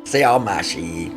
Szia, Mási!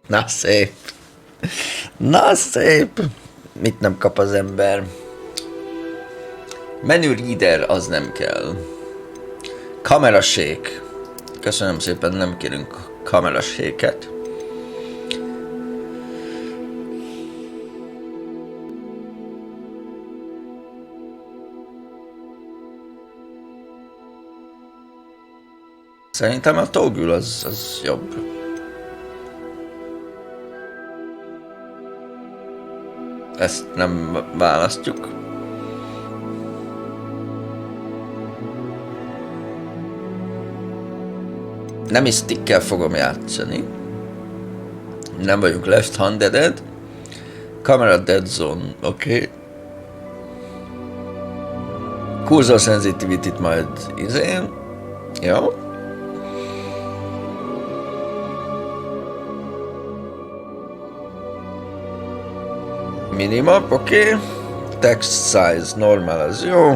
Na szép! Na szép! Mit nem kap az ember? Menu reader az nem kell. Kamerasék. Köszönöm szépen, nem kérünk kameraséket. Szerintem a toggle az jobb. Ezt nem választjuk. Nem is stickkel fogom játszani. Nem vagyunk left-handed. Camera dead zone, oké. Okay. Cursor sensitivity-t majd izén. Jó. Minimap, oké. Okay. Text size normal, az jó.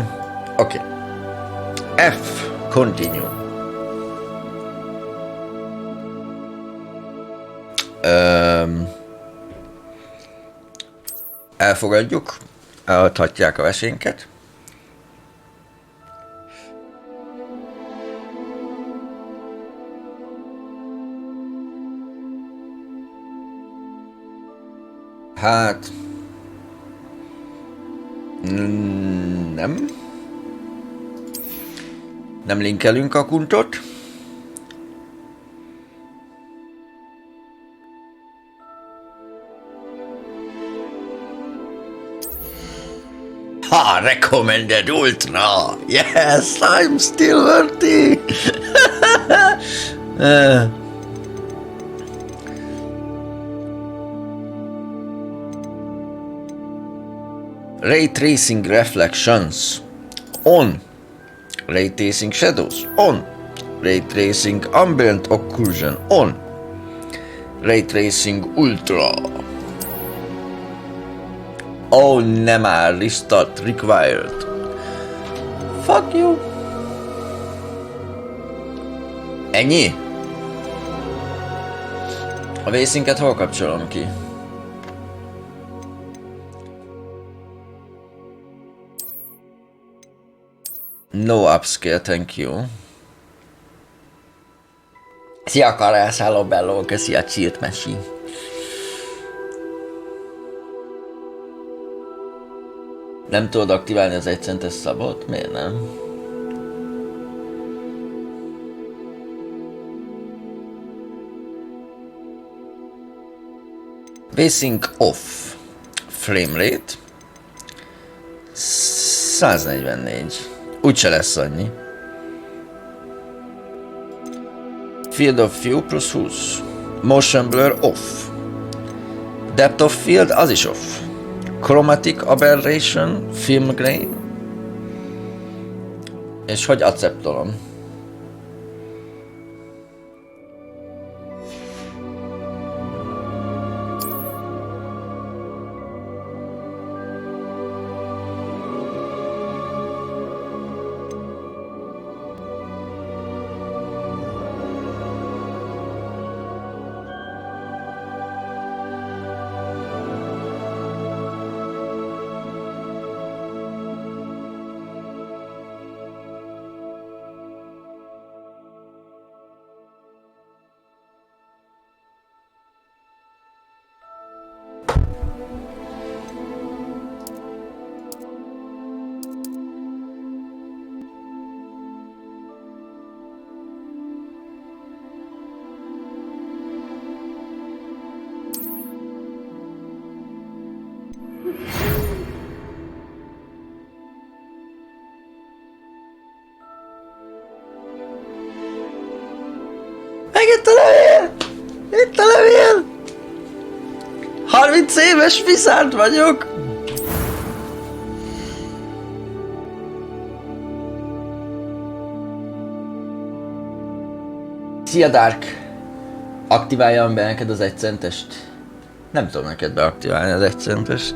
Oké. Okay. F. Continue. Elfogadjuk. Elhatják a vesénket. Hát... Nem. Nem linkelünk a kuntot. Ha, recommended ultra. Yes, I'm still worthy. Ray tracing reflections on. Ray tracing shadows on. Ray tracing ambient occlusion on. Ray tracing ultra. Oh, nem áll, restart required. Fuck you. Ennyi? A vészinket hol kapcsolom ki? No upscale, thank you. Szia karászáló belló, köszi a chilt mesi. Nem tudod aktiválni az 1 centes szabot? Miért nem? Basing off. Framerate 144. Úgyse lesz annyi. Field of view plusz 20. Motion blur off. Depth of field az is off. Chromatic aberration, film grain. És hogy acceptolom? 30 éves viszárt vagyok! Szia Dark! Aktiváljam be neked az 1 centest? Nem tudom neked beaktiválni az 1 centest.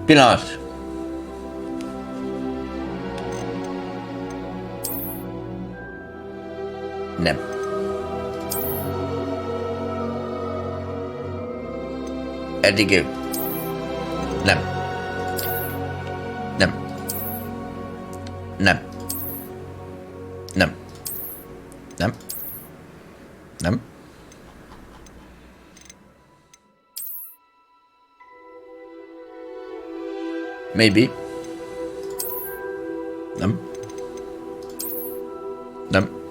Pillanat! Nem. Eddig ő. Nem. Nem. Nem. Nem. Nem. Nem. Maybe. Nem. Nem.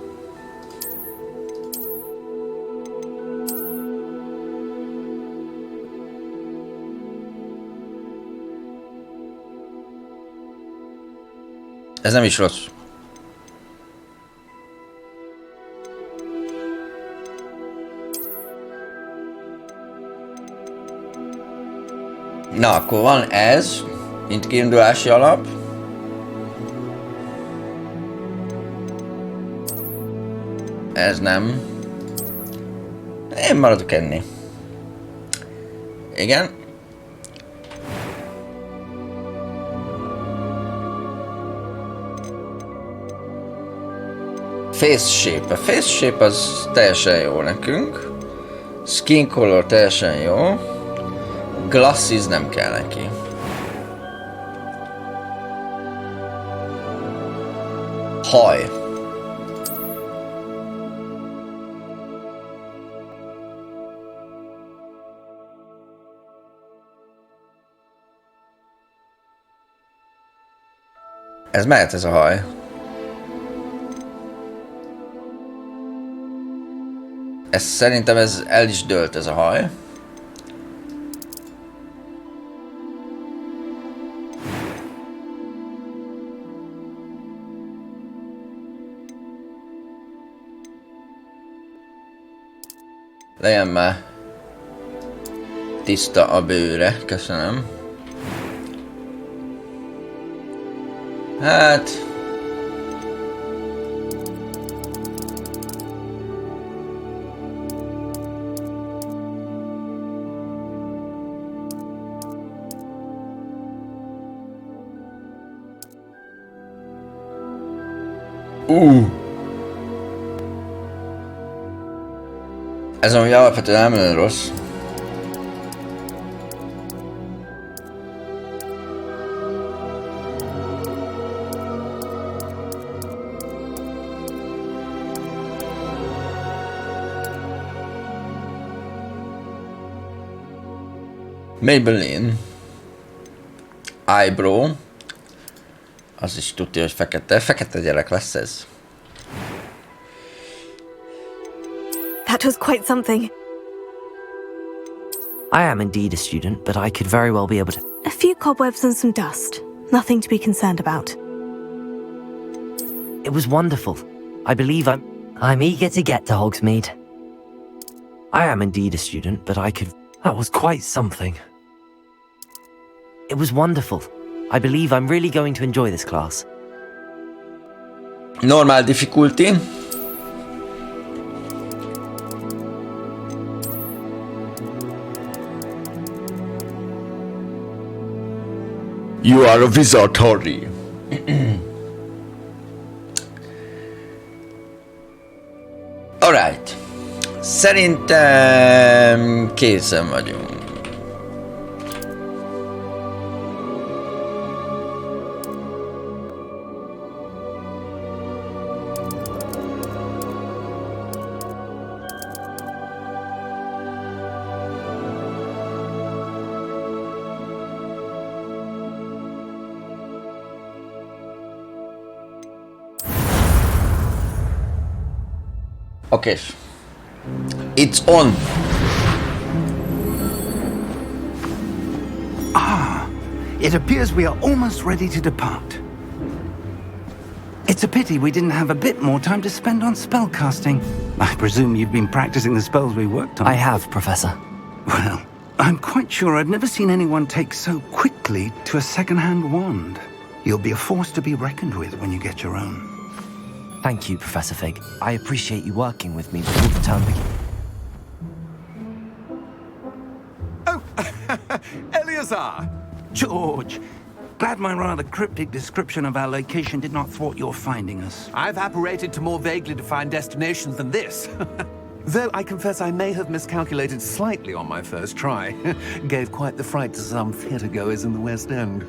Ez nem is rossz. Na, akkor van ez, mint kiindulási alap. Ez nem. Én maradok enni. Igen. Face shape. A face shape az teljesen jó nekünk. Skin color teljesen jó. Glasses nem kell neki. Haj. Ez mehet ez a haj. Ez szerintem ez el is dőlt ez a haj. Legyen már tiszta a bőre, köszönöm. Hát... Ez amúgy alapvetően nem olyan rossz. Maybelline Eyebrow. Az is tudja, hogy fekete. Fekete gyerek lesz ez. That was quite something. I am indeed a student, but I could very well be able to... A few cobwebs and some dust. Nothing to be concerned about. It was wonderful. I believe I'm eager to get to Hogsmeade. I am indeed a student, but I could... That was quite something. It was wonderful. I believe I'm really going to enjoy this class. Normal difficulty. You are a wizard, Harry. Alright. Szerintem készen vagyunk. Okay. It's on. It appears we are almost ready to depart. It's a pity we didn't have a bit more time to spend on spellcasting. I presume you've been practicing the spells we worked on. I have, Professor. Well, I'm quite sure I've never seen anyone take so quickly to a second-hand wand. You'll be a force to be reckoned with when you get your own. Thank you, Professor Fig. I appreciate you working with me before the term begins. Oh, Eleazar! George, glad my rather cryptic description of our location did not thwart your finding us. I've apparated to more vaguely defined destinations than this. Though I confess I may have miscalculated slightly on my first try. Gave quite the fright to some theatre-goers in the West End.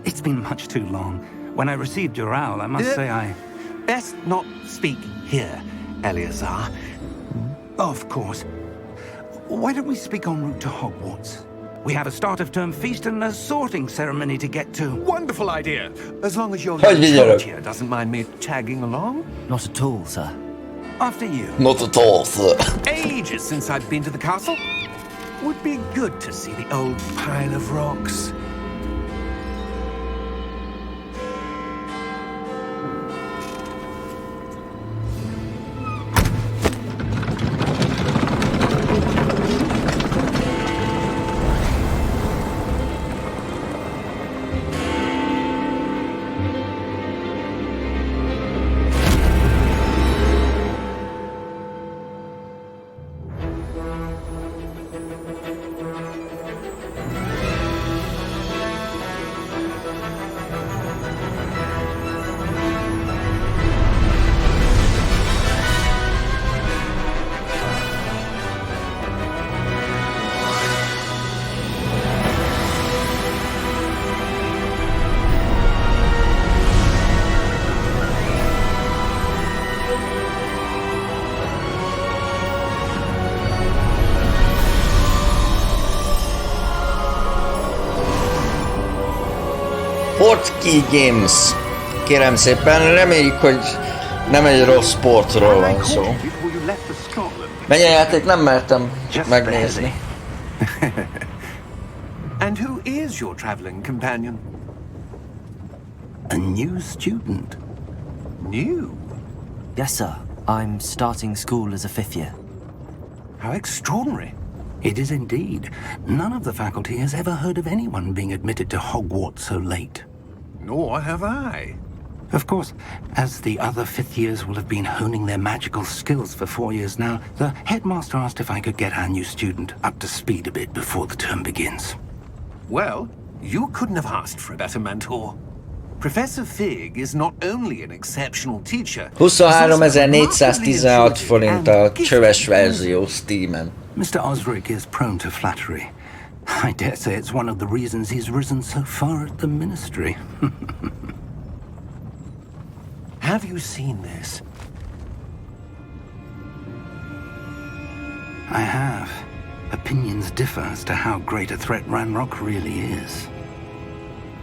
It's been much too long. When I received your owl, I must say I... Best not speak here, Eleazar. Of course. Why don't we speak en route to Hogwarts? We have a start-of-term feast and a sorting ceremony to get to. Wonderful idea! As long as your Hogy vigyelek? here doesn't mind me tagging along. Not at all, sir. After you. Not at all, sir. Ages since I've been to the castle. Would be good to see the old pile of rocks. Portkey Games. Kérem szépen, reméljük, hogy nem egy rossz sportról van szó. Mennyire nem mertem megnézni. And who is your traveling companion? A new student. New? Yes, sir. I'm starting school as a 5th year. How extraordinary. It is indeed. None of the faculty has ever heard of anyone being admitted to Hogwarts so late. Nor have I. Of course, as the other 5th years will have been honing their magical skills for 4 years now, the headmaster asked if I could get our new student up to speed a bit before the term begins. Well, you couldn't have asked for a better mentor. Professor Fig is not only an exceptional teacher, 23.416 forint a csöves verzió Steamen. Mr. Osric is prone to flattery. I dare say it's one of the reasons he's risen so far at the ministry. have you seen this? I have. Opinions differ as to how great a threat Ranrock really is.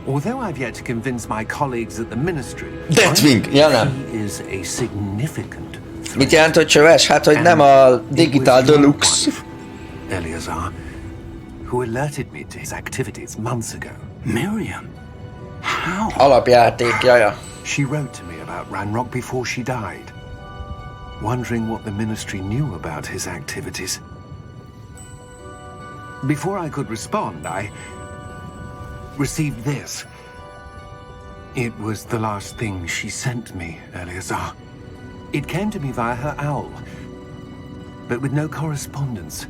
Although I've yet to convince my colleagues at the ministry, Deathwing, ja nem. he is a significant threat. Mit jelent, hogy csöves? Hát, hogy nem a Digital Deluxe. Eleazar, who alerted me to his activities months ago. Miriam? How? Alapjáték, jaja. She wrote to me about Ranrock before she died, wondering what the ministry knew about his activities. Before I could respond, I received this. It was the last thing she sent me, Eleazar. It came to me via her owl, but with no correspondence.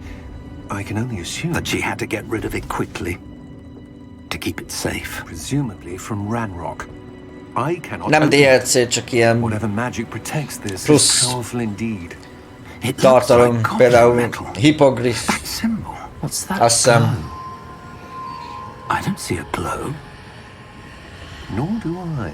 I can only assume That she had to get rid of it quickly. To keep it safe. presumably from Ranrock. I cannot Nem open DLC, csak ilyen whatever magic protects this Plus. is powerful indeed. It looks tartalom, like például metal. hipogriff, That symbol. What's that? azt hiszem. I don't see a glow. Nor do I.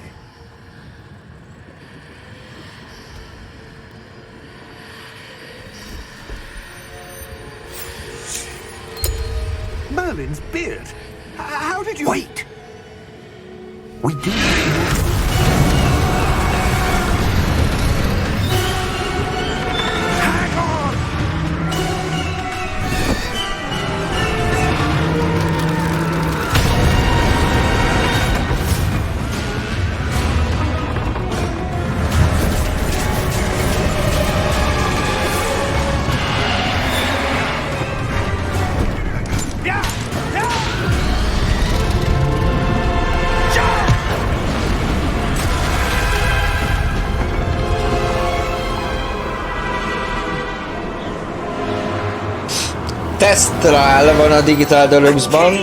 Merlin's beard. How did you... Wait! We do. Hang on! Testral van a Digital Deluxe-ban.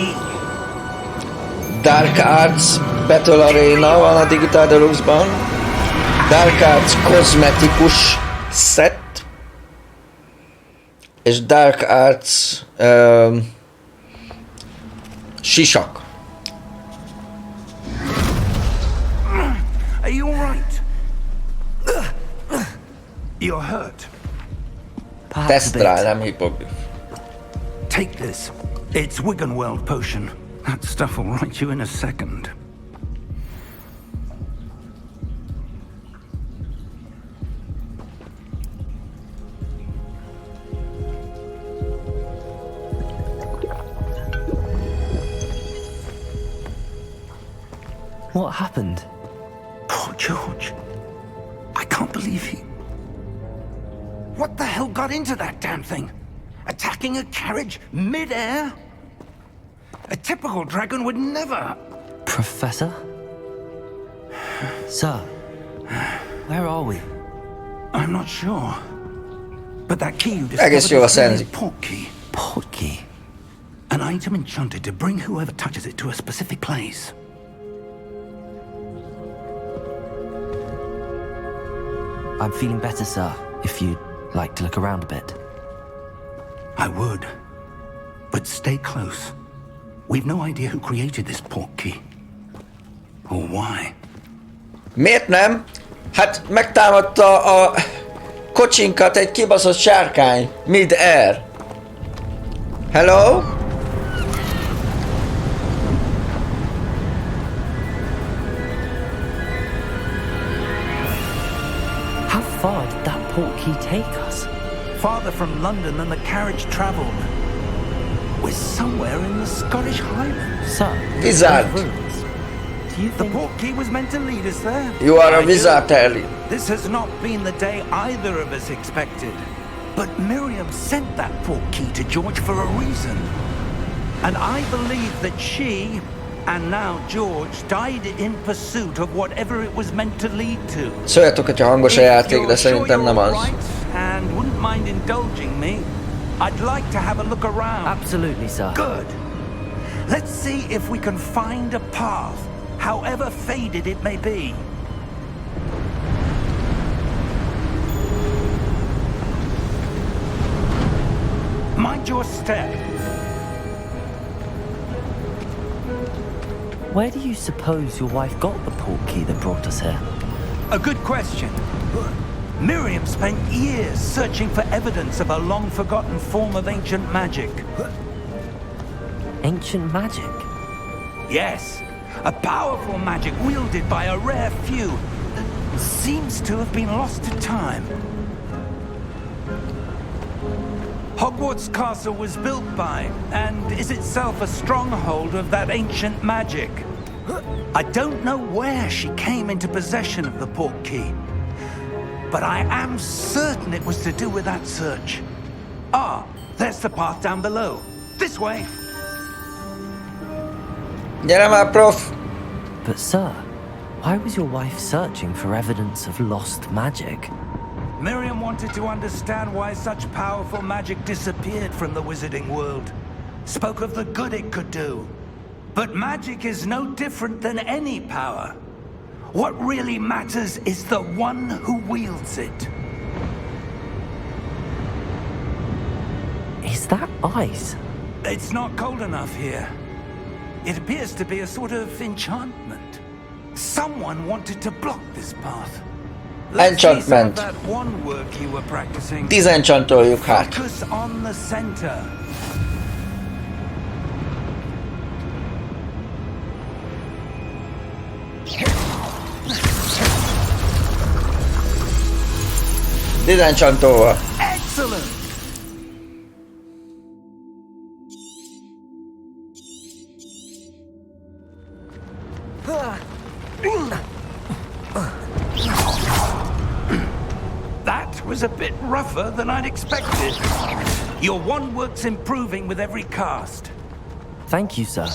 Dark Arts Battle Arena van a Digital Deluxe-ban. Dark Arts kozmetikus set. És Dark Arts sisak. Are you alright? You're hurt. Perhaps a Testral, bit. nem hipoglif. Take this. It's Wiggenweld potion. That stuff will right you in a second. What happened? Poor George. I can't believe he... What the hell got into that damn thing? Attacking a carriage mid-air? A typical dragon would never... Professor? Sir, where are we? I'm not sure. But that key you guess discovered you're is really a saying- portkey. Portkey. An item enchanted to bring whoever touches it to a specific place. I'm feeling better, sir, if you'd like to look around a bit. I would. But stay close. We've no idea who created this portkey. Or why. Miért nem? Hát megtámadta a kocsinkat egy kibaszott sárkány. Mid-air. Hello? How far did that portkey take us? Farther from London than the carriage travelled. We're somewhere in the Scottish Highlands. Sir, Wizard. those ruins. Do you The think... portkey was meant to lead us there. You are a I do. wizard, Ellie. This has not been the day either of us expected. But Miriam sent that portkey to George for a reason. And I believe that she, and now George, died in pursuit of whatever it was meant to lead to. Szóljatok, hogyha hangos a If játék, de you're sure szerintem nem you're az. right and wouldn't mind indulging me, I'd like to have a look around. Absolutely, sir. Good. Let's see if we can find a path, however faded it may be. Mind your step. Where do you suppose your wife got the portkey that brought us here? A good question. Miriam spent years searching for evidence of a long-forgotten form of ancient magic. Ancient magic? Yes, a powerful magic wielded by a rare few that seems to have been lost to time. Hogwarts Castle was built by, and is itself a stronghold of that ancient magic. I don't know where she came into possession of the portkey, but I am certain it was to do with that search. Ah, there's the path down below. This way. Gyere már, prof! But sir, why was your wife searching for evidence of lost magic? Miriam wanted to understand why such powerful magic disappeared from the wizarding world. Spoke of the good it could do. But magic is no different than any power. What really matters is the one who wields it. Is that ice? It's not cold enough here. It appears to be a sort of enchantment. Someone wanted to block this path. Let's see some of Enchantment. that one work you were practicing. Tizencsantoljuk hát. Focus on the center. Tizencsantolva. Excellent! That was a bit rougher than I'd expected. Your one work's improving with every cast. Thank you, sir.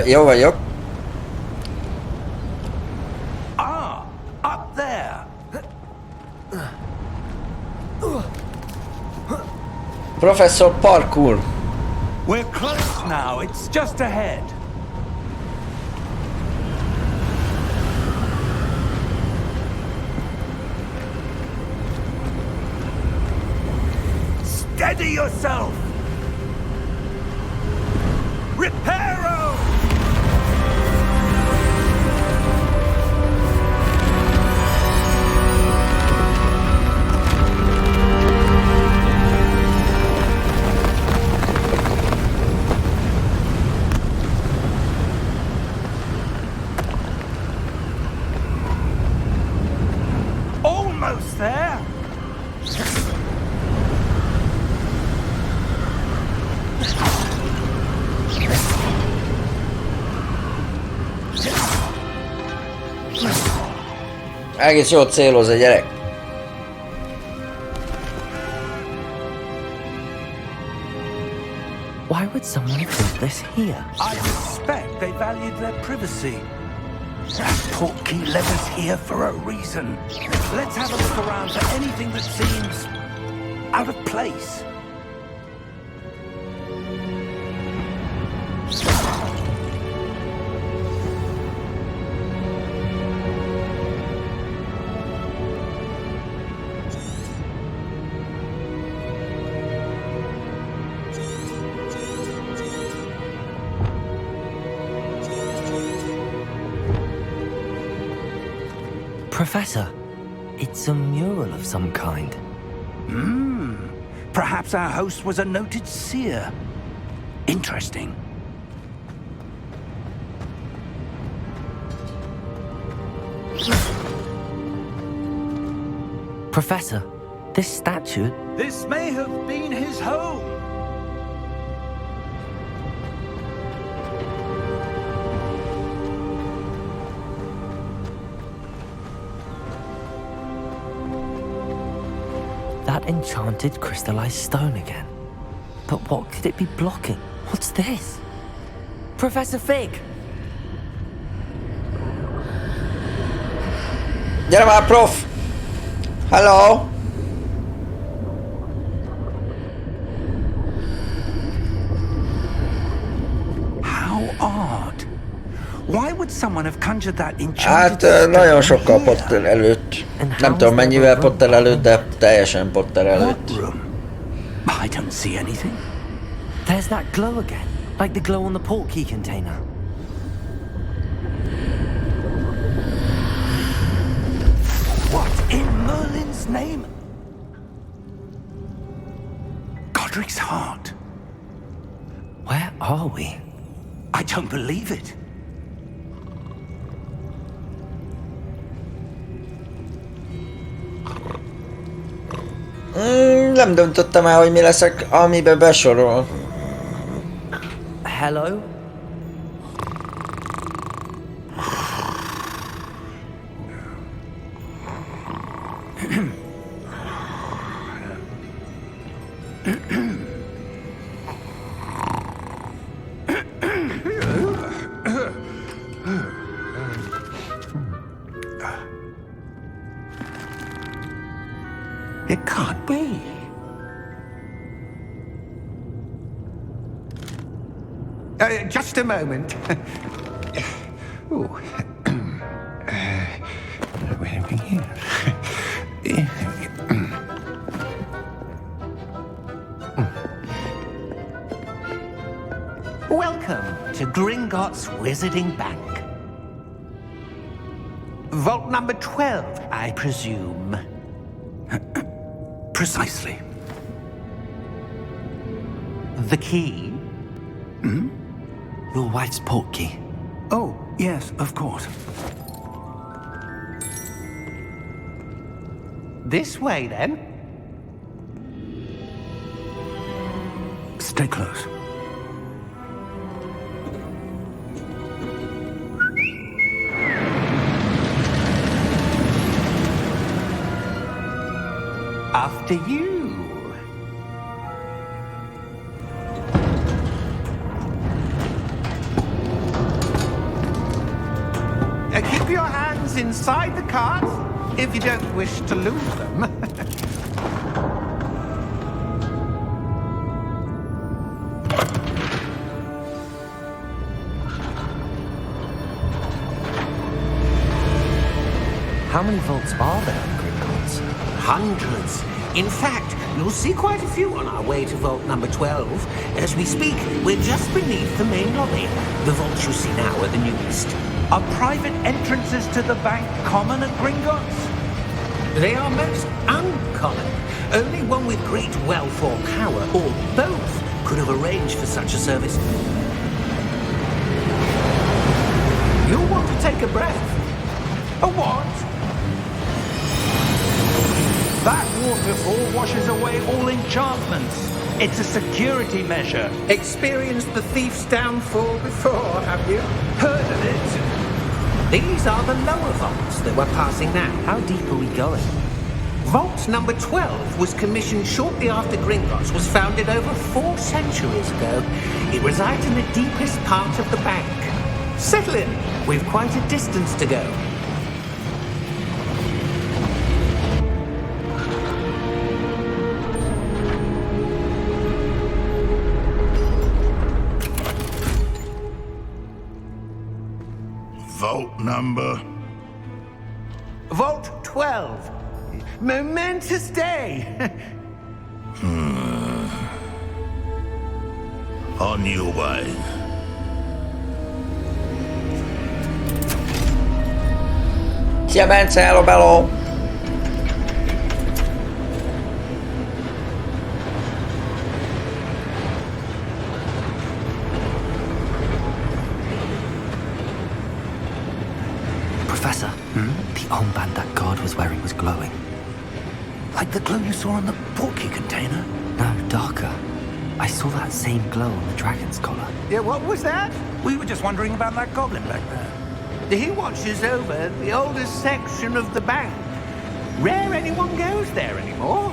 Jó vagyok. Ah, up Professor Parkour. We're close now. It's just ahead. Steady yourself! Reparo! Almost there! Egész jól céloz a gyerek. Why would someone put this here? I suspect they valued their privacy. That portkey led us here for a reason. Let's have a look around for anything that seems out of place. Professor, it's a mural of some kind. Perhaps our host was a noted seer. Interesting. Professor, this statue... This may have been his home. That enchanted crystallized stone again. But what could it be blocking? What's this? Professor Fig! Gyere már, prof! Hello! How odd. Why would someone have conjured that Hát enchanted nagyon stone sokkal here? Potter előtt. Nem tudom mennyivel Potter előtt, de teljesen Potter What előtt. room? I don't see anything. There's that glow again. Like the glow on the portkey container. What in Merlin's name? Godric's heart. Where are we? I don't believe it. Nem döntöttem el, hogy mi leszek, amiben besorol. Hello? It can't be. Just a moment. Ooh. Where are we here? Welcome to Gringotts Wizarding Bank. Vault number 12, I presume. Precisely. The key? Your wife's portkey. Oh, yes, of course. This way, then. Stay close. After you. Keep your hands inside the cart if you don't wish to lose them. How many vaults are there in Gringotts? Hundreds. In fact, you'll see quite a few on our way to vault number 12. As we speak, we're just beneath the main lobby. The vaults you see now are the newest. Are private entrances to the bank common at Gringotts? They are most uncommon. Only one with great wealth or power, or both, could have arranged for such a service. You'll want to take a breath. A what? That waterfall washes away all enchantments. It's a security measure. Experienced the thief's downfall before, have you? Heard of it? These are the lower vaults that we're passing now. How deep are we going? Vault number 12 was commissioned shortly after Gringotts was founded over 4 centuries ago. It resides in the deepest part of the bank. Settle in. We've quite a distance to go. Vault number? Vault 12. Momentous day. On your way. Szia Bence, hello bello! Professor, the armband that guard was wearing was glowing. Like the glow you saw on the portkey container? No, darker. I saw that same glow on the dragon's collar. Yeah, what was that? We were just wondering about that goblin back there. He watches over the oldest section of the bank. Rare anyone goes there anymore.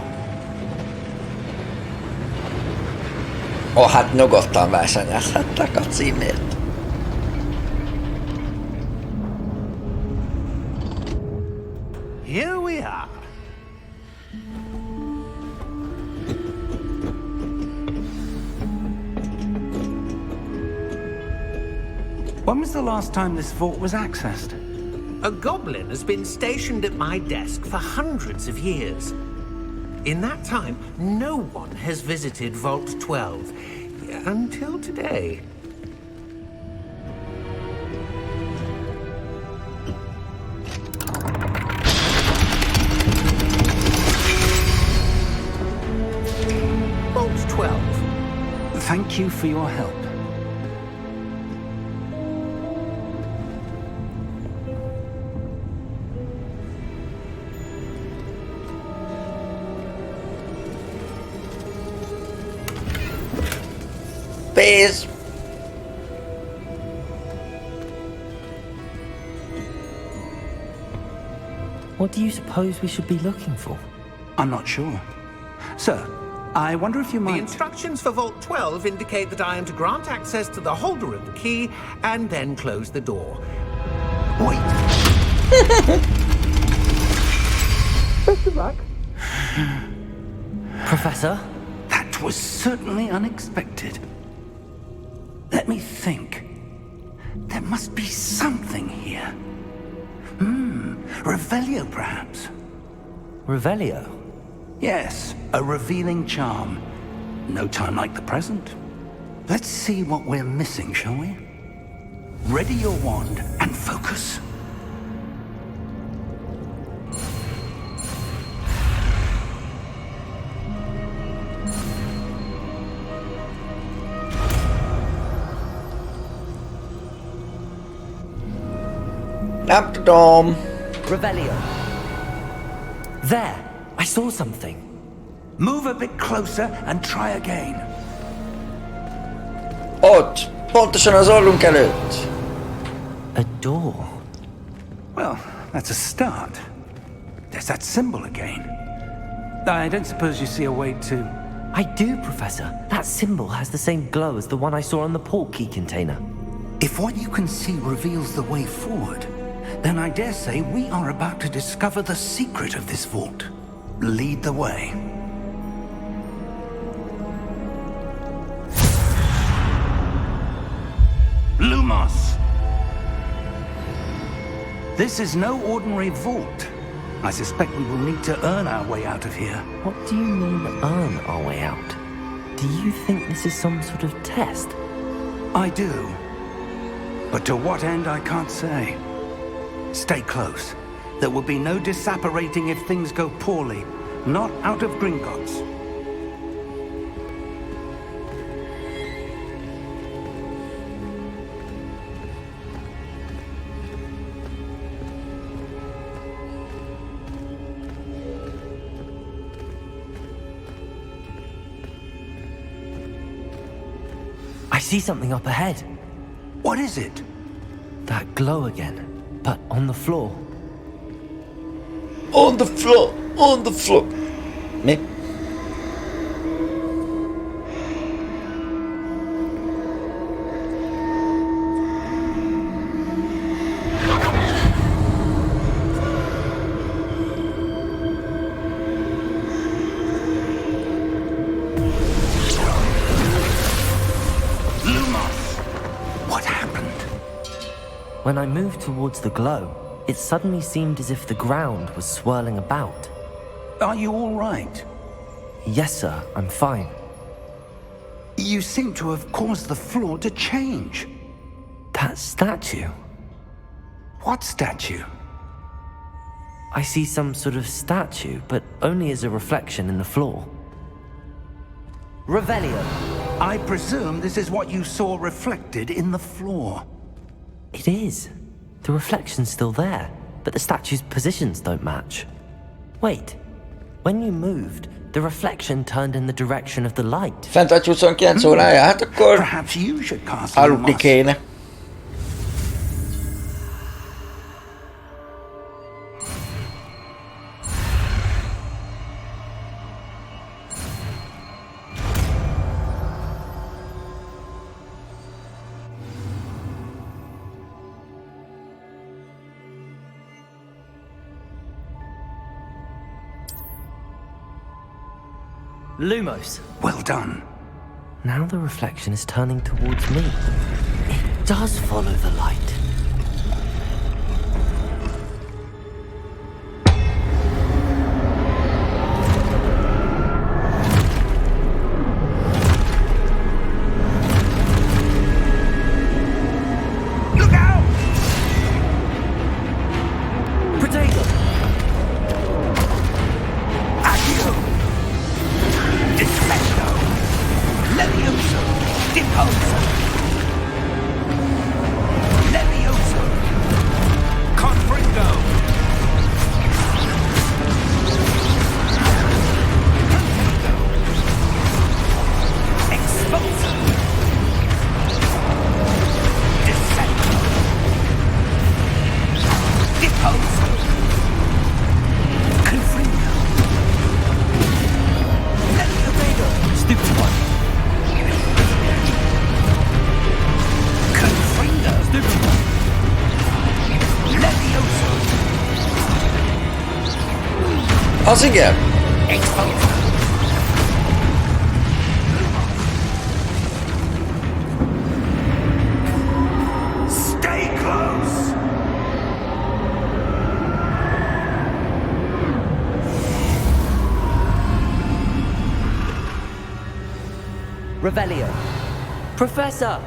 Ó, hát nyugodtan versenyezhettek a címért. Here we are. When was the last time this vault was accessed? A goblin has been stationed at my desk for hundreds of years. In that time, no one has visited Vault 12 until today. Vault 12. Thank you for your help. Peace! What do you suppose we should be looking for? I'm not sure. Sir, I wonder if you The might... instructions for Vault 12 indicate that I am to grant access to the holder of the key and then close the door. Wait! Best of luck. Professor? That was certainly unexpected. Let me think. There must be something here. Revelio, perhaps? Revelio? Yes, a revealing charm. No time like the present. Let's see what we're missing, shall we? Ready your wand and focus. Nem tudom. Revelio. There! I saw something. Move a bit closer and try again. Ott! Pontosan az orrunk előtt! A door. Well, that's a start. There's that symbol again. I don't suppose you see a way to... I do, Professor. That symbol has the same glow as the one I saw on the portkey container. If what you can see reveals the way forward, then I dare say we are about to discover the secret of this vault. Lead the way. Lumos! This is no ordinary vault. I suspect we will need to earn our way out of here. What do you mean, earn our way out? Do you think this is some sort of test? I do. But to what end, I can't say. Stay close. There will be no disapparating if things go poorly. Not out of Gringotts. I see something up ahead. What is it? That glow again, but on the floor. On the floor! On the floor! Mi? When I moved towards the glow, it suddenly seemed as if the ground was swirling about. Are you all right? Yes, sir, I'm fine. You seem to have caused the floor to change. That statue? What statue? I see some sort of statue, but only as a reflection in the floor. Revelio. I presume this is what you saw reflected in the floor. It is. The reflection's still there, but the statue's positions don't match. Wait. When you moved, the reflection turned in the direction of the light. Fent vagy 29 órája, hát akkor Perhaps you should cast aludni kéne. Lumos. Well done. Now the reflection is turning towards me. It does follow the light. Look out! Protego! Accio! Disfetto! Levioso! Deposo! Levioso! Confringo! Confringo! Exposo! Disfetto! Deposo! Confringo! Stupid one. Confringo! Stupid one. Levioso! Az igen. Exposo! Stay close! Revelio. Professor!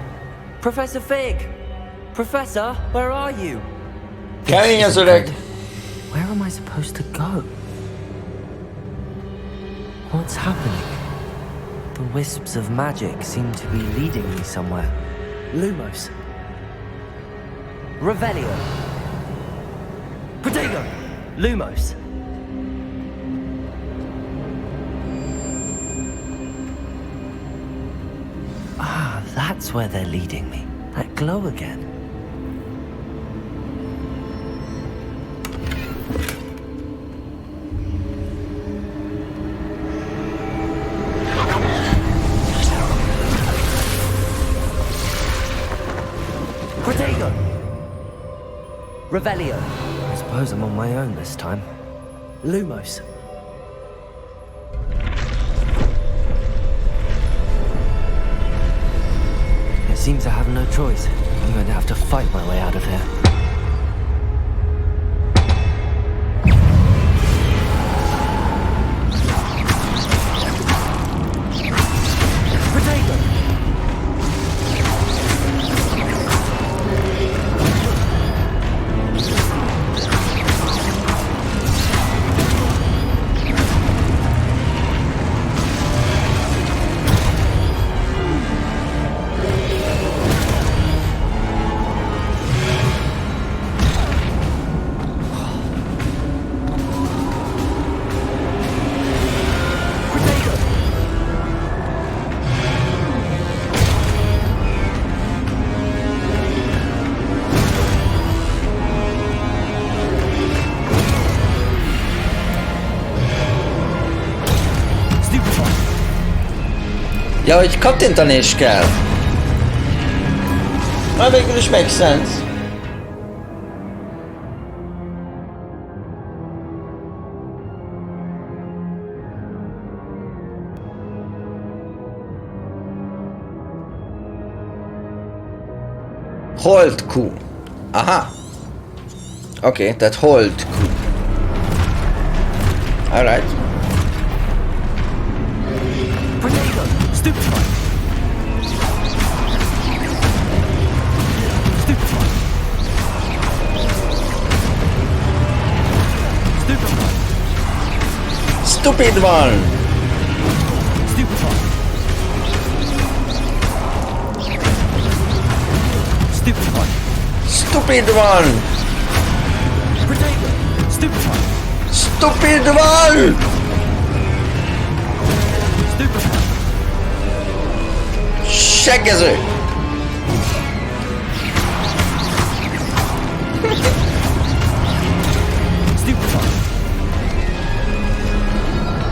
Professor Fig! Professor, where are you? Kemény az öreg. Where am I supposed to go? What's happening? The wisps of magic seem to be leading me somewhere. Lumos. Revelio. Protego! Lumos. Ah, that's where they're leading me. That glow again. Protego! Revelio. I suppose I'm on my own this time. Lumos. It seems I have no choice. I'm going to have to fight my way out of here. Ja, hogy kattintani is kell. Na, végül is make sense. Hold Q. Aha. Oké, tehát hold Q. Alright. Stupid one! Stupid one! Stupid one! Seggező!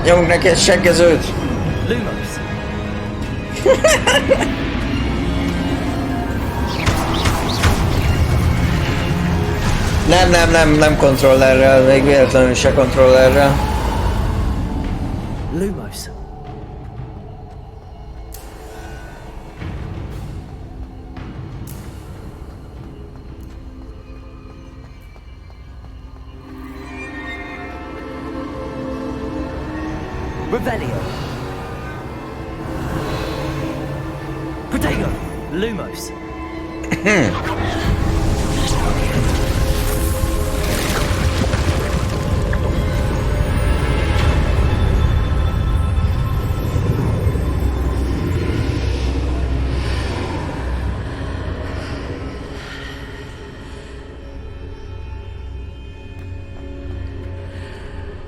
Nyomunk neki egy seggezőt! Nem kontrollerrel, még véletlenül se kontrollerrel. Lumos. Revelio. Protego. Lumos.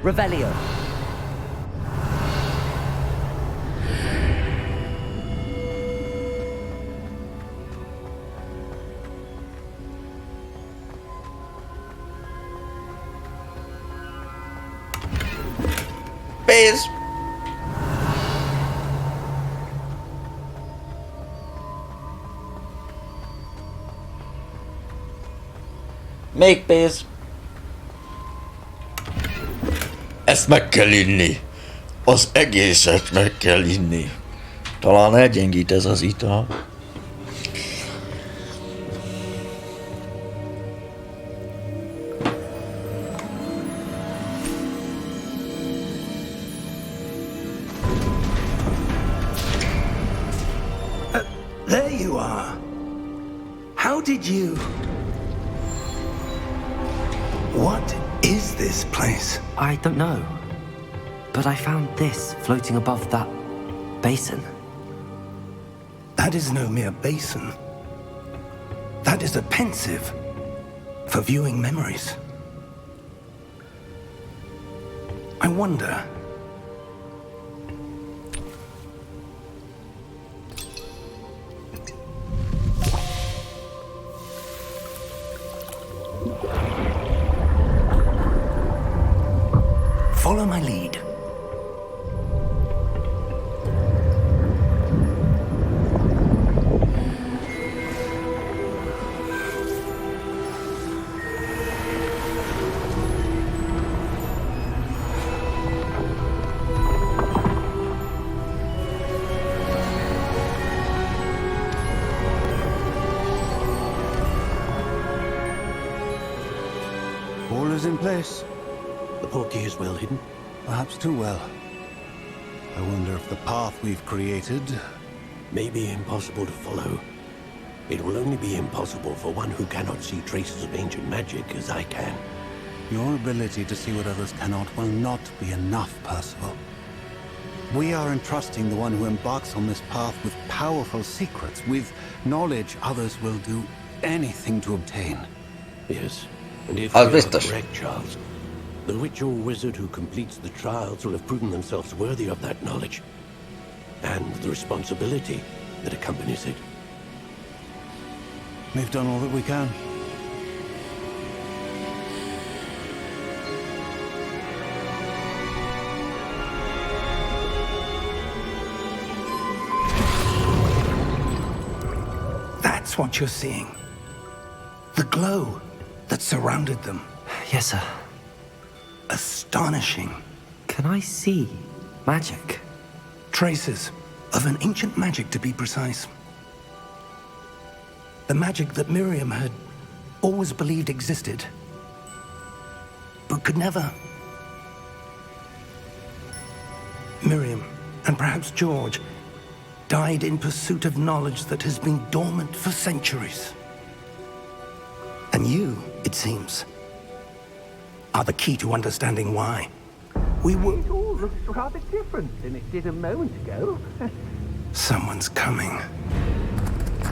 Revelio. Pénz! Még pénz! Ezt meg kell inni. Az egészet meg kell inni. Talán elgyengít ez az ital. There you are. How did you... What is this place? I don't know. But I found this floating above that basin. That is no mere basin. That is a pensive for viewing memories. I wonder... Follow my lead. All is in place. The portkey is well hidden. Perhaps too well. I wonder if the path we've created... May be impossible to follow. It will only be impossible for one who cannot see traces of ancient magic as I can. Your ability to see what others cannot will not be enough, Percival. We are entrusting the one who embarks on this path with powerful secrets, with knowledge others will do anything to obtain. Yes, and if we are correct, Charles, the witch or wizard who completes the trials will have proven themselves worthy of that knowledge, and the responsibility that accompanies it. We've done all that we can. That's what you're seeing. The glow that surrounded them. Yes, sir. Astonishing. Can I see magic? Traces of an ancient magic, to be precise. The magic that Miriam had always believed existed, but could never. Miriam, and perhaps George, died in pursuit of knowledge that has been dormant for centuries. And you, it seems, are the key to understanding why. We were... It all looks rather different than it did a moment ago. Someone's coming.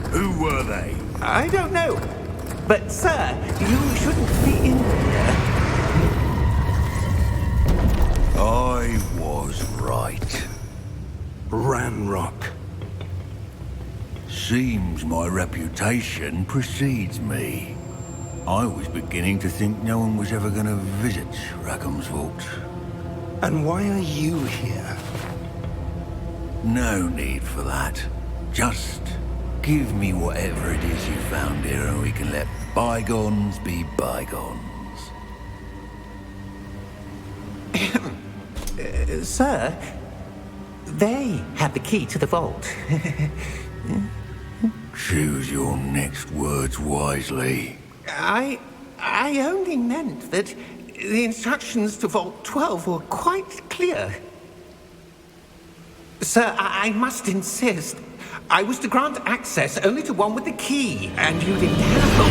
Who were they? I don't know. But, sir, you shouldn't be in here. I was right. Ranrock. Seems my reputation precedes me. I was beginning to think no one was ever going to visit Rackham's Vault. And why are you here? No need for that. Just give me whatever it is you found here and we can let bygones be bygones. Sir, they have the key to the vault. Choose your next words wisely. I only meant that the instructions to Vault 12 were quite clear. Sir, I must insist. I was to grant access only to one with the key, and you didn't have.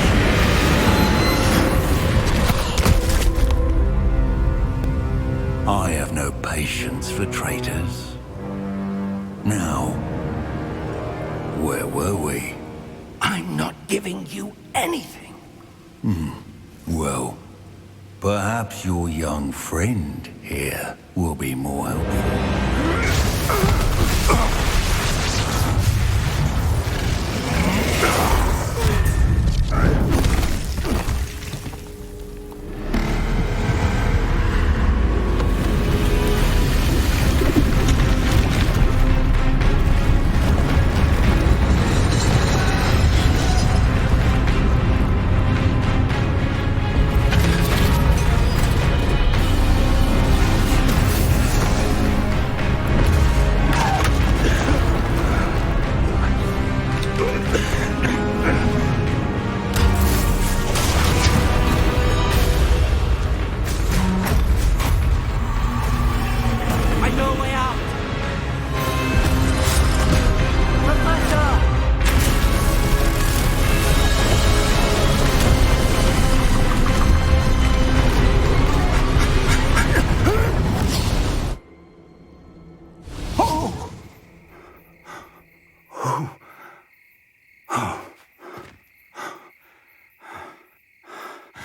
I have no patience for traitors. Now, where were we? I'm not giving you anything. Well, perhaps your young friend here will be more helpful.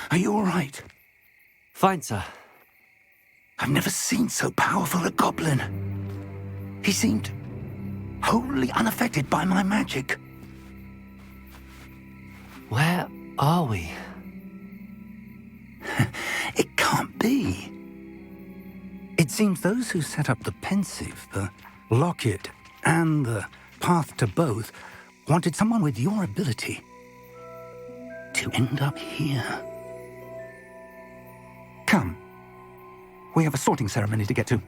Are you all right? Fine, sir. I've never seen so powerful a goblin. He seemed wholly unaffected by my magic. Where are we? It can't be. It seems those who set up the pensive, the locket, and the path to both wanted someone with your ability to end up here. Come. We have a sorting ceremony to get to.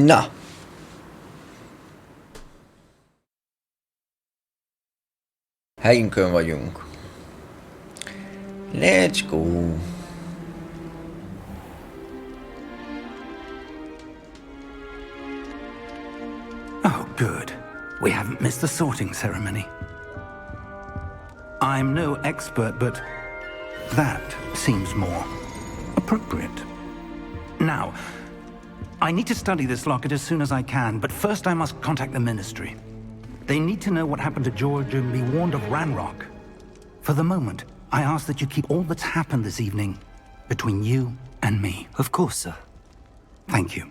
Na. Helyünkön vagyunk. Let's go. Oh, good. We haven't missed the sorting ceremony. I'm no expert, but that seems more appropriate. Now, I need to study this locket as soon as I can, but first I must contact the Ministry. They need to know what happened to George and be warned of Ranrock. For the moment, I ask that you keep all that's happened this evening between you and me. Of course, sir. Thank you.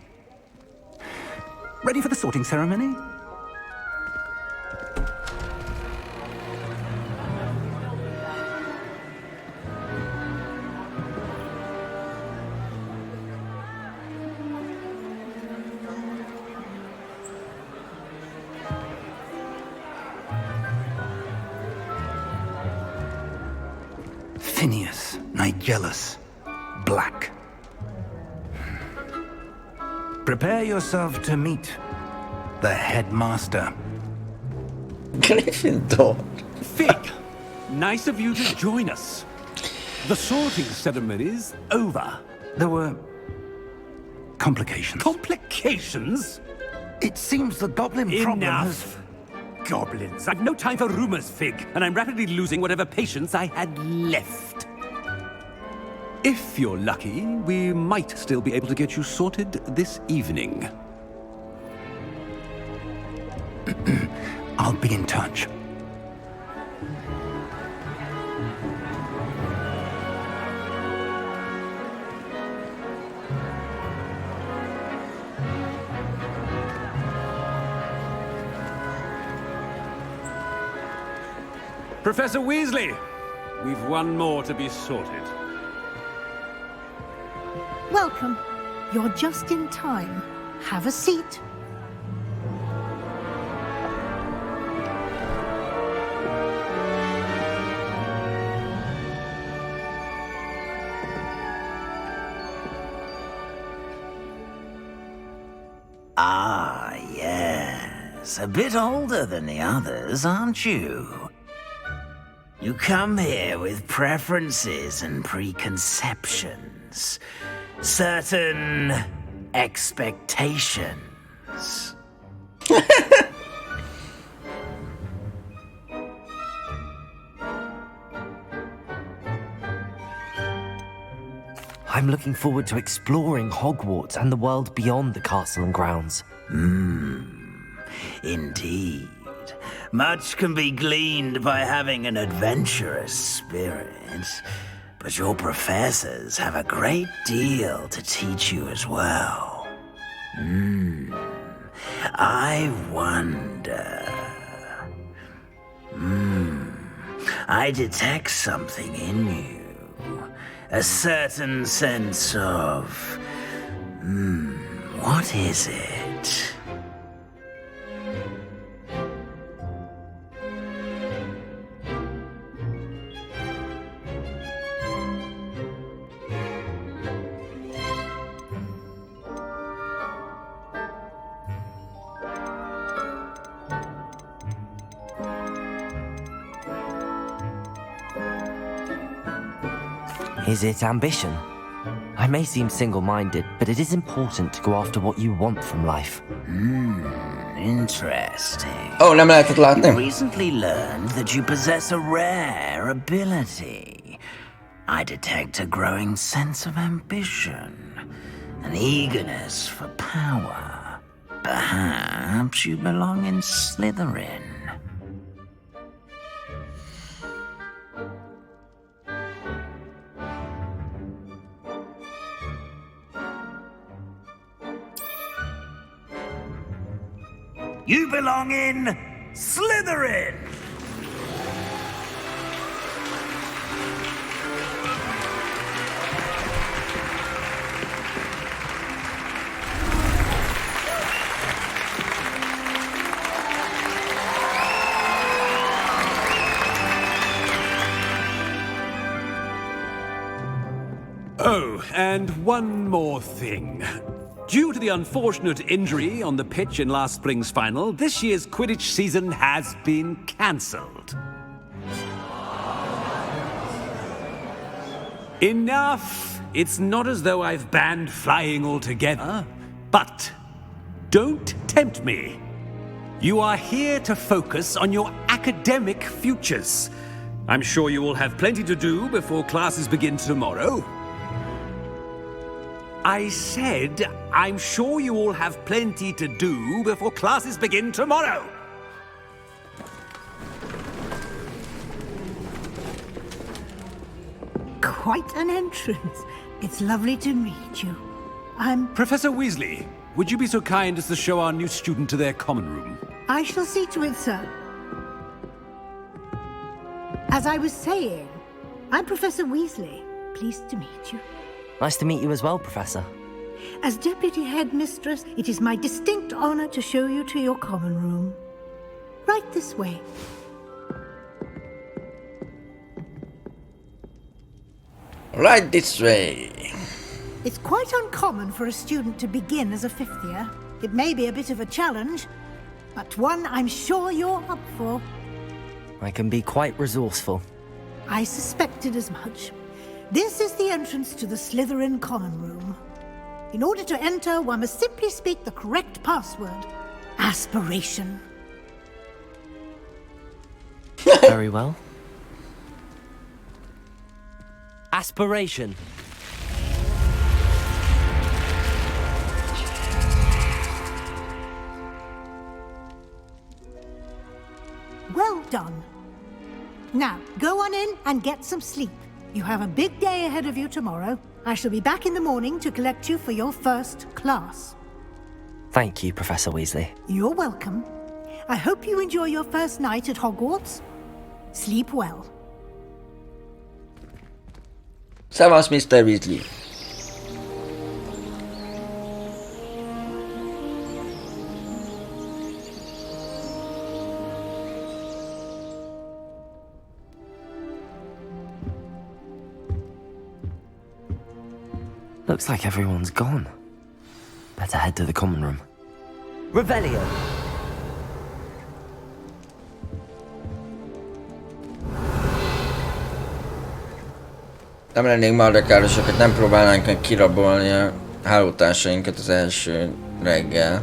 Ready for the sorting ceremony? Phineas, Nigellus, Black. Prepare yourself to meet the headmaster. Gryffindor. Fig, nice of you to join us. The sorting ceremony's over. There were complications. Complications? It seems the goblin problem has... Enough. Goblins. I've no time for rumors, Fig, and I'm rapidly losing whatever patience I had left. If you're lucky, we might still be able to get you sorted this evening. I'll be in touch. Professor Weasley, we've one more to be sorted. Welcome. You're just in time. Have a seat. Ah, yes. A bit older than the others, aren't you? You come here with preferences and preconceptions. Certain expectations. I'm looking forward to exploring Hogwarts and the world beyond the castle and grounds. Indeed. Much can be gleaned by having an adventurous spirit, but your professors have a great deal to teach you as well. I wonder... I detect something in you. A certain sense of... what is it? Is it ambition? I may seem single-minded, but it is important to go after what you want from life. Interesting. Oh, nem lehetett látni. Recently learned that you possess a rare ability. I detect a growing sense of ambition, an eagerness for power. Perhaps you belong in Slytherin. You belong in Slytherin! Oh, and one more thing. Due to the unfortunate injury on the pitch in last spring's final, this year's Quidditch season has been cancelled. Enough! It's not as though I've banned flying altogether. But don't tempt me. You are here to focus on your academic futures. I'm sure you will have plenty to do before classes begin tomorrow. I said, I'm sure you all have plenty to do before classes begin tomorrow. Quite an entrance. It's lovely to meet you. I'm... Professor Weasley, would you be so kind as to show our new student to their common room? I shall see to it, sir. As I was saying, I'm Professor Weasley. Pleased to meet you. Nice to meet you as well, Professor. As Deputy Headmistress, it is my distinct honor to show you to your common room. Right this way. Right this way. It's quite uncommon for a student to begin as a fifth year. It may be a bit of a challenge, but one I'm sure you're up for. I can be quite resourceful. I suspected as much. This is the entrance to the Slytherin common room. In order to enter, one must simply speak the correct password. Aspiration. Very well. Aspiration. Well done. Now, go on in and get some sleep. You have a big day ahead of you tomorrow. I shall be back in the morning to collect you for your first class. Thank you, Professor Weasley. You're welcome. I hope you enjoy your first night at Hogwarts. Sleep well. Szevasz, Mr. Weasley. Looks like everyone's gone. Better head to the common room. Revelio! Nem lennénk mardekárosak, hogy nem próbálnánk meg kirabolni a hálótársainkat az első reggel.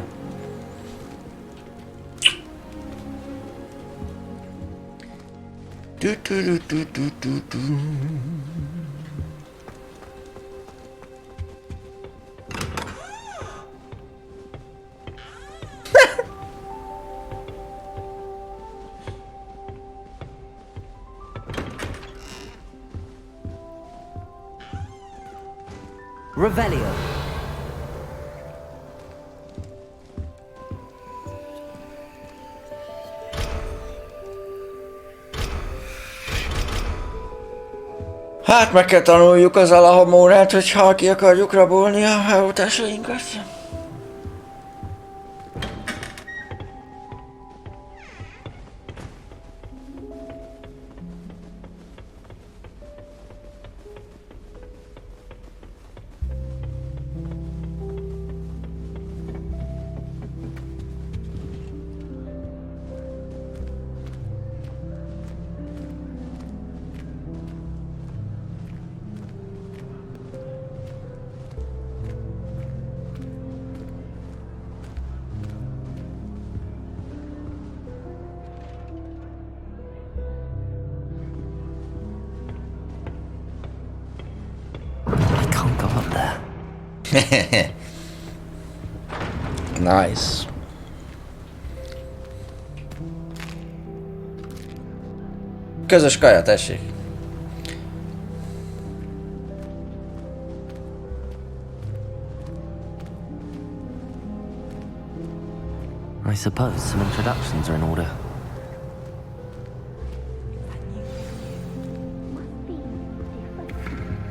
Revelio. Hát meg kell tanuljuk az alahamórát, hogyha ki akarjuk rabolni a hálótársainkat. Nice. Közös kaja, tessék. I suppose some introductions are in order.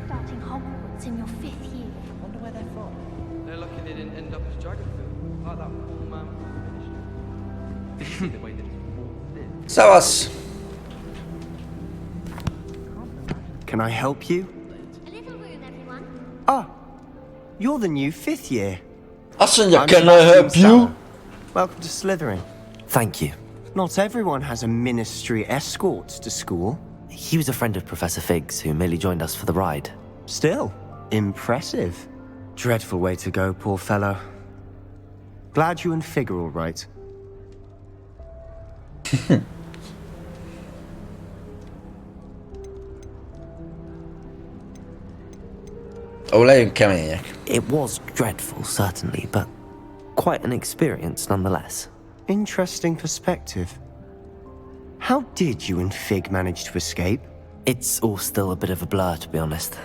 Starting Hogwarts in your 5th year. Wonder where they're from. They're lucky they didn't end up as Dragonfield, like that poor man who finished. Did you see the way that his walls did? Szevasz! Can I help you? A little room, everyone. Ah, you're the new 5th year. Azt mondja, can I help you? Welcome to Slytherin. Thank you. Not everyone has a ministry escort to school. He was a friend of Professor Fig's who merely joined us for the ride. Still, impressive. Dreadful way to go, poor fellow. Glad you and Fig are all right. Ó, legyünk kemények. It was dreadful, certainly, but quite an experience nonetheless. Interesting perspective. How did you and Fig manage to escape? It's all still a bit of a blur, to be honest.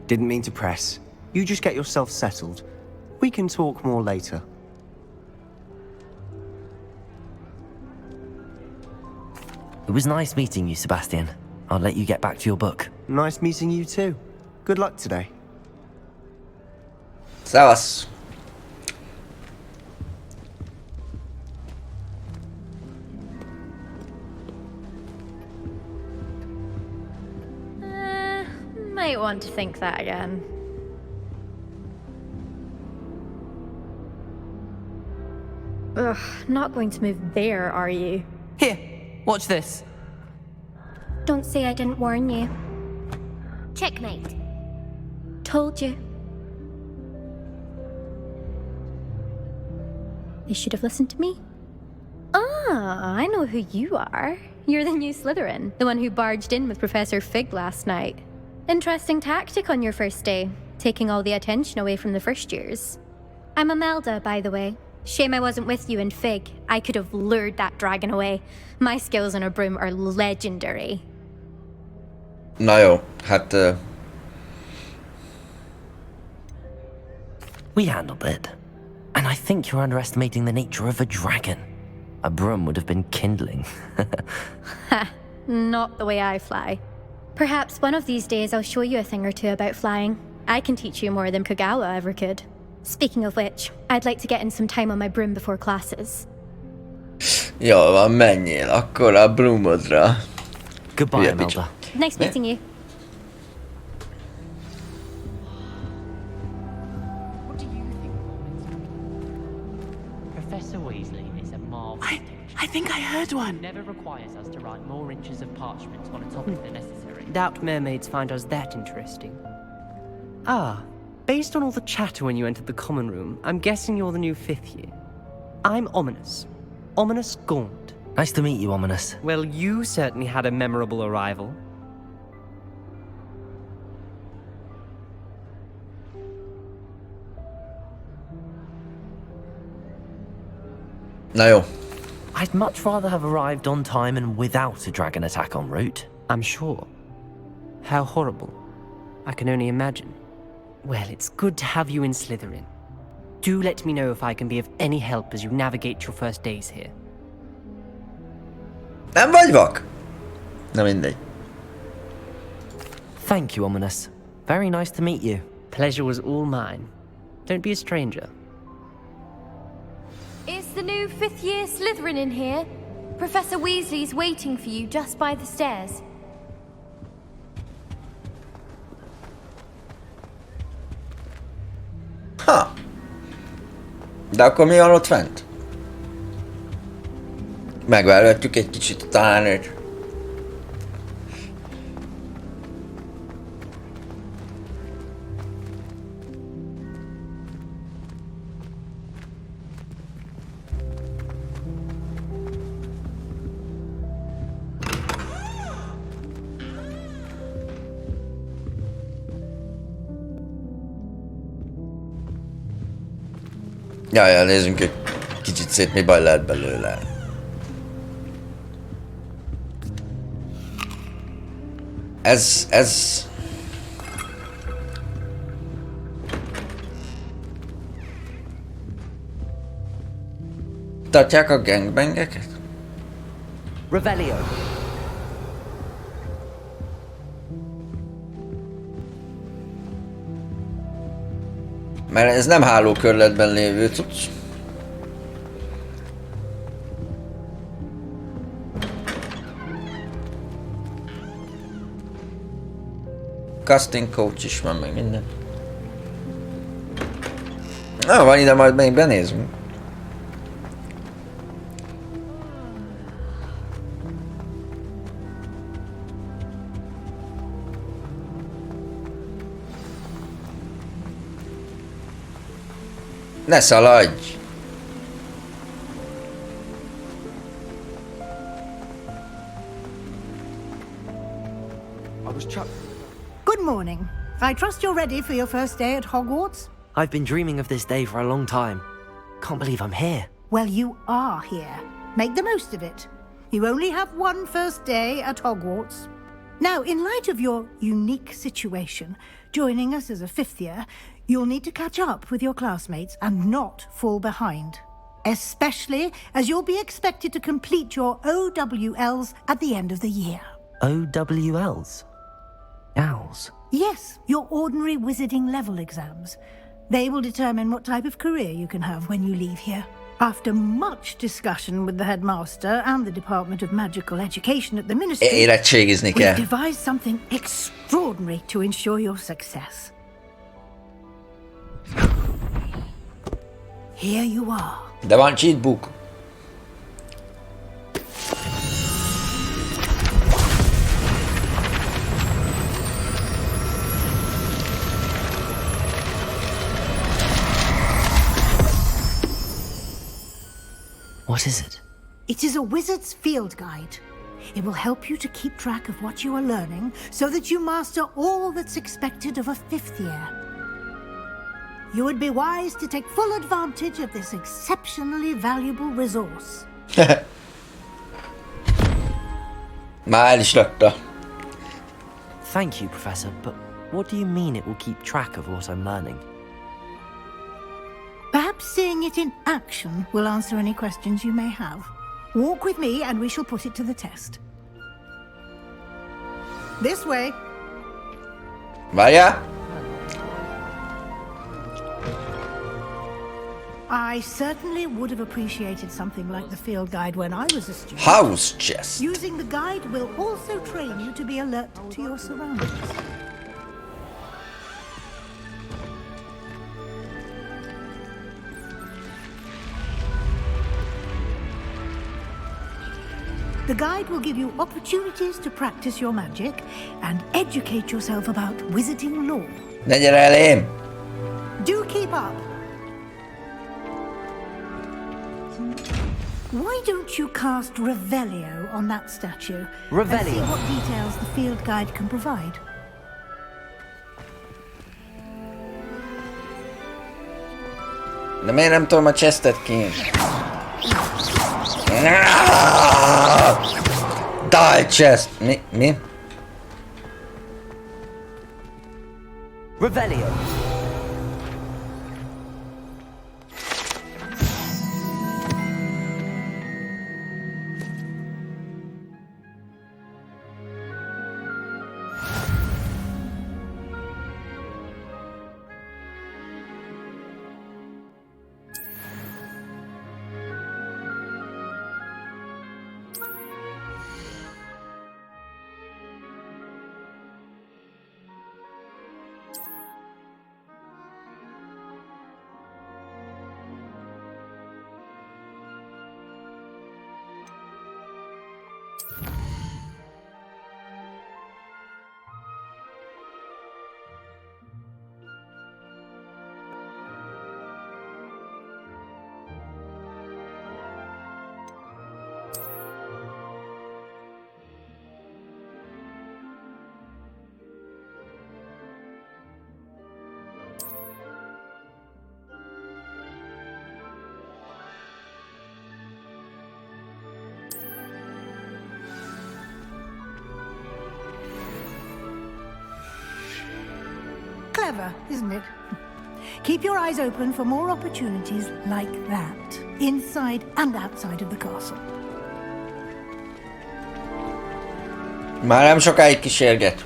Didn't mean to press. You just get yourself settled. We can talk more later. It was nice meeting you, Sebastian. I'll let you get back to your book. Nice meeting you too. Good luck today. Szevasz! Might want to think that again. Ugh, not going to move there, are you? Here, watch this. Don't say I didn't warn you. Checkmate. Told you. You should have listened to me. Ah, I know who you are. You're the new Slytherin, the one who barged in with Professor Fig last night. Interesting tactic on your first day, taking all the attention away from the first years. I'm Imelda, by the way. Shame I wasn't with you in Fig. I could have lured that dragon away. My skills on a broom are legendary. Na jó, hát... We handled it. And I think you're underestimating the nature of a dragon. A broom would have been kindling. Ha, not the way I fly. Perhaps one of these days I'll show you a thing or two about flying. I can teach you more than Kagawa ever could. Speaking of which, I'd like to get in some time on my broom before classes. Jól van, menjél akkor a broomodra. Goodbye, Imelda. Nice meeting you. What do you think? Professor Weasley is a marvelous teacher. I think I heard one. He never requires us to write more inches of parchment on a topic than necessary. Doubt mermaids find us that interesting. Ah, based on all the chatter when you entered the common room, I'm guessing you're the new 5th year. I'm Ominous. Ominous Gaunt. Nice to meet you, Ominous. Well, you certainly had a memorable arrival. Na jó. I'd much rather have arrived on time and without a dragon attack en route. I'm sure. How horrible. I can only imagine. Well, it's good to have you in Slytherin. Do let me know if I can be of any help as you navigate your first days here. Nem vagy vak? Na mindegy. Thank you, Ominous. Very nice to meet you. Pleasure was all mine. Don't be a stranger. Is the new 5th year Slytherin in here? Professor Weasley's waiting for you just by the stairs. Ha! De akkor mi van ott fent? Megvárhatjuk egy kicsit a tanárnőt. Jaj, nézzünk egy kicsit szét, mi baj lehet belőle. Ez... Tartják a gangbangeket? Revelio. Mert ez nem hálókörletben lévő cucc. Casting coach is van, meg minden. Na, van ide, majd még benézünk. Ne szaladj! Good morning. I trust you're ready for your first day at Hogwarts? I've been dreaming of this day for a long time. Can't believe I'm here. Well, you are here. Make the most of it. You only have one first day at Hogwarts. Now, in light of your unique situation, joining us as a fifth year, you'll need to catch up with your classmates and not fall behind. Especially as you'll be expected to complete your OWLs at the end of the year. OWLs? Owls? Yes, your ordinary wizarding level exams. They will determine what type of career you can have when you leave here. After much discussion with the headmaster and the Department of Magical Education at the Ministry, we've devised something extraordinary to ensure your success. Here you are. De van cheat book. What is it? It is a wizard's field guide. It will help you to keep track of what you are learning so that you master all that's expected of a fifth year. You would be wise to take full advantage of this exceptionally valuable resource. Már el is rakta. Thank you, Professor, but what do you mean it will keep track of what I'm learning? Perhaps seeing it in action will answer any questions you may have. Walk with me and we shall put it to the test. This way. Várjál! I certainly would have appreciated something like the field guide when I was a student. House chest. Using the guide will also train you to be alert to your surroundings. The guide will give you opportunities to practice your magic and educate yourself about wizarding lore. Ne gyere elém! Do keep up. Why don't you cast Revelio on that statue? Revelio. And see what details the field guide can provide. De miért nem tudom a chestet ki? Die chest! Mi? Revelio. Clever, isn't it? Keep your eyes open for more opportunities like that, inside and outside of the castle. Már nem sokáig kísérget.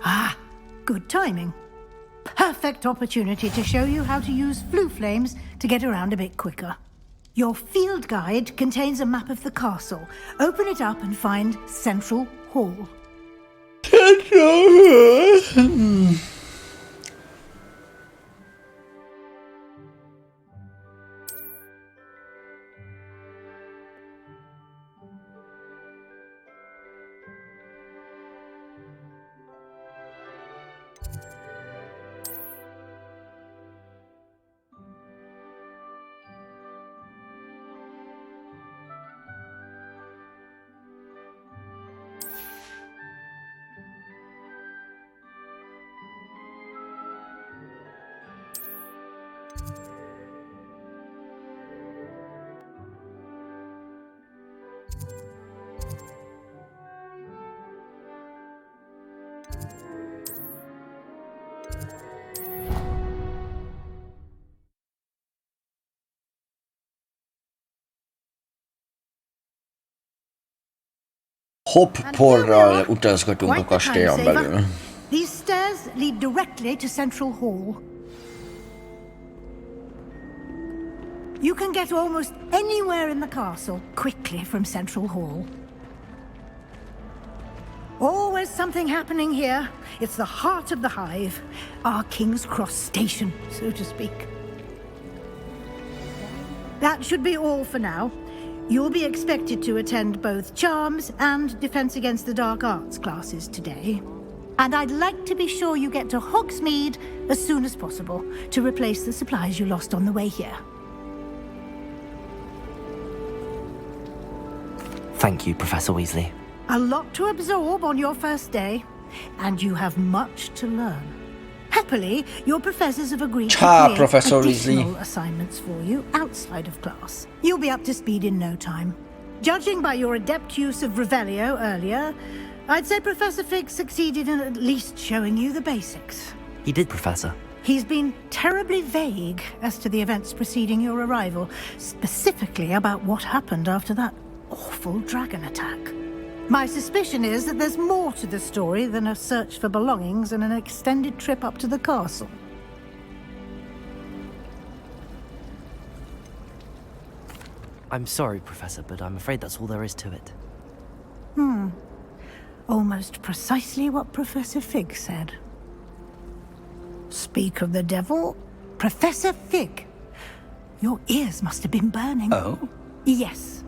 Ah, good timing. Perfect opportunity to show you how to use flue flames to get around a bit quicker. Your field guide contains a map of the castle. Open it up and find Central Hall. Central Hopp-porral utazgatunk a kastélyon belül. These stairs lead directly to Central Hall. You can get almost anywhere in the castle quickly from Central Hall. Always something happening here. It's the heart of the hive, our King's Cross station, so to speak. That should be all for now. You'll be expected to attend both Charms and Defense Against the Dark Arts classes today. And I'd like to be sure you get to Hogsmeade as soon as possible to replace the supplies you lost on the way here. Thank you, Professor Weasley. A lot to absorb on your first day, and you have much to learn. Happily, your professors have agreed to create Professor additional Weasley. assignments for you outside of class. You'll be up to speed in no time. Judging by your adept use of Revelio earlier, I'd say Professor Fig succeeded in at least showing you the basics. He did, Professor. He's been terribly vague as to the events preceding your arrival, specifically about what happened after that awful dragon attack. My suspicion is that there's more to the story than a search for belongings and an extended trip up to the castle. I'm sorry, Professor, but I'm afraid that's all there is to it. Almost precisely what Professor Fig said. Speak of the devil, Professor Fig. Your ears must have been burning. Oh? Yes.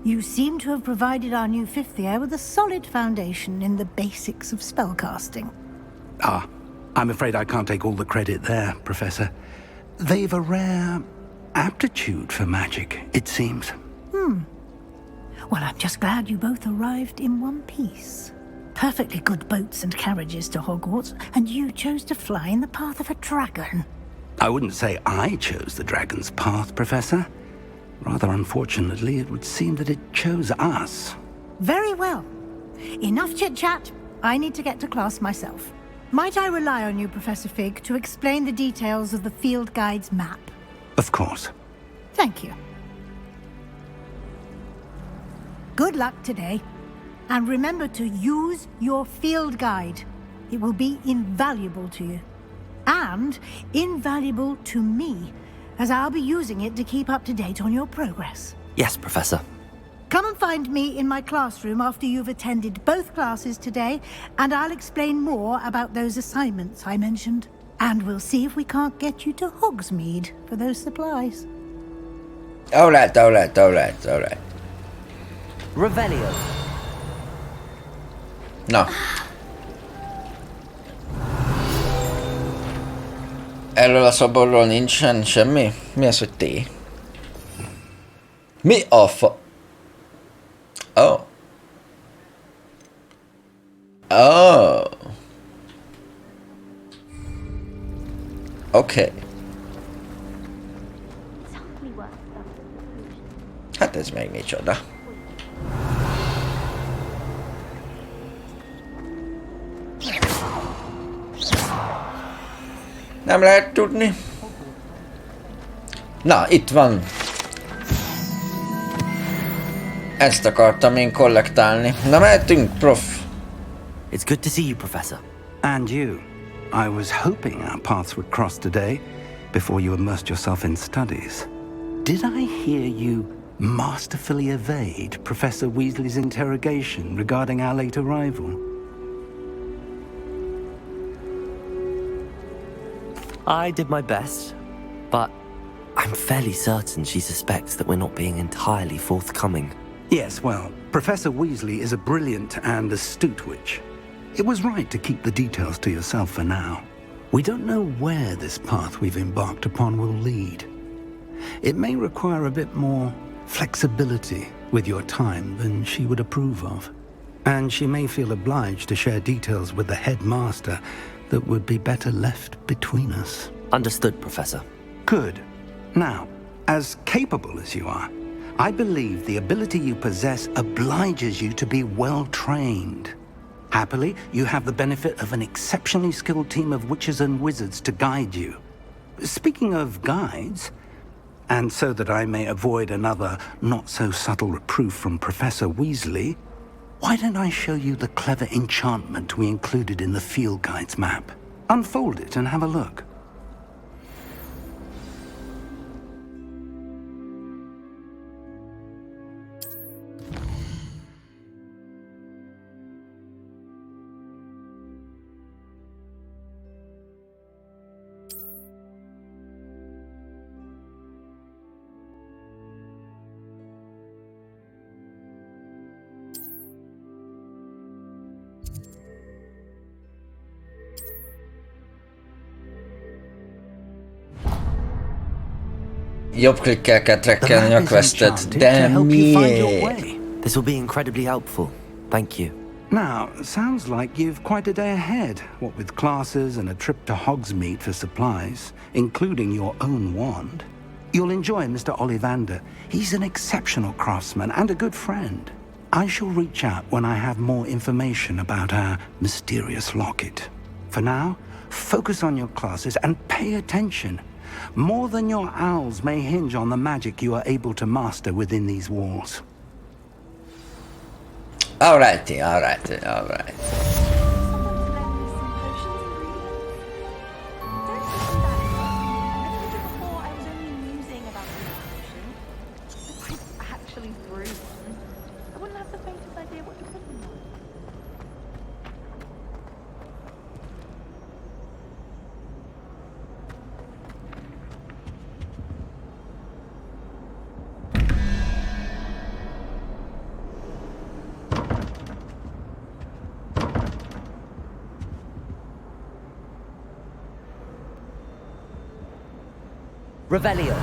You seem to have provided our new fifth year with a solid foundation in the basics of spellcasting. Ah, I'm afraid I can't take all the credit there, Professor. They've a rare aptitude for magic, it seems. Well, I'm just glad you both arrived in one piece. Perfectly good boats and carriages to Hogwarts, and you chose to fly in the path of a dragon. I wouldn't say I chose the dragon's path, Professor. Rather unfortunately, it would seem that it chose us. Very well. Enough chit-chat. I need to get to class myself. Might I rely on you, Professor Fig, to explain the details of the field guide's map? Of course. Thank you. Good luck today. And remember to use your field guide. It will be invaluable to you. And invaluable to me, as I'll be using it to keep up to date on your progress. Yes, Professor. Come and find me in my classroom after you've attended both classes today, and I'll explain more about those assignments I mentioned. And we'll see if we can't get you to Hogsmeade for those supplies. All right. Revelio. Na. Erről a szoborról nincsen semmi? Mi az, hogy T? Mi a fa... Oh. Oh. Oké. Hát ez még micsoda. Nem lehet tudni. Na, itt van. Ezt akartam én kollektálni. Na, mehetünk, prof. It's good to see you, Professor. And you. I was hoping our paths would cross today, before you immersed yourself in studies. Did I hear you masterfully evade Professor Weasley's interrogation regarding our late arrival? I did my best, but I'm fairly certain she suspects that we're not being entirely forthcoming. Yes, well, Professor Weasley is a brilliant and astute witch. It was right to keep the details to yourself for now. We don't know where this path we've embarked upon will lead. It may require a bit more flexibility with your time than she would approve of. And she may feel obliged to share details with the headmaster that would be better left between us. Understood, Professor. Good. Now, as capable as you are, I believe the ability you possess obliges you to be well trained. Happily, you have the benefit of an exceptionally skilled team of witches and wizards to guide you. Speaking of guides, and so that I may avoid another not-so-subtle reproof from Professor Weasley, why don't I show you the clever enchantment we included in the field guide's map? Unfold it and have a look. Jobb klikkel kell trekkelni a questet, de miért? This will be incredibly helpful. Thank you. Now, sounds like you've quite a day ahead, what with classes and a trip to Hogsmeade for supplies, including your own wand. You'll enjoy Mr. Ollivander. He's an exceptional craftsman and a good friend. I shall reach out when I have more information about our mysterious locket. For now, focus on your classes and pay attention. More than your owls may hinge on the magic you are able to master within these walls. Alrighty. Revelio.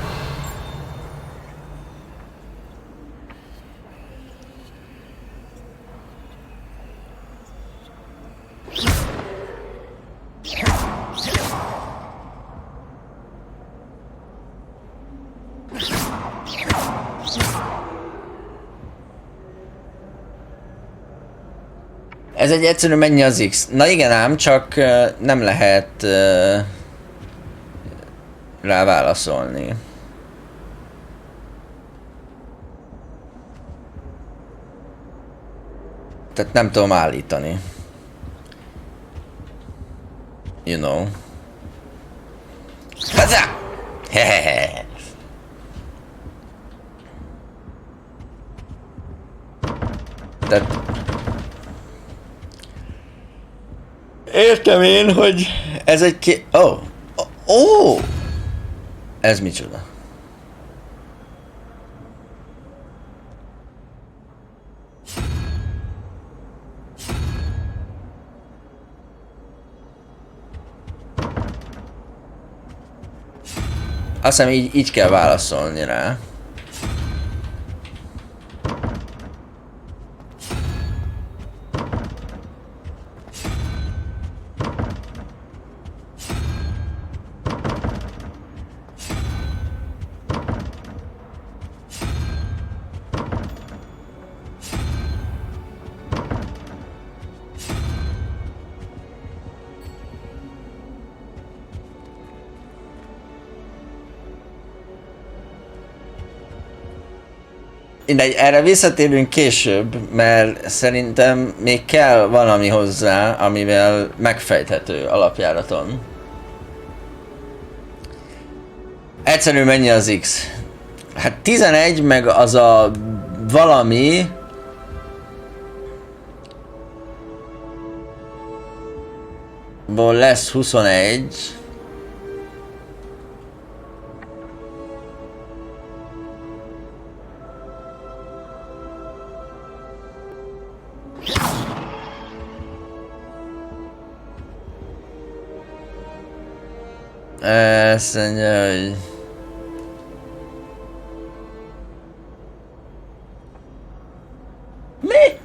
Ez egy egyszerű mennyi az X. Na igen ám, csak nem lehet rá válaszolni. Tehát nem tudom állítani. You know. Haza! Hehehe! Tehát... Értem én, hogy ez egy Oh! Ez micsoda? Azt hiszem így kell válaszolni rá. Erre visszatérünk később, mert szerintem még kell valami hozzá, amivel megfejthető alapjáraton. Egyszerű mennyi az X? Hát 11 meg az a valami... ból lesz 21. Azt mondja, hogy... Mi?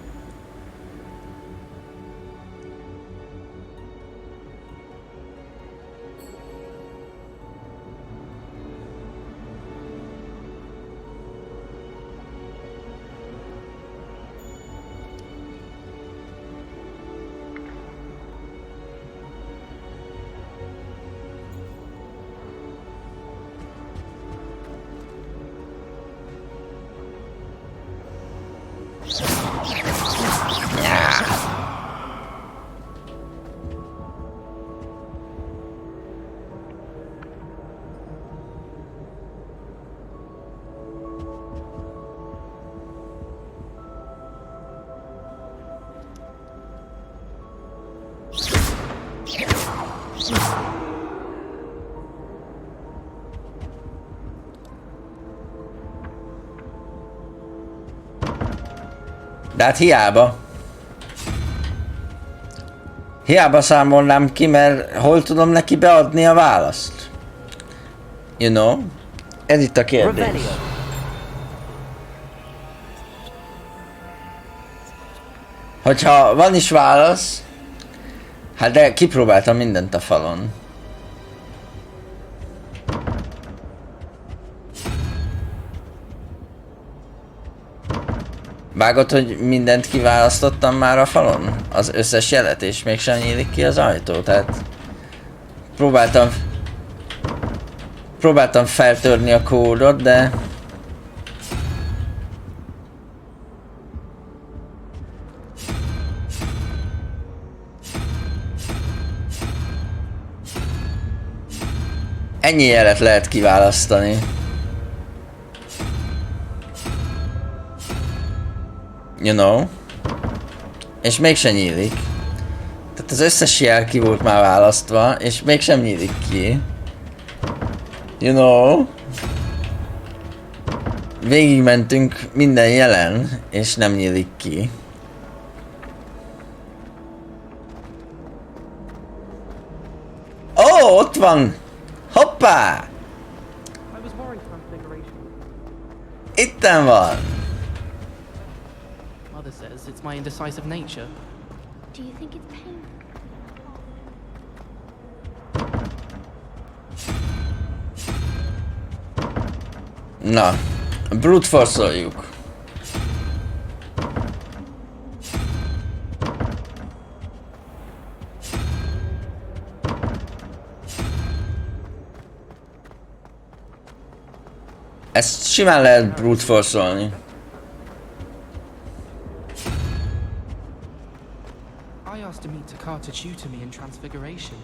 De hát hiába. Hiába számolnám ki, mert hol tudom neki beadni a választ? You know? Ez itt a kérdés. Hogyha van is válasz, hát de kipróbáltam mindent a falon. Vágod, hogy mindent kiválasztottam már a falon? Az összes jelet, és mégsem nyílik ki az ajtó, tehát... Próbáltam feltörni a kódot, de... Ennyi jelet lehet kiválasztani. You know? És mégsem nyílik. Tehát az összes jel ki volt már választva, és mégsem nyílik ki. You know? Végigmentünk minden jelen, és nem nyílik ki. Ó, ott van! Hoppá! Itten van! Mother says it's my indecisive nature. Do you think it's pain? Na, brute force-oljuk. Ezt simán lehet brute force-olni. I asked Amita Carr to tutor me in Transfiguration.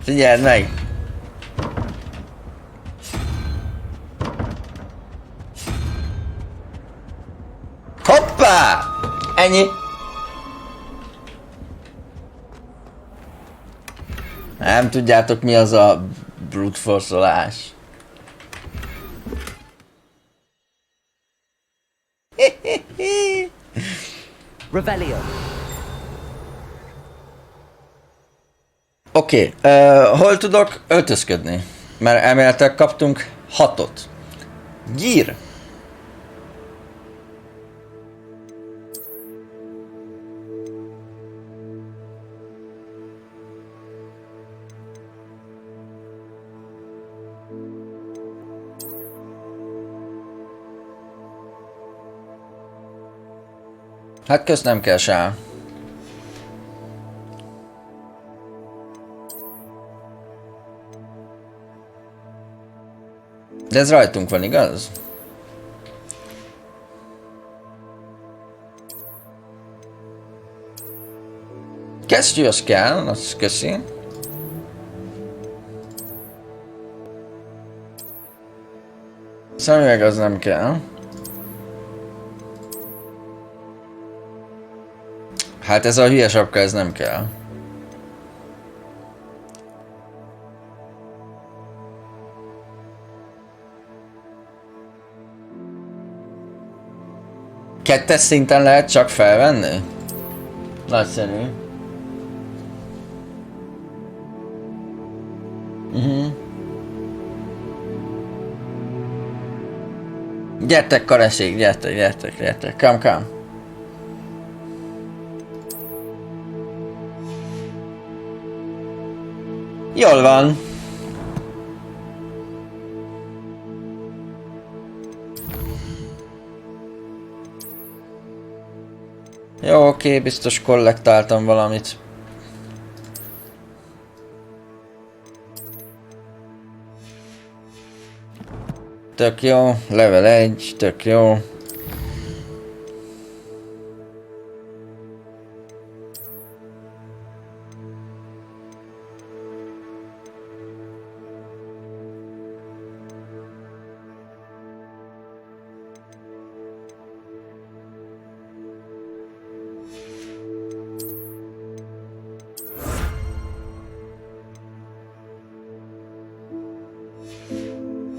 Figyeld meg! Hoppá! Ennyi! Nem tudjátok, mi az a brute force-olás. Revelio. Oké, hol tudok öltözködni? Mert elméletileg kaptunk 6-ot. Gyír! Hát kösz nem kell se. De ez rajtunk van, igaz? Kesztyű az kell, az köszi. Szemüveg az nem kell. Hát ez a hülye sapka, ez nem kell. Kettes szinten lehet csak felvenni? Nagyszerű. Gyertek, kareség, gyertek. Come. Jól van. Jó, oké, biztos kollektáltam valamit. Tök jó, level 1, tök jó.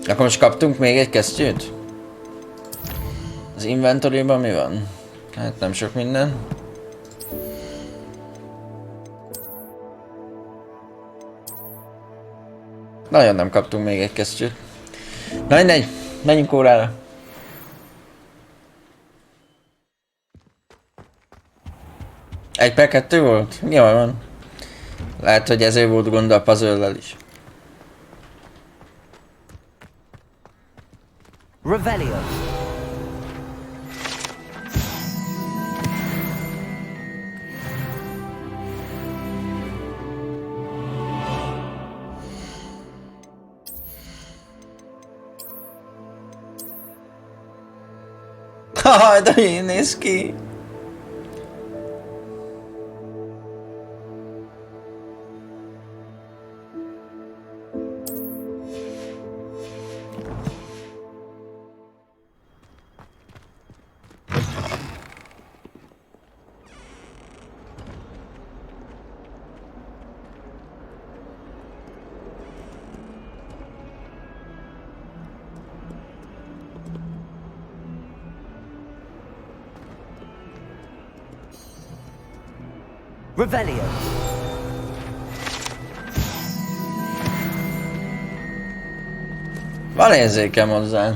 Akkor most kaptunk még egy kesztyűt? Az inventoryban mi van? Hát nem sok minden. Nagyon nem kaptunk még egy kesztyűt. Na mindegy, menjünk órára. Egy per 2 volt? Jól van. Lehet, hogy ezért volt gond a puzzle-lel is. Revelio. Haha, de így néz ki. Revelio. Van érzékem hozzá.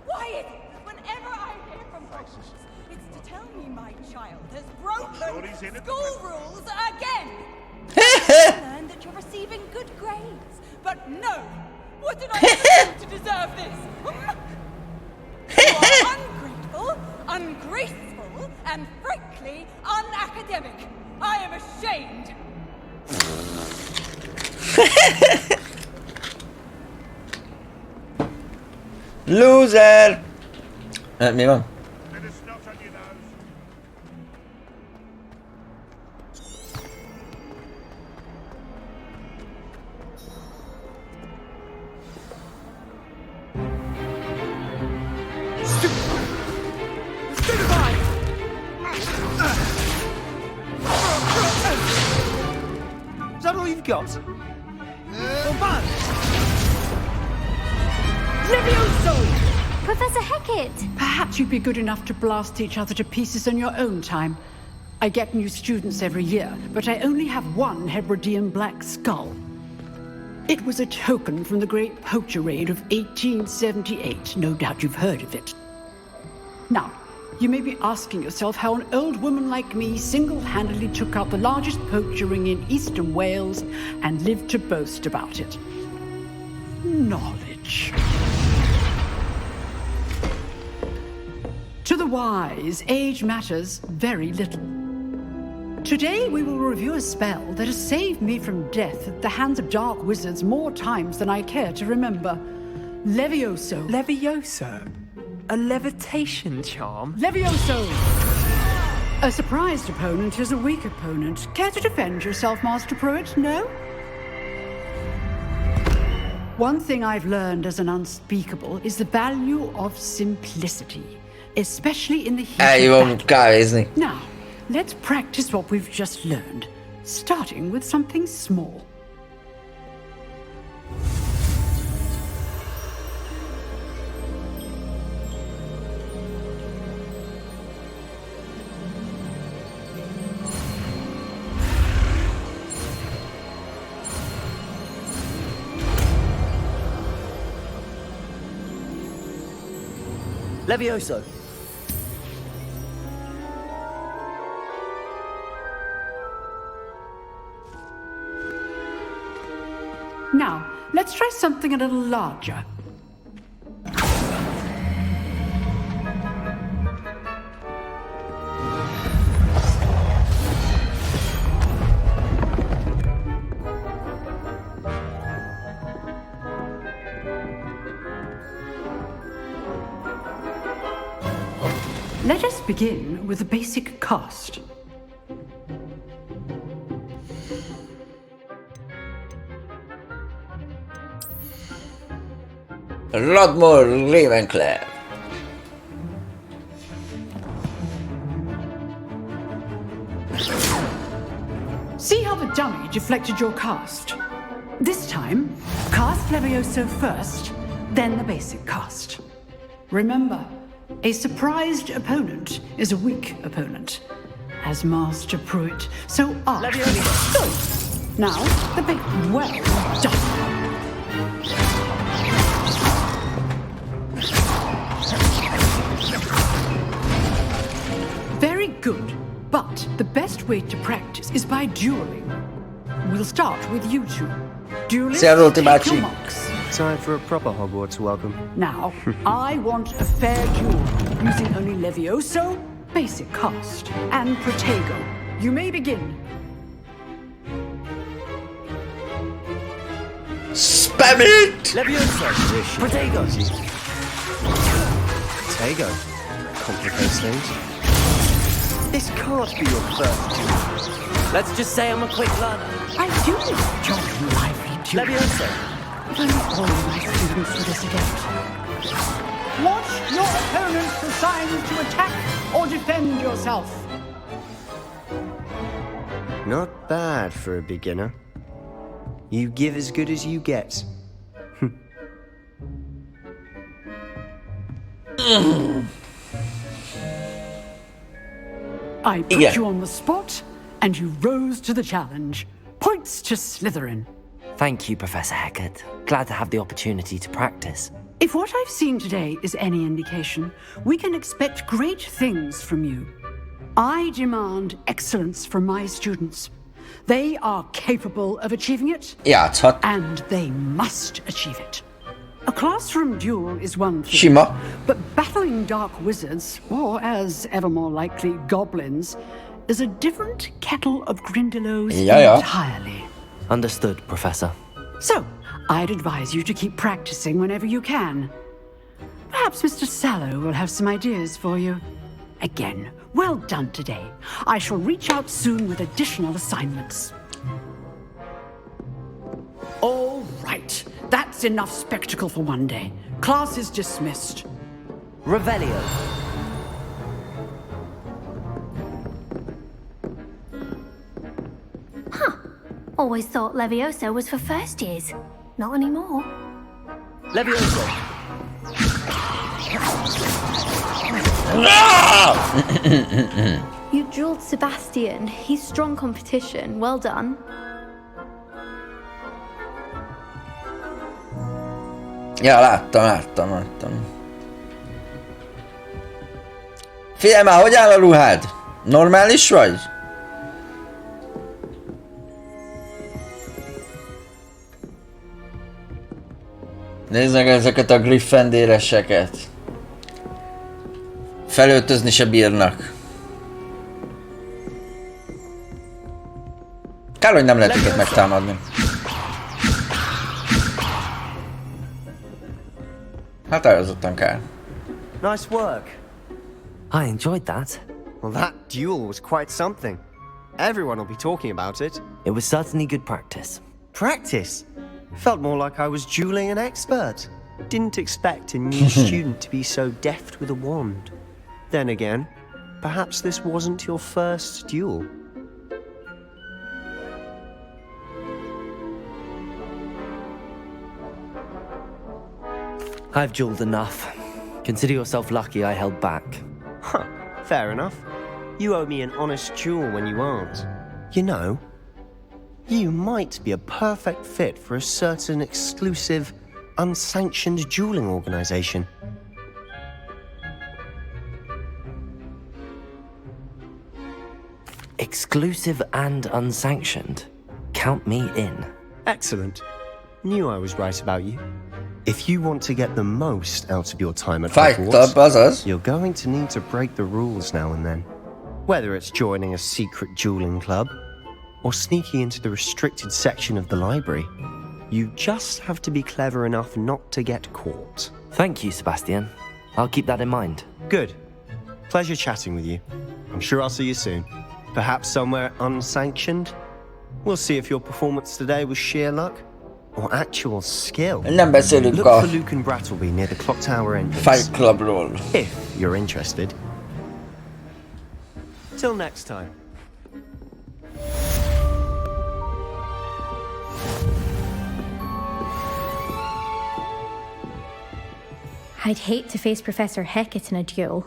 Wyatt, whenever I hear from Hogwarts, it's to tell me my child has broken school rules again. I learned that you're receiving good grades, but no! What did I do to deserve this? You are ungrateful, ungraceful, and frankly unacademic. I am ashamed. Loser! Mi van? Is that all you've got? Levioso! Professor Hecat! Perhaps you'd be good enough to blast each other to pieces in your own time. I get new students every year, but I only have one Hebridean black skull. It was a token from the Great Poacher Raid of 1878. No doubt you've heard of it. Now, you may be asking yourself how an old woman like me single-handedly took out the largest poacher ring in eastern Wales and lived to boast about it. Knowledge. To the wise, age matters very little. Today we will review a spell that has saved me from death at the hands of dark wizards more times than I care to remember. Levioso. Levioso? A levitation charm? Levioso! A surprised opponent is a weak opponent. Care to defend yourself, Master Pruitt? No? One thing I've learned as an unspeakable is the value of simplicity, especially in the heat of battle. Now, let's practice what we've just learned, starting with something small. Levioso. Now, let's try something a little larger. Let us begin with a basic cast. Radmor, Ravenclaw. See how the dummy deflected your cast? This time, cast Levioso first, then the basic cast. Remember, a surprised opponent is a weak opponent, as Master Pruitt so artfully. Good. Now, the big well done. Very good, but the best way to practice is by dueling. We'll start with you two. Duelists, take your marks. Time for a proper Hogwarts welcome. Now, I want a fair duel, using only Levioso, basic cast, and Protego. You may begin. Spam it! Levioso! Protego! Protego. Complicates things. This can't be your first duel. Let's just say I'm a quick learner. I do enjoy lively duels. Levioso! If only all of my students were this adept. Watch your opponent for signs to attack or defend yourself. Not bad for a beginner. You give as good as you get. I put you on the spot, and you rose to the challenge. Points to Slytherin. Thank you, Professor Hecat. Glad to have the opportunity to practice. If what I've seen today is any indication, we can expect great things from you. I demand excellence from my students. They are capable of achieving it, and they must achieve it. A classroom duel is one thing, but battling dark wizards, or as ever more likely, goblins, is a different kettle of Grindylows entirely. Understood, Professor. So, I'd advise you to keep practicing whenever you can. Perhaps Mr. Sallow will have some ideas for you. Again, well done today. I shall reach out soon with additional assignments. All right. That's enough spectacle for one day. Class is dismissed. Revelio. Huh. Always thought Levioso was for first years. Not anymore. Levioso. You drilled Sebastian. He's strong competition. Well done. Ja, láttam. Figyelj már, hogy áll a ruhád? Normális vagy? Nézd meg ezeket a griffendéreseket. Felöltözni se bírnak. Kár, hogy nem lehet őket megtámadni. Határozottan kár. Nice work. I enjoyed that. Well, that duel was quite something. Everyone will be talking about it. It was certainly good practice. Practice? Felt more like I was dueling an expert. Didn't expect a new student to be so deft with a wand. Then again, perhaps this wasn't your first duel. I've dueled enough. Consider yourself lucky I held back. Huh, fair enough. You owe me an honest duel when you aren't. You know, you might be a perfect fit for a certain exclusive, unsanctioned dueling organization. Exclusive and unsanctioned. Count me in. Excellent. Knew I was right about you. If you want to get the most out of your time at Hogwarts, you're going to need to break the rules now and then. Whether it's joining a secret dueling club, or sneaking into the restricted section of the library, you just have to be clever enough not to get caught. Thank you, Sebastian. I'll keep that in mind. Good. Pleasure chatting with you. I'm sure I'll see you soon. Perhaps somewhere unsanctioned? We'll see if your performance today was sheer luck or actual skill. Nem beszélünk Look for Luke and Brattleby near the clock tower entrance. Fight Clubról. If you're interested. Till next time. I'd hate to face Professor Hecat in a duel.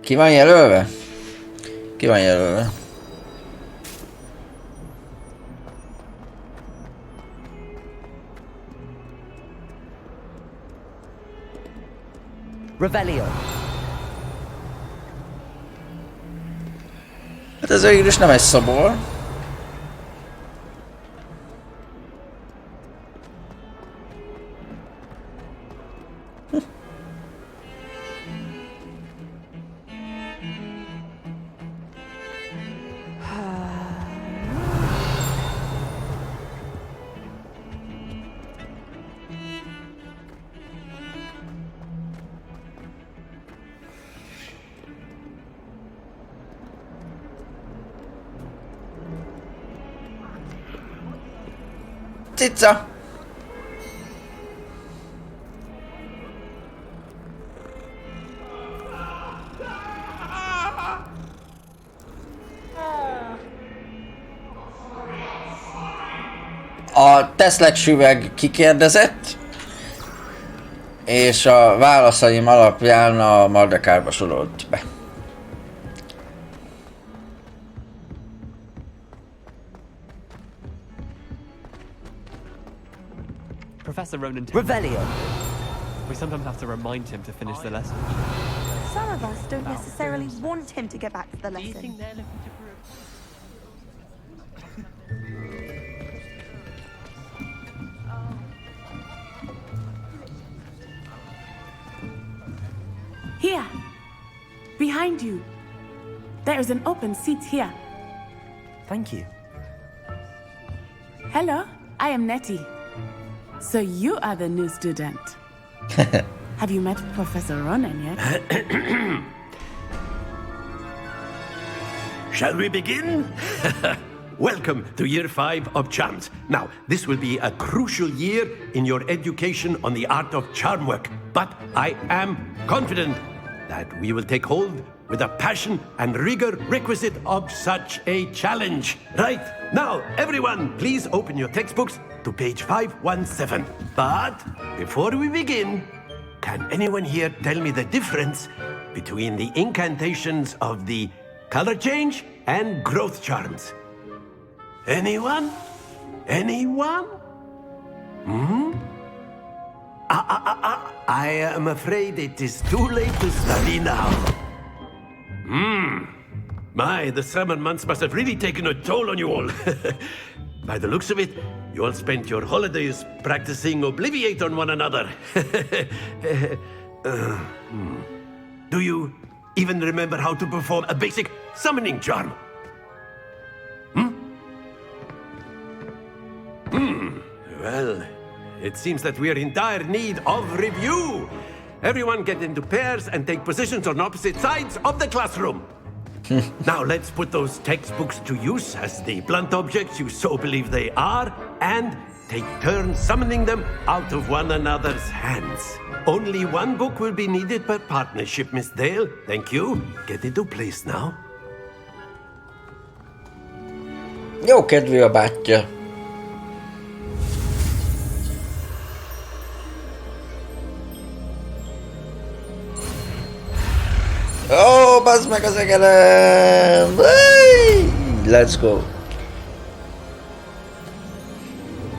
Ki van jelölve? Ki van jelölve? Revelio. Hát ez végül is nem egy szobor. Cica! A Teszlex üveg kikérdezett, és a válaszaim alapján a Mardekárba sorolt be. Professor Ronan. Revelio. We sometimes have to remind him to finish the lesson. Some of us don't necessarily want him to get back to the lesson. Do you think they're looking to prove? Here, behind you. There is an open seat here. Thank you. Hello, I am Nettie. So you are the new student. Have you met Professor Ronan yet? Shall we begin? Welcome to Year 5 of Charms. Now, this will be a crucial year in your education on the art of charm work, but I am confident that we will take hold with the passion and rigor requisite of such a challenge. Right, now, everyone, please open your textbooks to page 517. But before we begin, can anyone here tell me the difference between the incantations of the color change and growth charms? Anyone? Anyone? Hmm? I am afraid it is too late to study now. My, the summer months must have really taken a toll on you all. By the looks of it, you all spent your holidays practicing Obliviate on one another. Do you even remember how to perform a basic summoning charm? Well, it seems that we are in dire need of review. Everyone get into pairs and take positions on opposite sides of the classroom. Now let's put those textbooks to use as the blunt objects you so believe they are, and take turns summoning them out of one another's hands. Only one book will be needed per partnership, Miss Dale. Thank you. Get into place now. Jó kedvű a bátyja. Ó, bazd meg az egerem! Let's go!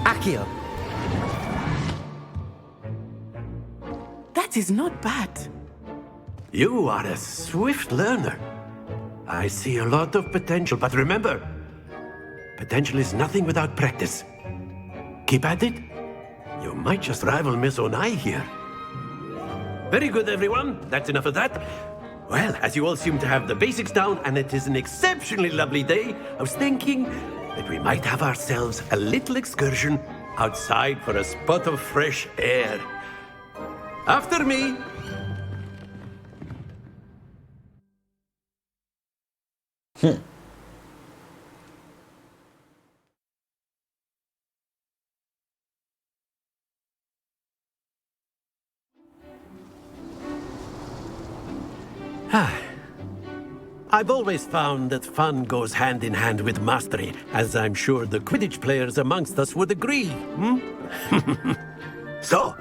Accio. That is not bad. You are a swift learner. I see a lot of potential, but remember, potential is nothing without practice. Keep at it. You might just rival Miss Onai here. Very good, everyone. That's enough of that. Well, as you all seem to have the basics down, and it is an exceptionally lovely day, I was thinking that we might have ourselves a little excursion outside for a spot of fresh air. After me. I've always found that fun goes hand in hand with mastery, as I'm sure the Quidditch players amongst us would agree. So,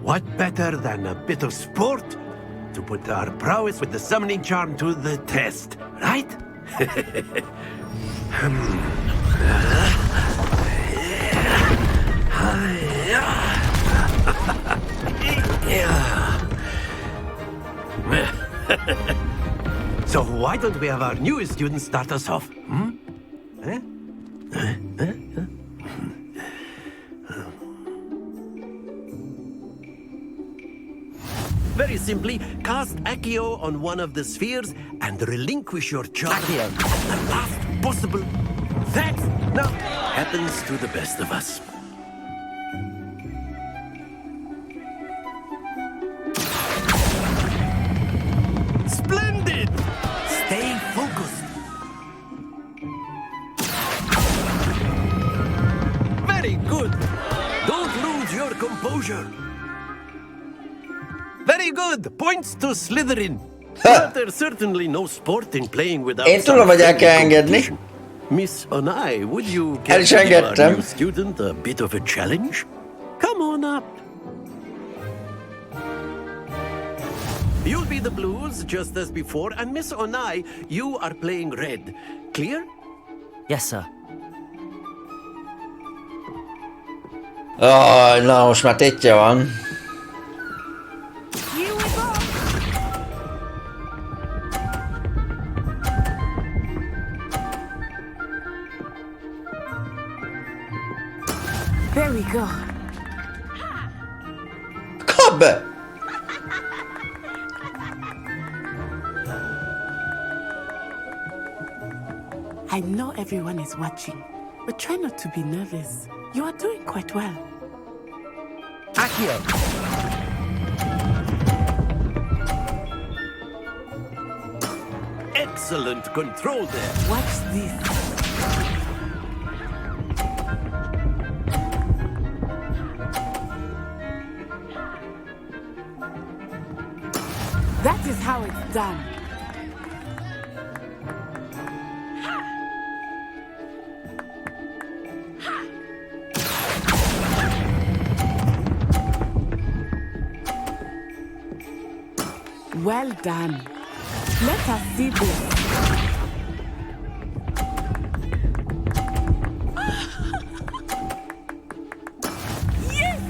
what better than a bit of sport to put our prowess with the summoning charm to the test, right? So why don't we have our newest student start us off? Very simply, cast Accio on one of the spheres and relinquish your charge at the last possible. That now happens to the best of us. Splendid! Stay focused. Very good. Don't lose your composure. Very good. Points to Slytherin. But there's certainly no sport in playing without competition. Miss Onai, would you care to give our new student a bit of a challenge? Come on up. You'll be the blues, just as before, and Miss Onai, you are playing red. Clear? Yes, sir. Na most már tétje van. There we go. Kap be! I know everyone is watching, but try not to be nervous. You are doing quite well. Accio! Excellent control there. Watch this. That is how it's done. Well done. Let us see this. Yes!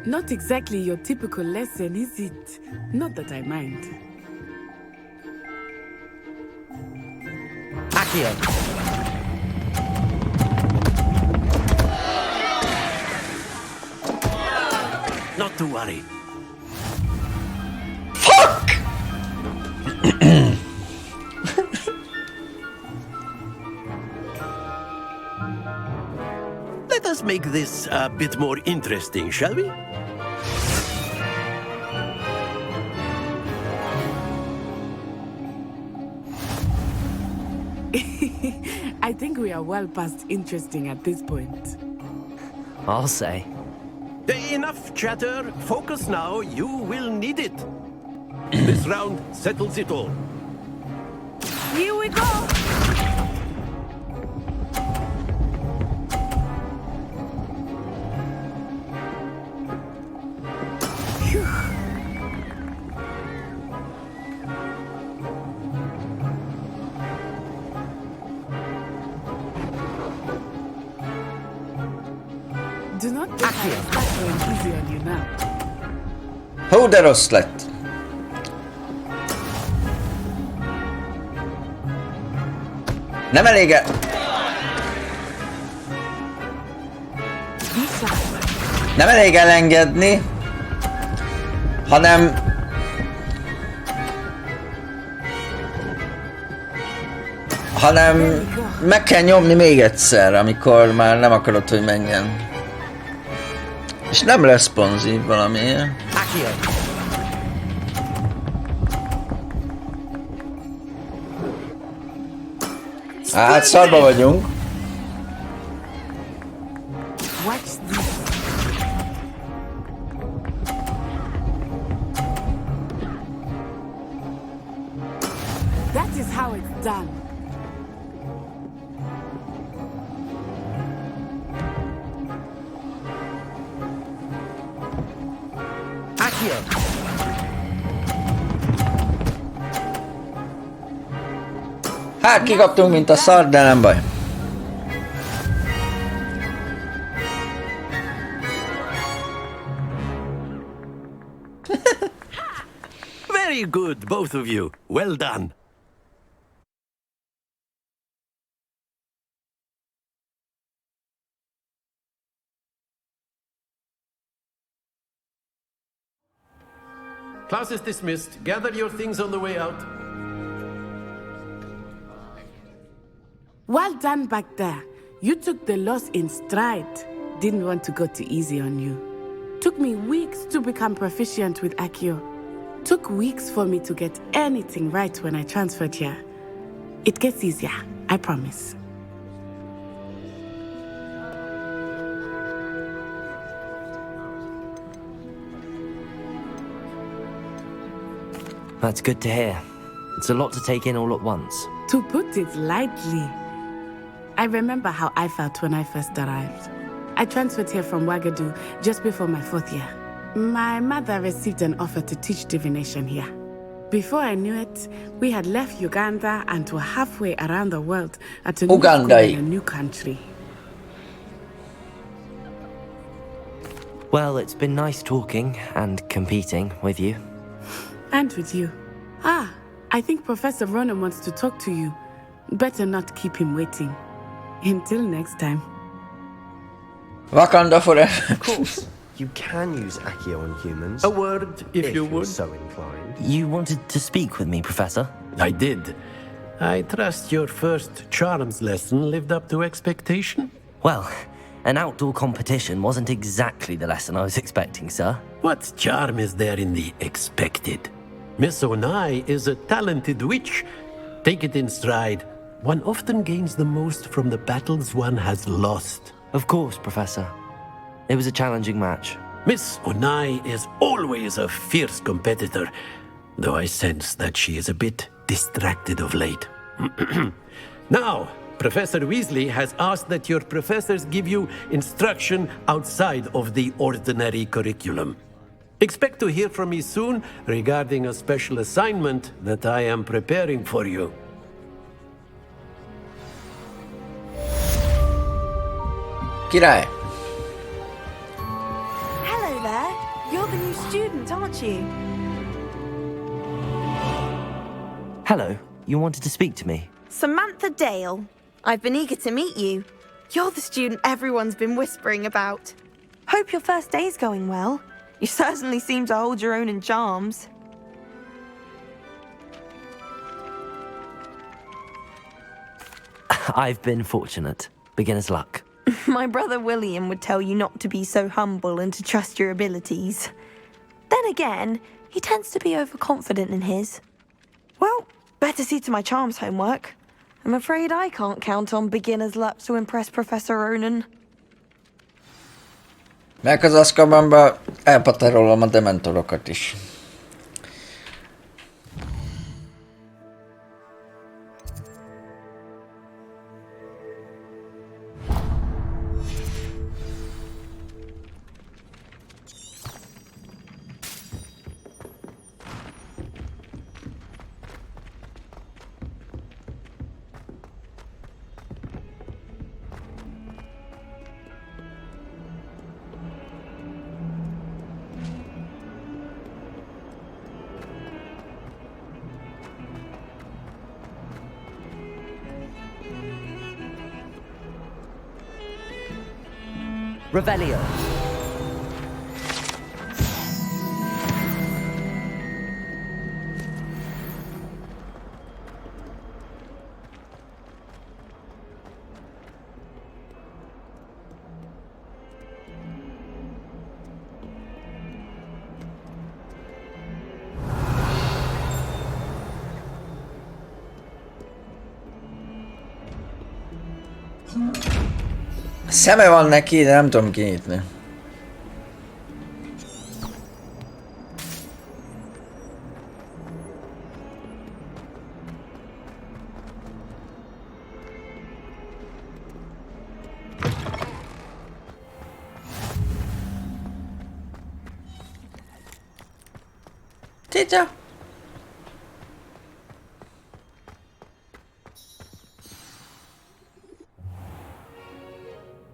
Not exactly your typical lesson, is it? Not that I mind. Accio! Not to worry. Fuck! Let us make this a bit more interesting, shall we? I think we are well past interesting at this point. I'll say. Enough chatter. Focus now. You will need it. This round settles it all. Here we go! Do not think I start going easy on you now. Hú, de rossz lett. Nem elég. Nem elég elengedni, hanem meg kell nyomni még egyszer, amikor már nem akarod, hogy menjen. És nem responsív valamiért. Hát szarba vagyunk. Watch this. That is how it's done. Accio! Hát kikaptunk, mint a szar, de nem baj. Very good, both of you. Well done. Class is dismissed. Gather your things on the way out. Well done back there. You took the loss in stride. Didn't want to go too easy on you. Took me weeks to become proficient with Accio. Took weeks for me to get anything right when I transferred here. It gets easier, I promise. That's good to hear. It's a lot to take in all at once. To put it lightly, I remember how I felt when I first arrived. I transferred here from Wagadu just before my 4th year. My mother received an offer to teach divination here. Before I knew it, we had left Uganda and were halfway around the world at a new school in a new country. Well, it's been nice talking and competing with you. And with you. Ah, I think Professor Ronan wants to talk to you. Better not keep him waiting. Until next time. Wakanda forever. Of course, you can use Accio on humans. A word, if you you're would. so inclined. You wanted to speak with me, Professor? I did. I trust your first charms lesson lived up to expectation? Well, an outdoor competition wasn't exactly the lesson I was expecting, sir. What charm is there in the expected? Miss Onai is a talented witch. Take it in stride. One often gains the most from the battles one has lost. Of course, Professor. It was a challenging match. Miss Onai is always a fierce competitor, though I sense that she is a bit distracted of late. Now, Professor Weasley has asked that your professors give you instruction outside of the ordinary curriculum. Expect to hear from me soon regarding a special assignment that I am preparing for you. Király! Hello there. You're the new student, aren't you? Hello, you wanted to speak to me? Samantha Dale. I've been eager to meet you. You're the student everyone's been whispering about. Hope your first day's going well. You certainly seem to hold your own in charms. I've been fortunate. Beginner's luck. My brother William would tell you not to be so humble and to trust your abilities. Then again, he tends to be overconfident in his. Well, better see to my charms homework. I'm afraid I can't count on beginner's luck to impress Professor Ronan. Meg az Azkabanba elpaterolom a dementorokat is. Revelio. Szeme van neki, de nem tudom kinyitni. Tita.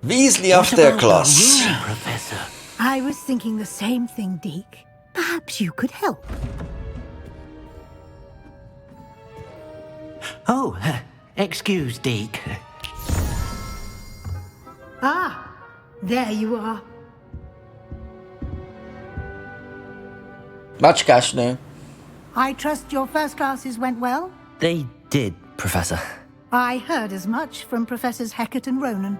Weasley after class. Professor? I was thinking the same thing, Deke. Perhaps you could help. Oh, excuse, Deke. Ah, there you are. Macskásnő. I trust your first classes went well? They did, Professor. I heard as much from Professors Hecat and Ronan.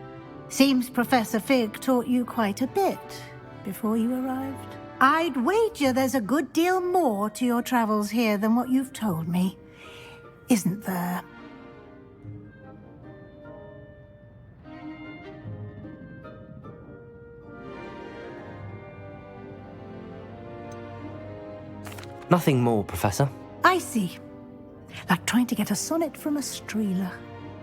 Seems Professor Fig taught you quite a bit before you arrived. I'd wager there's a good deal more to your travels here than what you've told me, isn't there? Nothing more, Professor. I see. Like trying to get a sonnet from a streeler.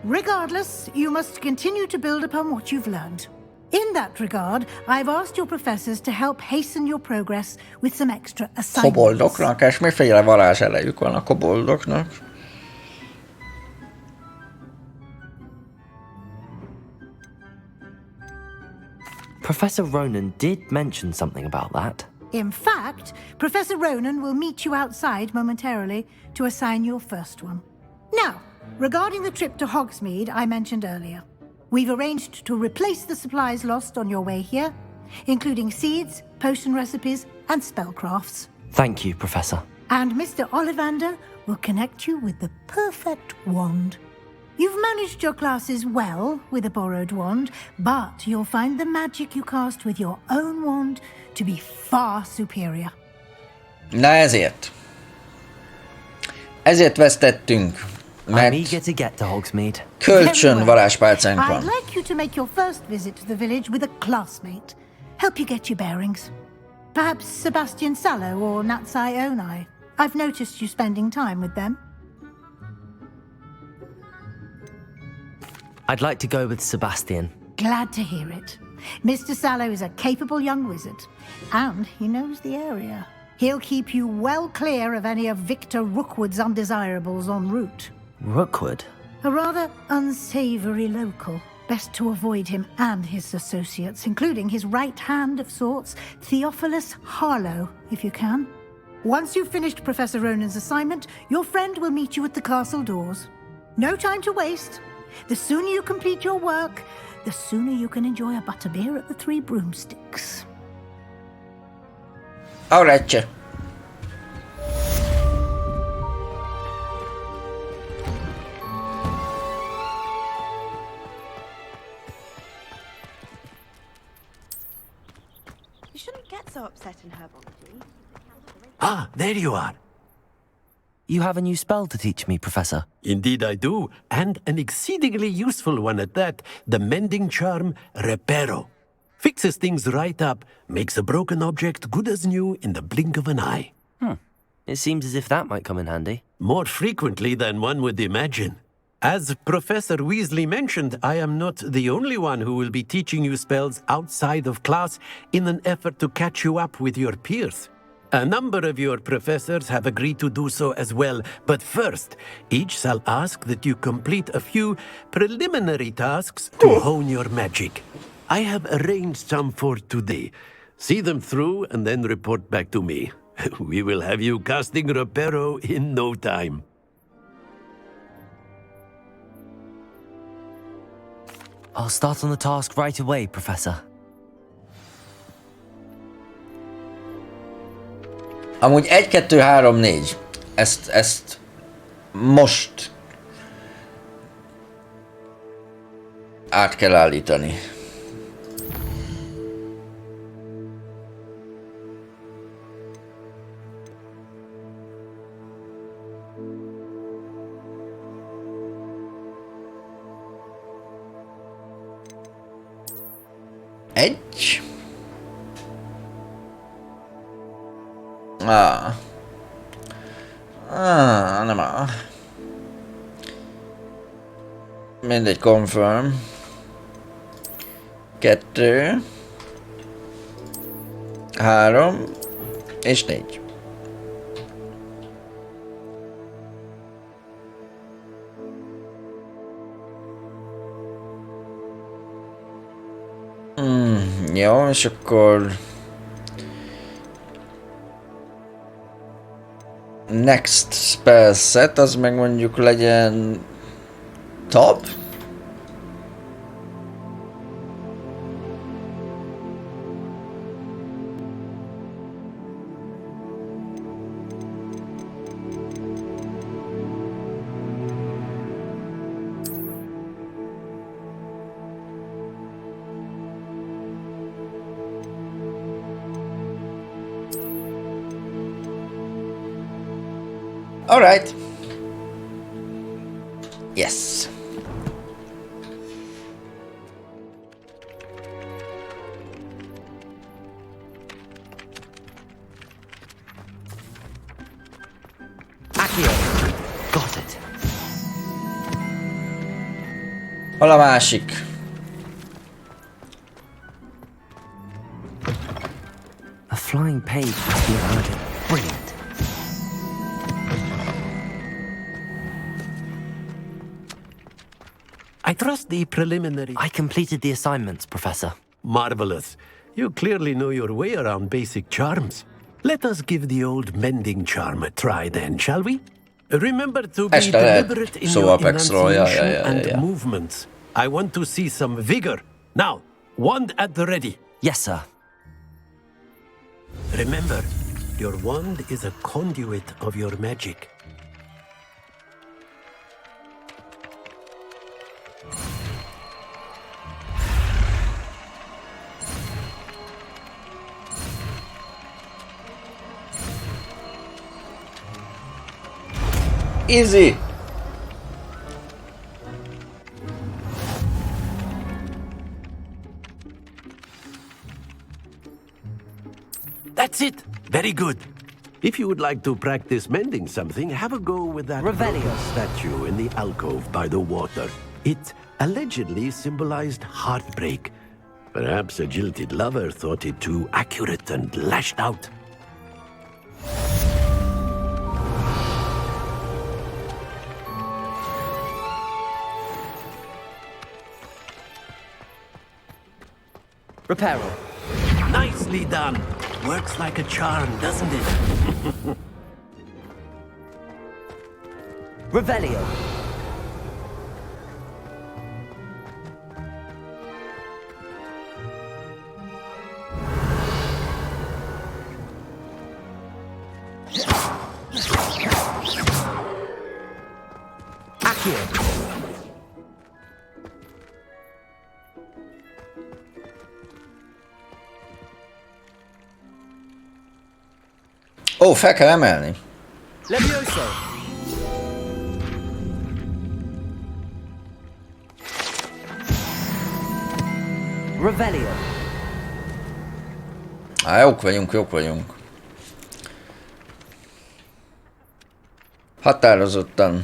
Regardless, you must continue to build upon what you've learned. In that regard, I've asked your professors to help hasten your progress with some extra assignments. Koboldoknak? És miféle varázs erejük van a koboldoknak? Professor Ronan did mention something about that. In fact, Professor Ronan will meet you outside momentarily to assign your first one. Now, regarding the trip to Hogsmeade I mentioned earlier, we've arranged to replace the supplies lost on your way here, including seeds, potion recipes, and spellcrafts. Thank you, Professor. And Mr. Ollivander will connect you with the perfect wand. You've managed your classes well with a borrowed wand, but you'll find the magic you cast with your own wand to be far superior. Na ezért. Ezért vesztettünk, mert I'm eager to get to Hogsmeade. Kölcsön varázspálcánk I'd van. like you to make your first visit to the village with a classmate. Help you get your bearings. Perhaps Sebastian Sallow or Natsai Onai. I've noticed you spending time with them. I'd like to go with Sebastian. Glad to hear it. Mr. Sallow is a capable young wizard, and he knows the area. He'll keep you well clear of any of Victor Rookwood's undesirables en route. Rookwood? A rather unsavory local. Best to avoid him and his associates, including his right hand of sorts, Theophilus Harlow, if you can. Once you've finished Professor Ronan's assignment, your friend will meet you at the castle doors. No time to waste. The sooner you complete your work, the sooner you can enjoy a butterbeer at the Three Broomsticks. Alright. You shouldn't get so upset in herbology. Ah, there you are. You have a new spell to teach me, Professor. Indeed I do, and an exceedingly useful one at that. The mending charm, Reparo. Fixes things right up, makes a broken object good as new in the blink of an eye. It seems as if that might come in handy. More frequently than one would imagine. As Professor Weasley mentioned, I am not the only one who will be teaching you spells outside of class in an effort to catch you up with your peers. A number of your professors have agreed to do so as well, but first, each shall ask that you complete a few preliminary tasks to hone your magic. I have arranged some for today. See them through and then report back to me. We will have you casting Reparo in no time. I'll start on the task right away, Professor. Amúgy 1, 2, 3, 4. Ezt most át kell állítani. 1. Nem áll. Mindegy, confirm. 2, 3 és 4. Jó, és akkor next spell set, az meg mondjuk legyen tab. All right. Yes. Accio. Got it. Hol a másik? A flying page has been added. Brilliant. I trust the preliminary... I completed the assignments, Professor. Marvelous. You clearly know your way around basic charms. Let us give the old mending charm a try then, shall we? Remember to be deliberate in your enunciation and movements. I want to see some vigor. Now, wand at the ready. Yes, sir. Remember, your wand is a conduit of your magic. Easy. That's it. Very good. If you would like to practice mending something, have a go with that statue in the alcove by the water. It allegedly symbolized heartbreak. Perhaps a jilted lover thought it too accurate and lashed out. Reparo. Nicely done. Works like a charm, doesn't it? Revelio. Accio. Ó, fel kell emelni. Levioso. Revelio. Jók vagyunk, jók vagyunk. Határozottan.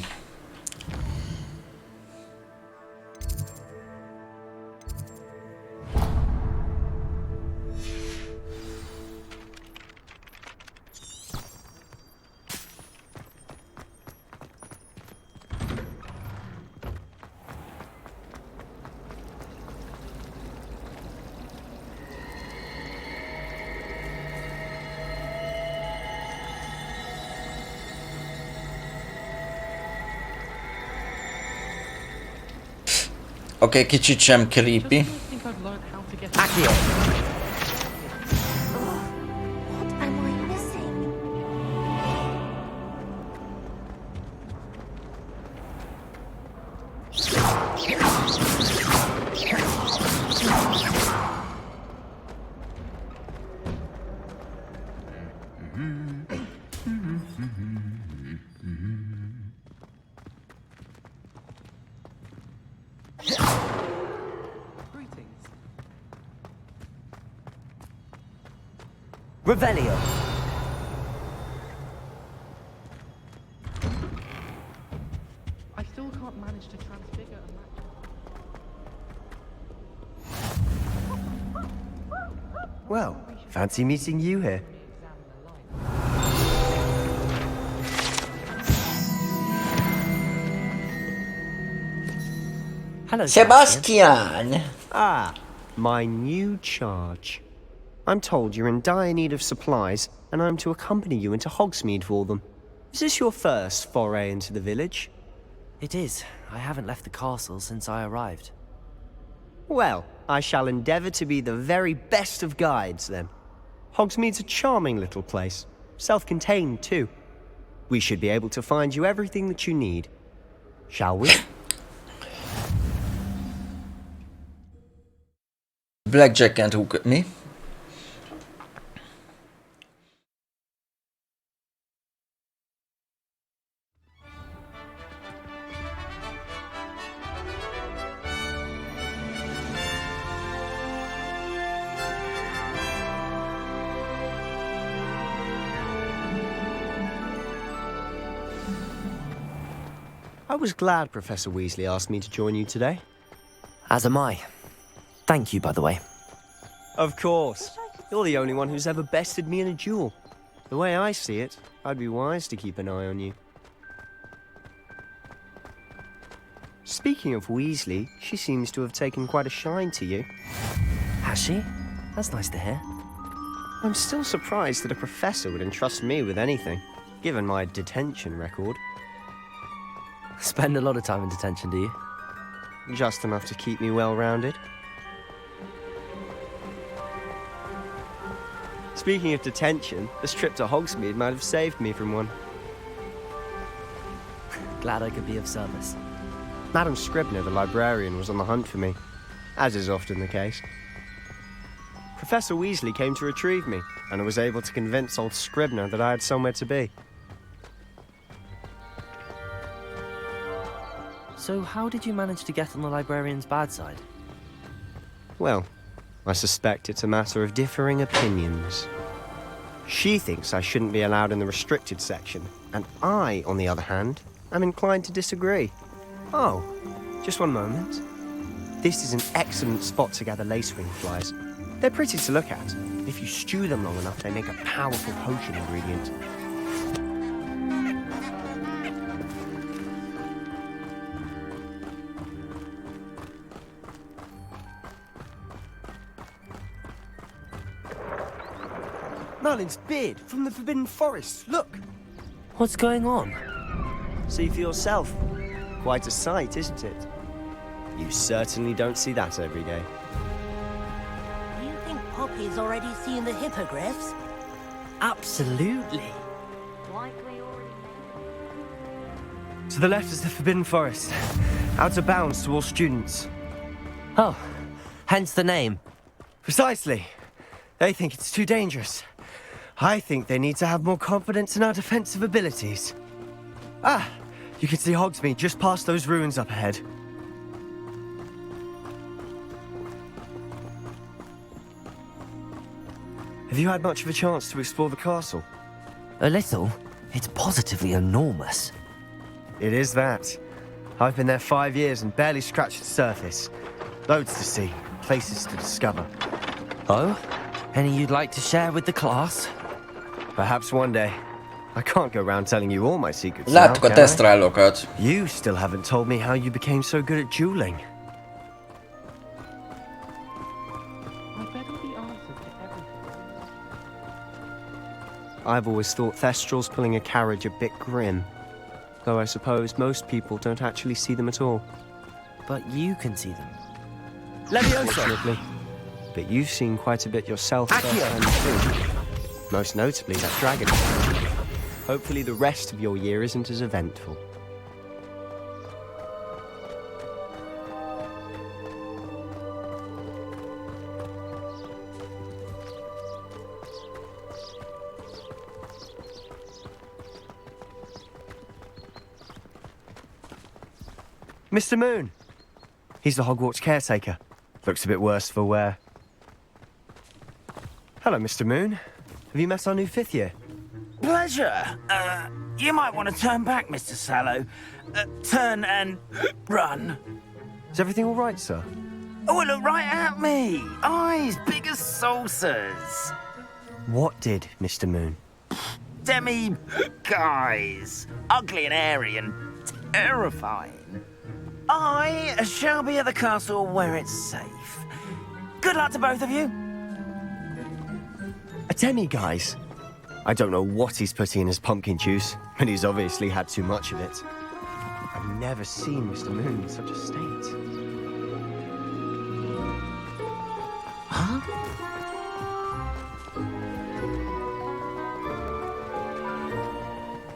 Oké, kicsit sem creepy. Accio. What am I missing? Revelio. I still can't manage to transfigure a match. Well, fancy meeting you here. Hello, Sebastian! Ah, my new charge. I'm told you're in dire need of supplies, and I'm to accompany you into Hogsmeade for them. Is this your first foray into the village? It is. I haven't left the castle since I arrived. Well, I shall endeavour to be the very best of guides, then. Hogsmeade's a charming little place. Self-contained, too. We should be able to find you everything that you need. Shall we? Blackjack can't hook at me. I was glad Professor Weasley asked me to join you today. As am I. Thank you, by the way. Of course. You're the only one who's ever bested me in a duel. The way I see it, I'd be wise to keep an eye on you. Speaking of Weasley, she seems to have taken quite a shine to you. Has she? That's nice to hear. I'm still surprised that a professor would entrust me with anything, given my detention record. Spend a lot of time in detention, do you? Just enough to keep me well-rounded. Speaking of detention, this trip to Hogsmeade might have saved me from one. Glad I could be of service. Madam Scribner, the librarian, was on the hunt for me, as is often the case. Professor Weasley came to retrieve me, and I was able to convince old Scribner that I had somewhere to be. So how did you manage to get on the librarian's bad side? Well, I suspect it's a matter of differing opinions. She thinks I shouldn't be allowed in the restricted section, and I, on the other hand, am inclined to disagree. Oh, just one moment. This is an excellent spot to gather lacewing flies. They're pretty to look at. If you stew them long enough, they make a powerful potion ingredient. Merlin's beard from the Forbidden Forest. Look! What's going on? See for yourself. Quite a sight, isn't it? You certainly don't see that every day. Do you think Poppy's already seen the hippogriffs? Absolutely. To the left is the Forbidden Forest. Out of bounds to all students. Oh, hence the name. Precisely. They think it's too dangerous. I think they need to have more confidence in our defensive abilities. Ah, you can see Hogsmeade just past those ruins up ahead. Have you had much of a chance to explore the castle? A little. It's positively enormous. It is that. I've been there 5 years and barely scratched the surface. Loads to see, places to discover. Oh? Any you'd like to share with the class? Perhaps one day. I can't go around telling you all my secrets Láttuk a now, can I? tesztrálókat. You still haven't told me how you became so good at dueling. I've always thought Thestrals pulling a carriage a bit grim. Though I suppose most people don't actually see them at all. But you can see them. Leviosa! But you've seen quite a bit yourself firsthand too. Most notably that dragon. Hopefully the rest of your year isn't as eventful. Mr. Moon! He's the Hogwarts caretaker. Looks a bit worse for wear. Hello, Mr. Moon. Have you met our new 5th year? Pleasure. You might want to turn back, Mr. Sallow. Turn and run. Is everything all right, sir? Oh, look right at me. Eyes big as saucers. What did, Mr. Moon? Guys. Ugly and hairy and terrifying. I shall be at the castle where it's safe. Good luck to both of you. A guys. I don't know what he's putting in his pumpkin juice, but he's obviously had too much of it. I've never seen Mr. Moon in such a state. Huh?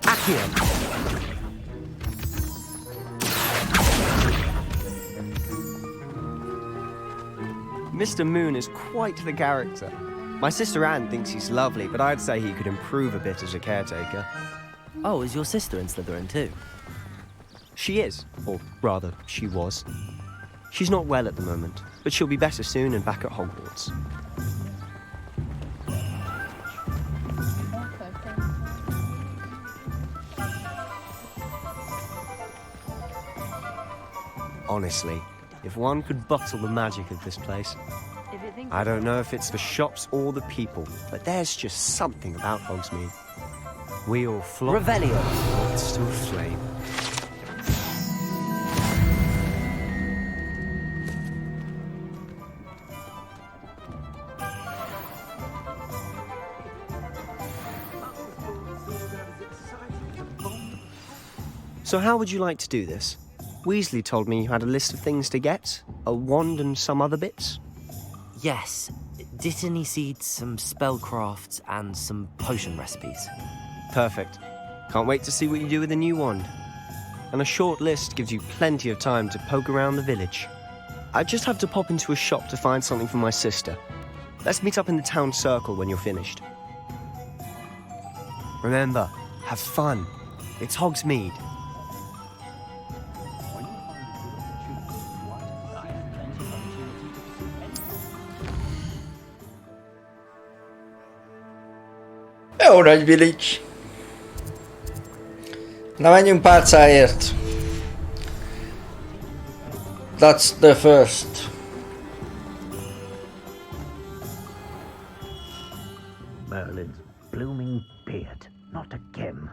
Accio! Mr. Moon is quite the character. My sister Anne thinks he's lovely, but I'd say he could improve a bit as a caretaker. Oh, is your sister in Slytherin too? She is, or rather, she was. She's not well at the moment, but she'll be better soon and back at Hogwarts. Honestly, if one could bottle the magic of this place. I don't know if it's the shops or the people, but there's just something about Hogsmeade. We all flock Revelio. to a flame. So how would you like to do this? Weasley told me you had a list of things to get, a wand and some other bits. Yes. Dittany seeds, some spellcrafts, and some potion recipes. Perfect. Can't wait to see what you do with the new wand. And a short list gives you plenty of time to poke around the village. I just have to pop into a shop to find something for my sister. Let's meet up in the town circle when you're finished. Remember, have fun. It's Hogsmeade. Jó nagy village. Na menjünk pálcáért. That's the first. Merlin's blooming beard, not again.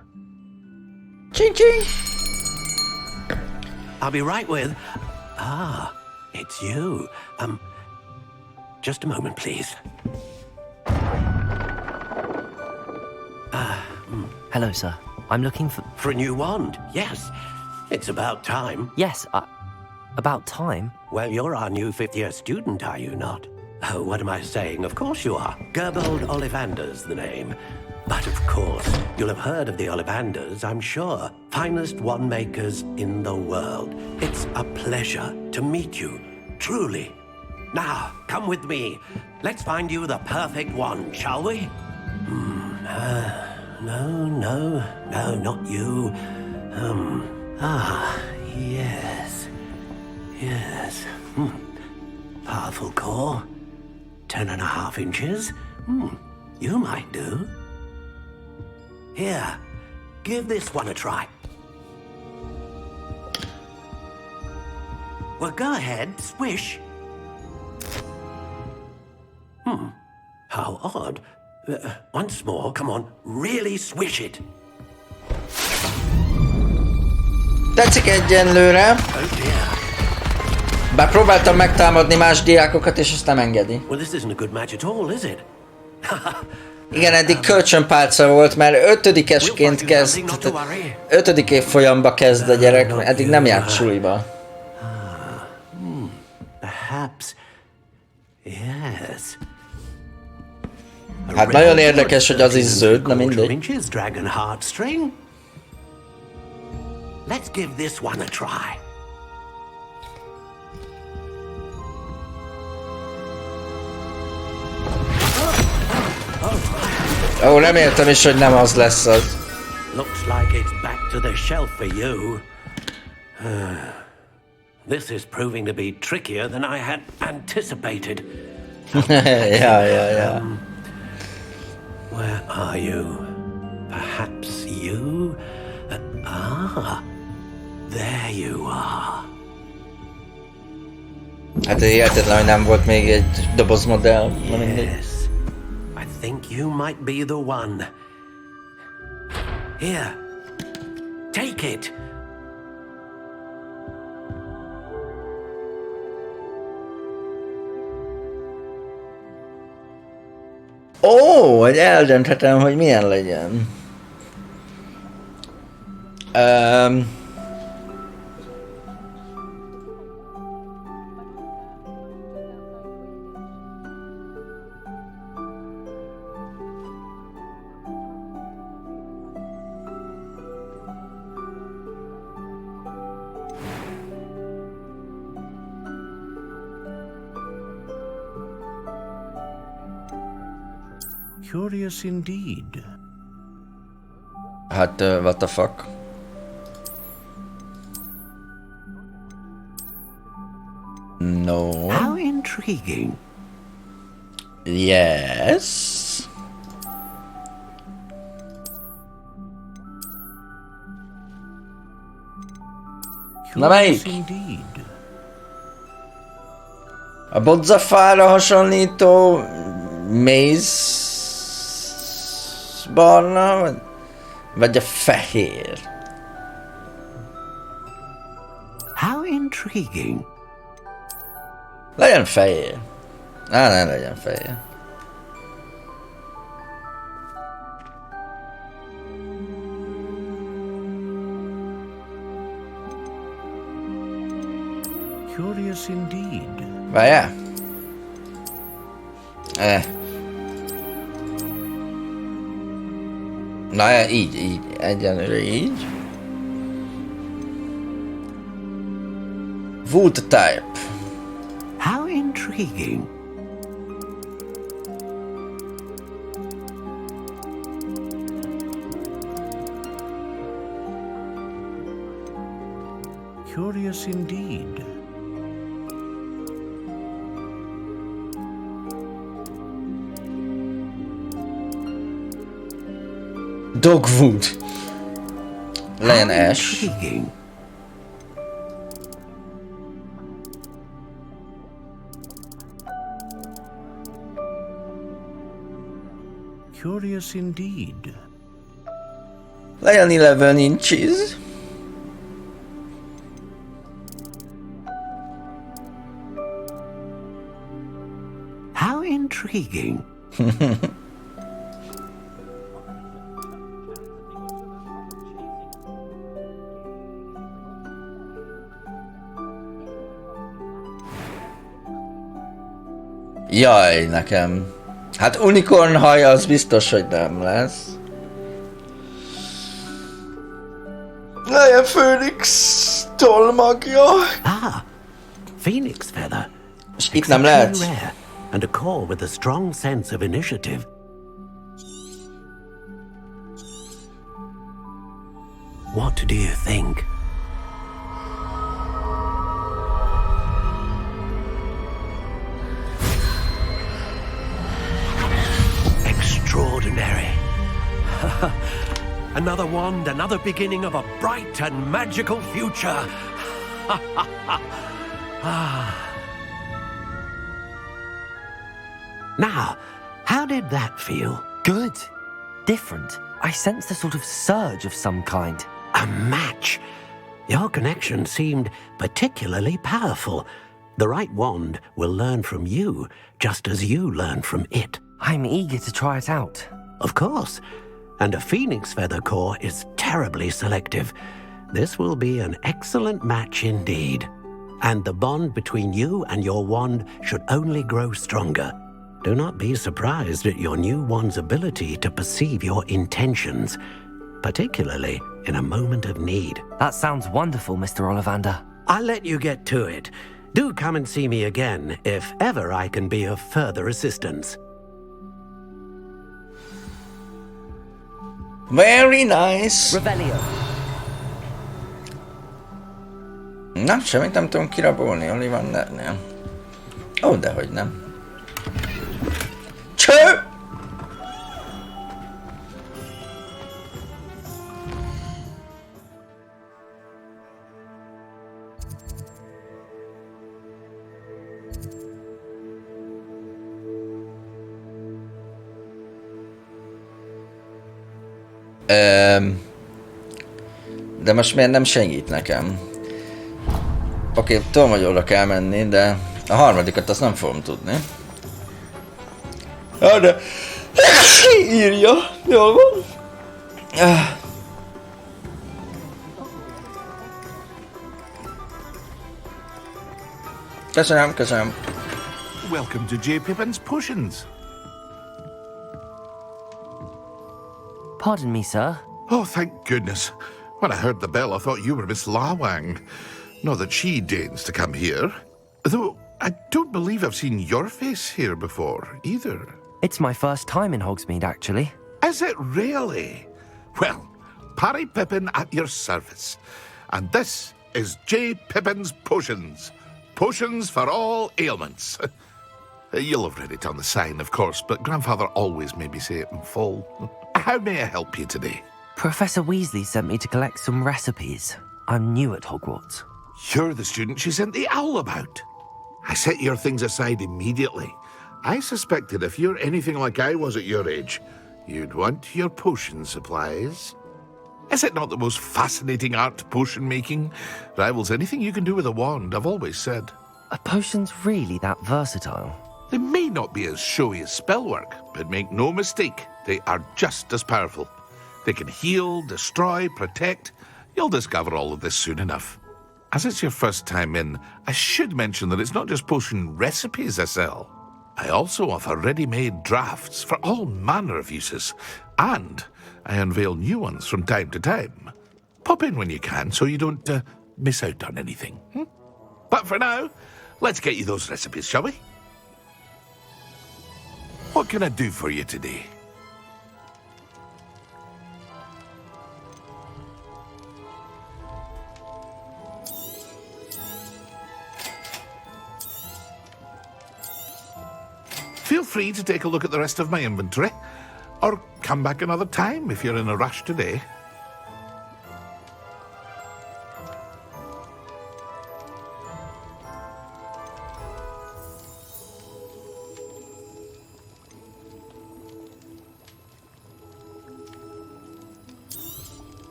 Ching ching. I'll be right with... Ah, it's you. Just a moment, please. Hello, sir. I'm looking for... For a new wand, yes. It's about time. Yes, about time? Well, you're our new 5th year student, are you not? Oh, what am I saying? Of course you are. Gerbold Ollivander's the name. But of course, you'll have heard of the Ollivanders, I'm sure. Finest wand makers in the world. It's a pleasure to meet you, truly. Now, come with me. Let's find you the perfect wand, shall we? No, not you. Yes. Powerful core. 10.5 inches. You might do. Here, give this one a try. Well, go ahead, swish. How odd. Once more, come on, really swish it. Tetszik egyenlőre. Bár próbáltam megtámadni más diákokat, és ezt nem engedi. Well, this isn't a good match at all, is it? Igen, eddig kölcsönpálca volt, mert 5-esként kezd, 5. évfolyamba kezd a gyerek, eddig nem járt suliba. Perhaps. Yes. Hát nagyon érdekes, hogy az is zöld, na mindegy. Dragon heartstring. Let's give this one a try. Ó, reméltem is, hogy nem az lesz az. Looks like it's back to the shelf for you. This is proving to be trickier than I had anticipated. Yeah. Where are you? Perhaps you? There you are. Hát hihetetlen, hogy nem volt még egy dobozmodell. Yes, I think you might be the one. Here, take it. Ó, hogy eldönthetem, hogy milyen legyen. Curious indeed. Hát, what the fuck? No. How intriguing. Yes. Na melyik? A bodzafára hasonlító maze barna, vagy a fehér? How intriguing. Legyen fehér. Ne legyen fehér. Curious indeed. Várjál? Na, így, egyenlőre így. Wood type. How intriguing. Curious indeed. Dogwood. Legyen ash. Curious indeed. Legyen 11 inches. How intriguing. Jaj, nekem. Hát unicorn haj az biztos, hogy nem lesz. Legyen Phoenix tollmagja. Phoenix feather. És itt nem lehet. Rare, and a core with a strong sense of initiative. What do you think? Extraordinary. Another wand, another beginning of a bright and magical future. Now, how did that feel? Good. Different. I sensed a sort of surge of some kind. A match. Your connection seemed particularly powerful. The right wand will learn from you, just as you learn from it. I'm eager to try it out. Of course. And a phoenix feather core is terribly selective. This will be an excellent match indeed. And the bond between you and your wand should only grow stronger. Do not be surprised at your new wand's ability to perceive your intentions, particularly in a moment of need. That sounds wonderful, Mr. Ollivander. I'll let you get to it. Do come and see me again if ever I can be of further assistance. Very nice. Revelio. Na, semmit nem tudom kirabolni Ollivandernél. Ó, dehogy nem. Cső! De most miért nem segít nekem? Oké, tudom, hogy oda kell menni, de a harmadikat azt nem fogom tudni. De... írja, jól van. Köszönöm, köszönöm. Welcome to J. Pippin's Potions. Pardon me, sir. Oh, thank goodness. When I heard the bell, I thought you were Miss Lawang. Not that she deigns to come here. Though, I don't believe I've seen your face here before, either. It's my first time in Hogsmeade, actually. Is it really? Well, Parry Pippin at your service. And this is J. Pippin's Potions. Potions for all ailments. You'll have read it on the sign, of course, but Grandfather always made me say it in full. How may I help you today? Professor Weasley sent me to collect some recipes. I'm new at Hogwarts. You're the student she sent the owl about. I set your things aside immediately. I suspected if you're anything like I was at your age, you'd want your potion supplies. Is it not the most fascinating art, potion making? Rivals anything you can do with a wand, I've always said. Are potions really that versatile? They may not be as showy as spellwork, but make no mistake, they are just as powerful. They can heal, destroy, protect. You'll discover all of this soon enough. As it's your first time in, I should mention that it's not just potion recipes I sell. I also offer ready-made drafts for all manner of uses, and I unveil new ones from time to time. Pop in when you can so you don't miss out on anything. But for now, let's get you those recipes, shall we? What can I do for you today? Feel free to take a look at the rest of my inventory, or come back another time if you're in a rush today.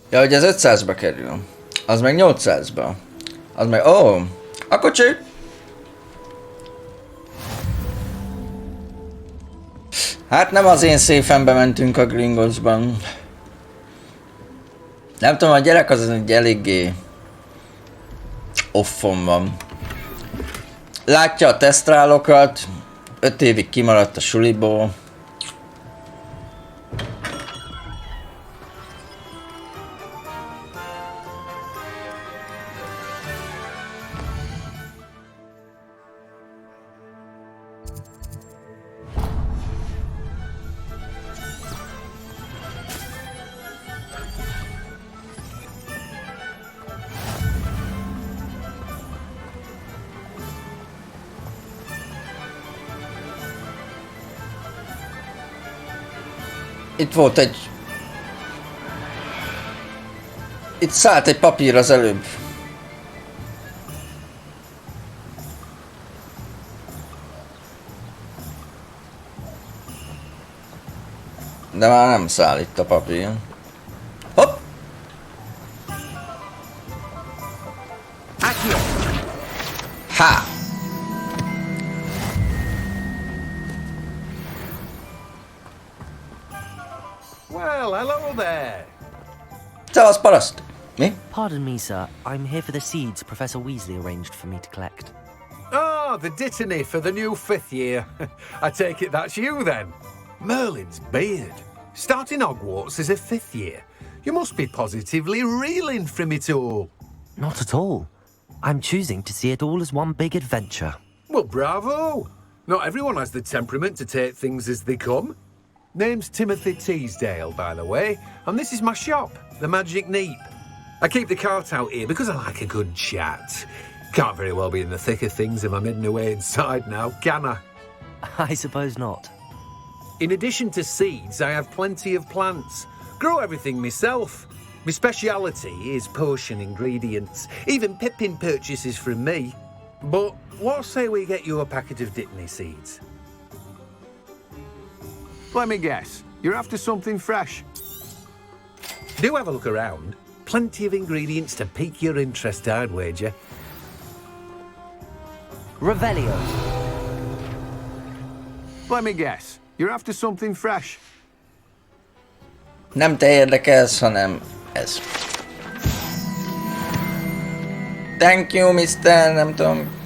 Ja, hogy ez 500-ba kerül. Az meg 800-ba. Az meg... Ó! A kocsi! Hát nem az én széfembe mentünk a Gringottsban. Nem tudom, a gyerek az egy eléggé... offon van. Látja a tesztrálokat, 5 évig kimaradt a suliból. Itt volt egy... Itt szállt egy papír az előbb. De már nem száll itt a papír. Hopp! Ha! Well, hello there. Tell us, paraszt. Me? Pardon me, sir. I'm here for the seeds Professor Weasley arranged for me to collect. Ah, the dittany for the new 5th year. I take it that's you then. Merlin's beard. Starting Hogwarts as a 5th year. You must be positively reeling from it all. Not at all. I'm choosing to see it all as one big adventure. Well, bravo. Not everyone has the temperament to take things as they come. Name's Timothy Teasdale, by the way, and this is my shop, the Magic Neep. I keep the cart out here because I like a good chat. Can't very well be in the thick of things if I'm hidden away inside now, can I? I suppose not. In addition to seeds, I have plenty of plants. Grow everything myself. My speciality is potion ingredients. Even Pippin purchases from me. But what say we get you a packet of Dittany seeds? Let me guess. You're after something fresh. Do have a look around. Plenty of ingredients to pique your interest, I'd wager. Revelio. Let me guess. You're after something fresh. Nem te érdekelsz, hanem ez. Thank you, Mr. Nem tudom.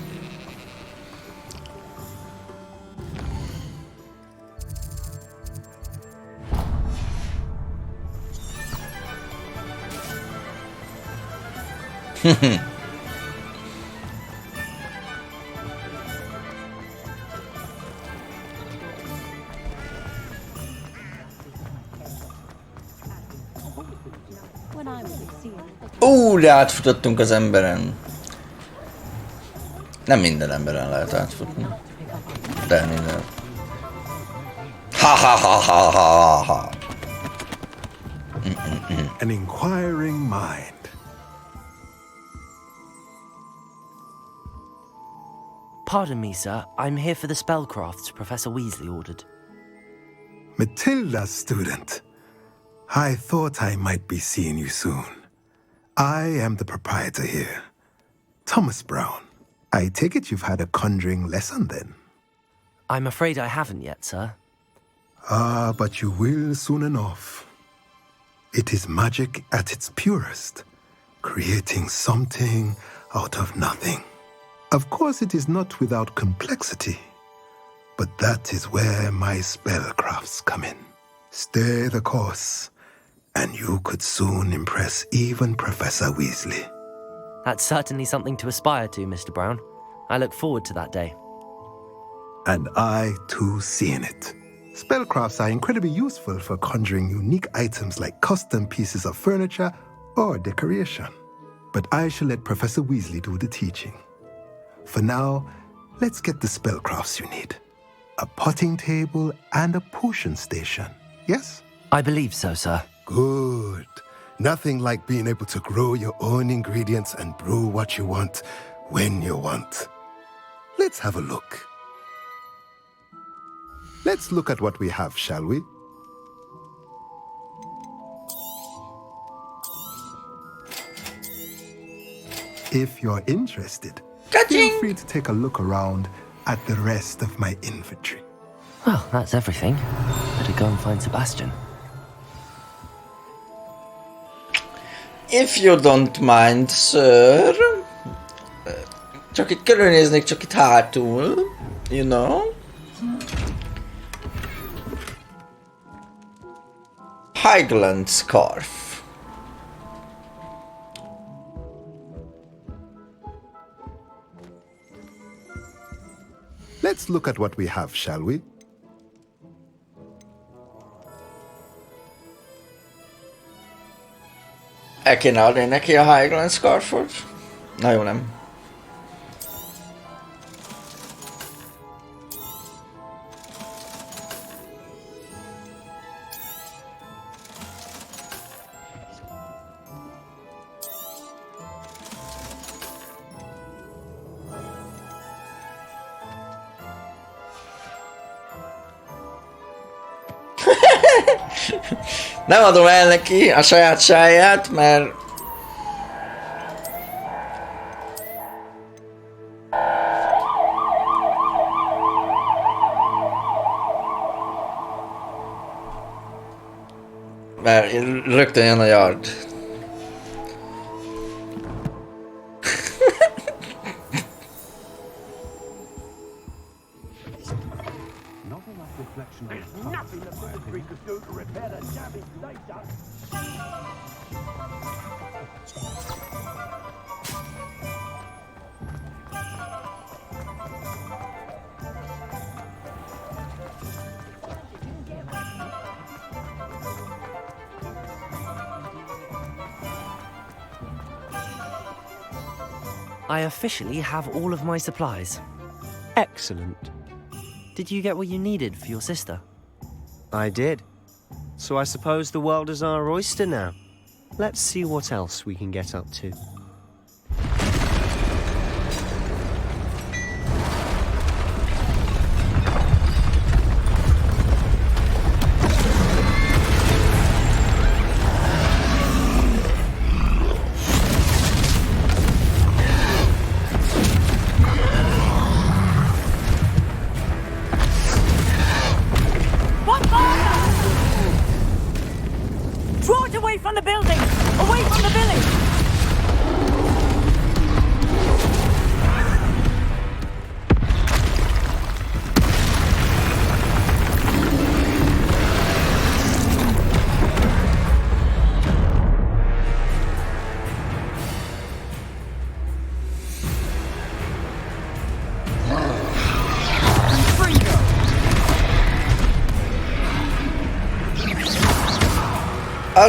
De átfutottunk az emberen. Nem minden emberen lehet átfutni. De minden. Ha ha ha ha ha ha. An inquiring mind. Pardon me, sir. I'm here for the spellcrafts Professor Weasley ordered. Matilda's student. I thought I might be seeing you soon. I am the proprietor here, Thomas Brown. I take it you've had a conjuring lesson then? I'm afraid I haven't yet, sir. Ah, but you will soon enough. It is magic at its purest, creating something out of nothing. Of course, it is not without complexity, but that is where my spellcrafts come in. Stay the course, and you could soon impress even Professor Weasley. That's certainly something to aspire to, Mr. Brown. I look forward to that day. And I, too, see in it. Spellcrafts are incredibly useful for conjuring unique items like custom pieces of furniture or decoration. But I shall let Professor Weasley do the teaching. For now, let's get the spellcrafts you need. A potting table and a potion station, yes? I believe so, sir. Good. Nothing like being able to grow your own ingredients and brew what you want when you want. Let's have a look. Let's look at what we have, shall we? If you're interested, feel free to take a look around at the rest of my inventory. Well, that's everything. Better go and find Sebastian. If you don't mind, sir. Csak itt körülnéznék, csak itt hátul. You know? Highland scarf. Let's look at what we have, shall we? El kéne adni neki a Highland scarfot? Na jó, nem. Nem adom el neki a saját sáját, mert... Mert rögtön jön a yard. I officially have all of my supplies. Excellent. Did you get what you needed for your sister? I did. So I suppose the world is our oyster now. Let's see what else we can get up to.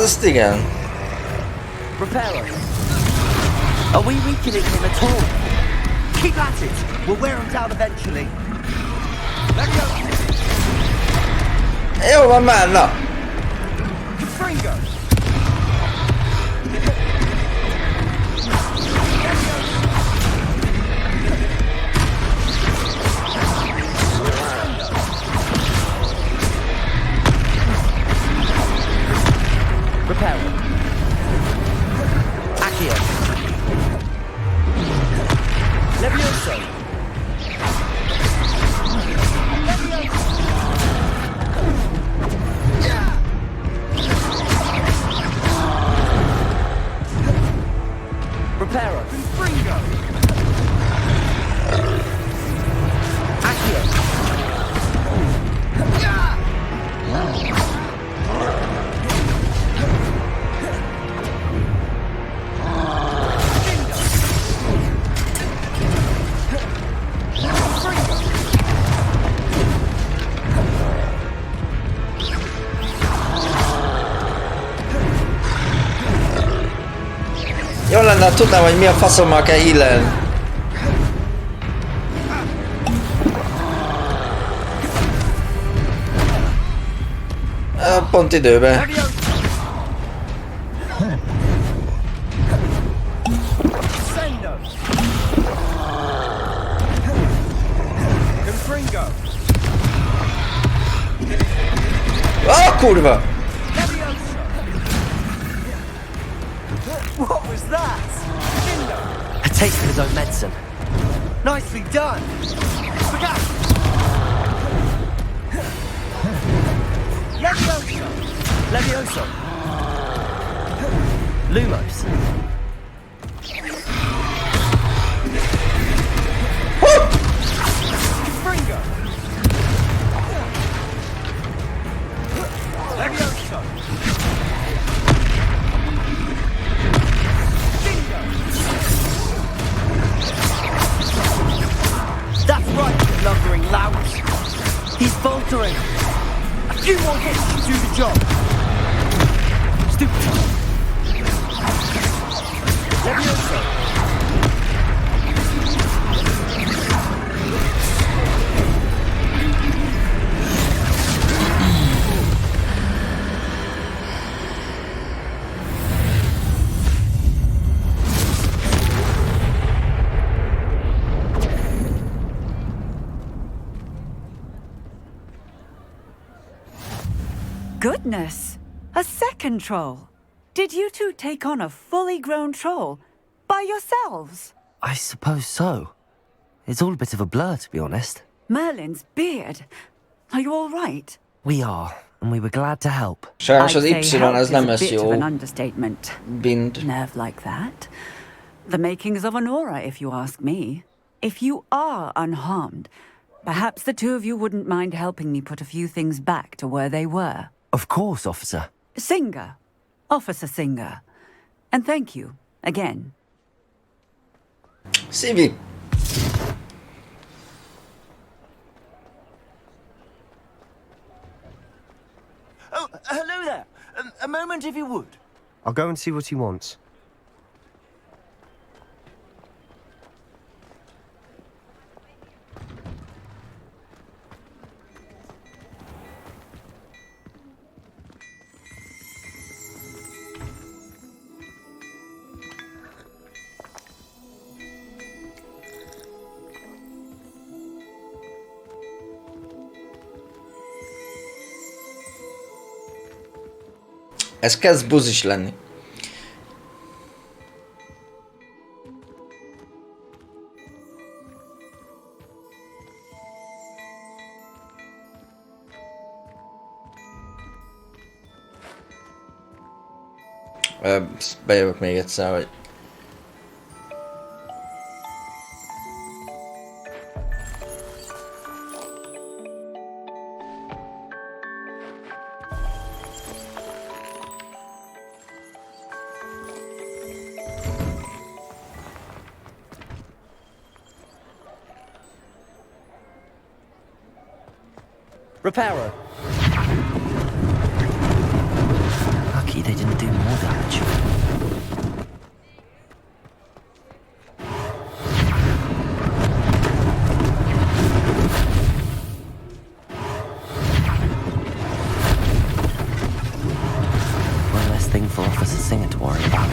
Azt igen. Repairer. Are we weakening him at all? Keep at it. We'll wear him down eventually. Jó van már, na! Confringo. Repairer. Accio. Levioso. Repairer. Confringo. Accio. Jó lenne, ha tudnám, hogy mi a faszommal kell healen. Pont időben. Ah, kurva! What was that? A taste of his own medicine. Nicely done. Levioso. Levioso. Lumos. Fringo. Levioso. That's right, you lumbering lout. He's faltering. A few more hits to do the job. Stupid. Levioso. Goodness! A second troll! Did you two take on a fully grown troll? By yourselves? I suppose so. It's all a bit of a blur, to be honest. Merlin's beard. Are you all right? We are, and we were glad to help. Sajnos az I'd say Y help az is nem a lesz bit of jó. an understatement. Bind. Nerve like that. The makings of an aura, if you ask me. If you are unharmed, perhaps the two of you wouldn't mind helping me put a few things back to where they were. Of course, officer. Singer. Officer Singer. And thank you, again. Szívi. Oh, hello there. A moment if you would. I'll go and see what he wants. Ez kezd buzis lenni. Bejövök még egyszer, hogy... Repairer. Lucky they didn't do more damage. One less thing for Officer Singer to worry about.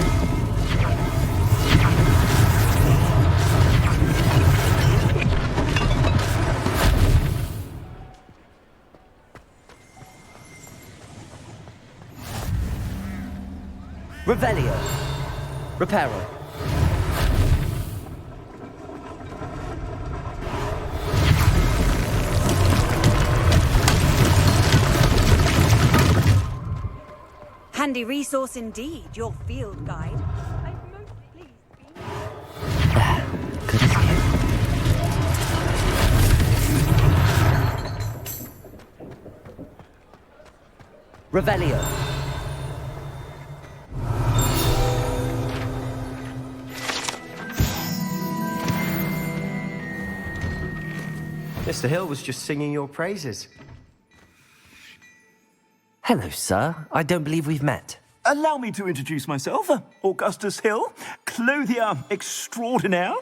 Revelio. Reparo. Handy resource indeed, your field guide. Good as new. Revelio. Mr. Hill was just singing your praises. Hello, sir. I don't believe we've met. Allow me to introduce myself, Augustus Hill, clothier extraordinaire.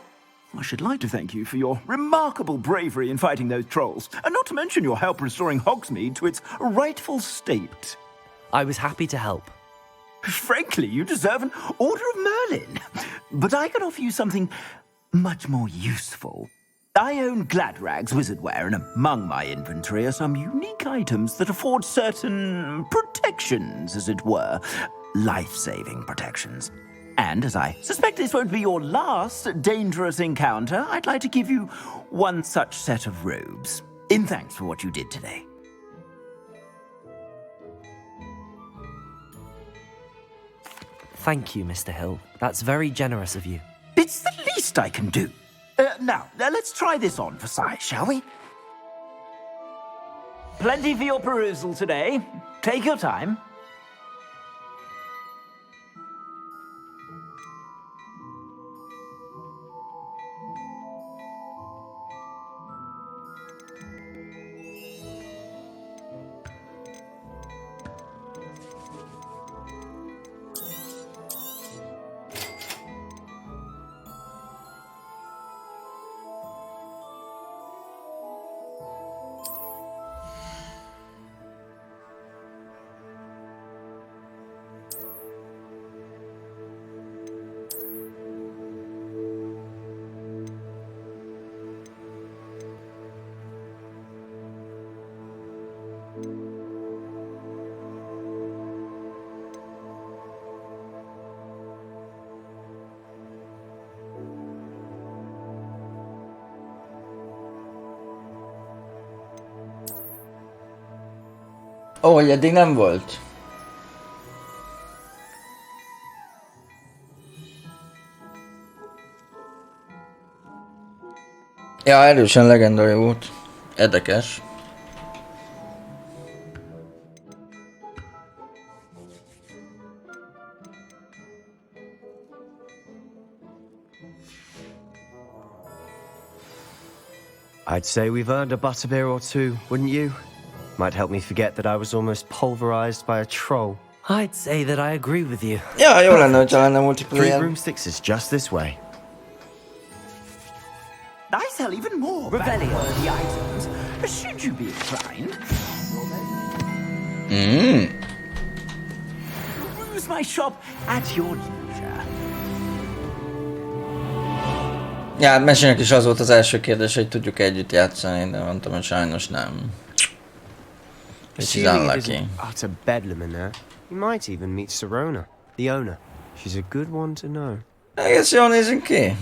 I should like to thank you for your remarkable bravery in fighting those trolls, and not to mention your help restoring Hogsmeade to its rightful state. I was happy to help. Frankly, you deserve an Order of Merlin. But I can offer you something much more useful. I own Gladrag's wizardware, and among my inventory are some unique items that afford certain protections, as it were. Life-saving protections. And as I suspect this won't be your last dangerous encounter, I'd like to give you one such set of robes, in thanks for what you did today. Thank you, Mr. Hill. That's very generous of you. It's the least I can do. Now, let's try this on for size, shall we? Plenty for your perusal today. Take your time. Ó, hogy eddig nem volt. Ja, erősen legendary volt. Érdekes. I'd say we've earned a butterbeer or two, wouldn't you? Might help me forget that I was almost pulverized by a troll. I'd say that I agree with you. Ja, jó lenne, hogyha lenne multiplayer. 3 broomsticks is just this way. I sell even more value-worthy items, should you be inclined. Use my shop at your leisure. Ja, hát Mesének is az volt az első kérdés, hogy tudjuk együtt játszani, de mondtam, hogy sajnos nem. Which is unlucky. Utter bedlam in there. You might even meet Serona, the owner. She's a good one to know. Egész jól nézünk ki.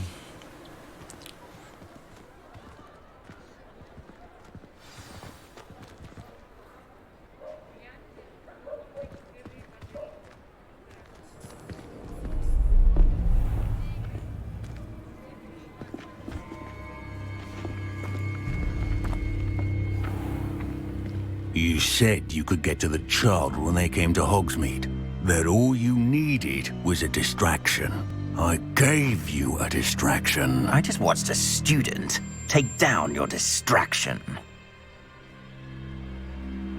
You said you could get to the child when they came to Hogsmeade. That all you needed was a distraction. I gave you a distraction. I just watched a student take down your distraction.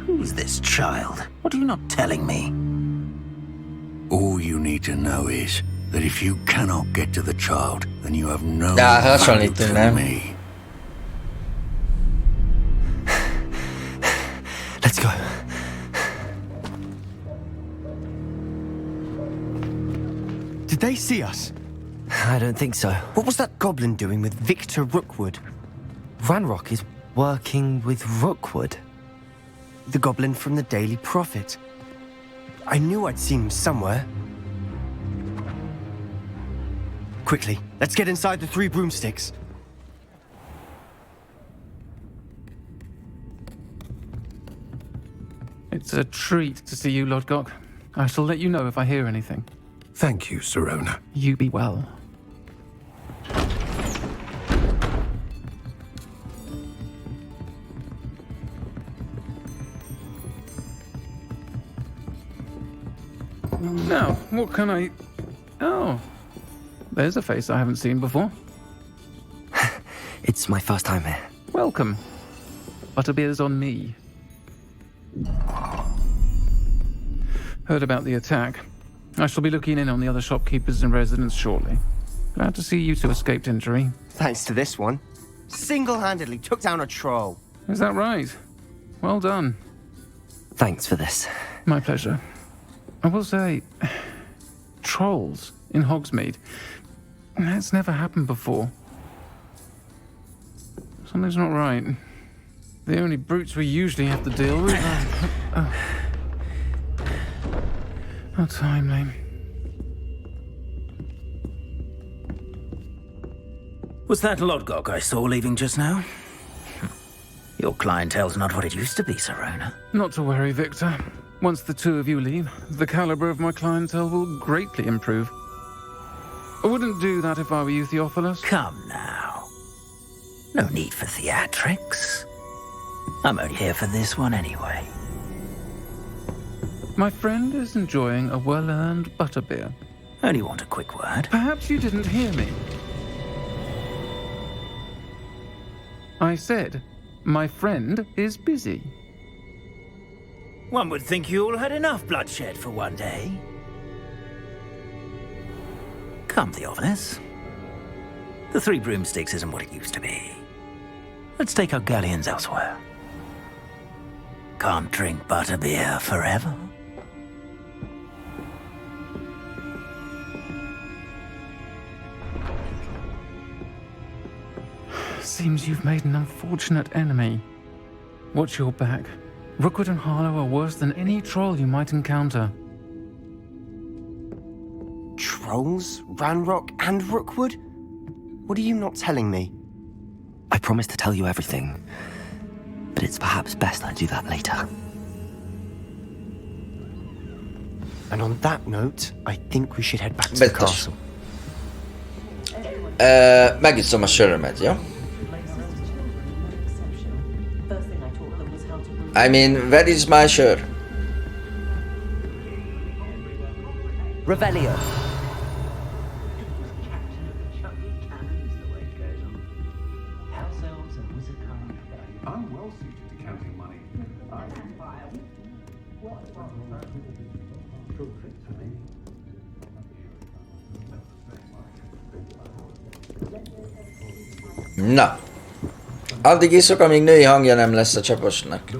Who's this child? What are you not telling me? All you need to know is that if you cannot get to the child, then you have no that's value only thing, to man. me. Let's go. Did they see us? I don't think so. What was that goblin doing with Victor Rookwood? Ranrock is working with Rookwood. The goblin from the Daily Prophet. I knew I'd seen him somewhere. Quickly, let's get inside the 3 broomsticks. It's a treat to see you, Lodgok. I shall let you know if I hear anything. Thank you, Sirona. You be well. Now, what can I... Oh, there's a face I haven't seen before. It's my first time here. Welcome. Butterbeer's on me. Heard about the attack. I shall be looking in on the other shopkeepers and residents shortly. Glad to see you two escaped injury. Thanks to this one. Single-handedly took down a troll. Is that right? Well done. Thanks for this. My pleasure. I will say, trolls in Hogsmeade. That's never happened before. Something's not right. The only brutes we usually have to deal with are... How timely. Was that Lodgok I saw leaving just now? Your clientele's not what it used to be, Sirona. Not to worry, Victor. Once the two of you leave, the caliber of my clientele will greatly improve. I wouldn't do that if I were you, Theophilus. Come now. No need for theatrics. I'm only here for this one anyway. My friend is enjoying a well-earned butterbeer. Only want a quick word. Perhaps you didn't hear me. I said, my friend is busy. One would think you all had enough bloodshed for one day. Come, Theophilus. The 3 broomsticks isn't what it used to be. Let's take our galleons elsewhere. Can't drink butterbeer forever. Seems you've made an unfortunate enemy. Watch your back. Rookwood and Harlow are worse than any troll you might encounter. Trolls? Ranrock and Rookwood? What are you not telling me? I promise to tell you everything, but it's perhaps best I do that later. And on that note, I think we should head back to the castle. Megiszom a sörömet, ja? I mean, where is my shirt? Revelio. I'm well suited to counting money. Na. Addig iszok, amíg női hangja nem lesz a csaposnak.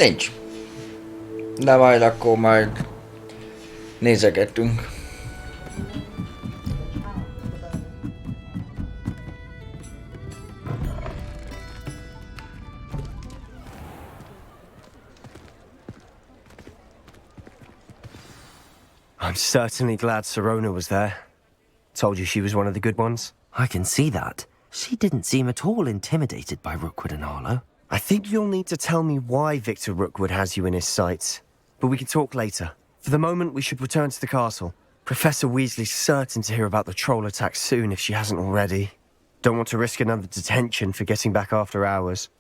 Nincs. De majd akkor majd nézegetünk. I'm certainly glad Sirona was there. Told you she was one of the good ones. I can see that. She didn't seem at all intimidated by Rookwood and Arlo. I think you'll need to tell me why Victor Rookwood has you in his sights. But we can talk later. For the moment, we should return to the castle. Professor Weasley's certain to hear about the troll attack soon if she hasn't already. Don't want to risk another detention for getting back after hours.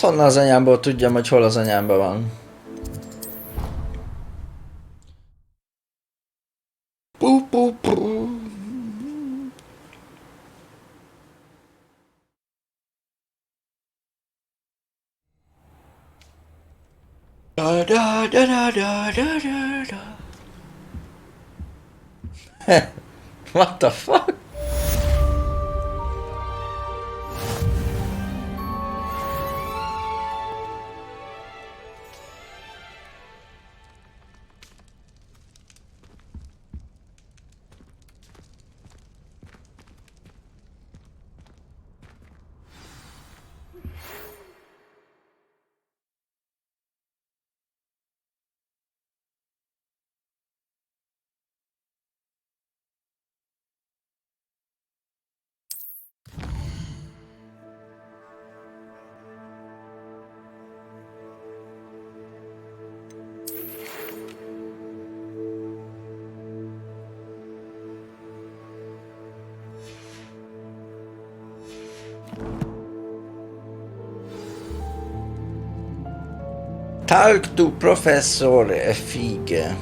Honnan az anyámból tudjam, hogy hol az anyámban van. Pú, pú, pú. Da, da, da, da, da, da, da. What the fuck? Talk to Professor Fig.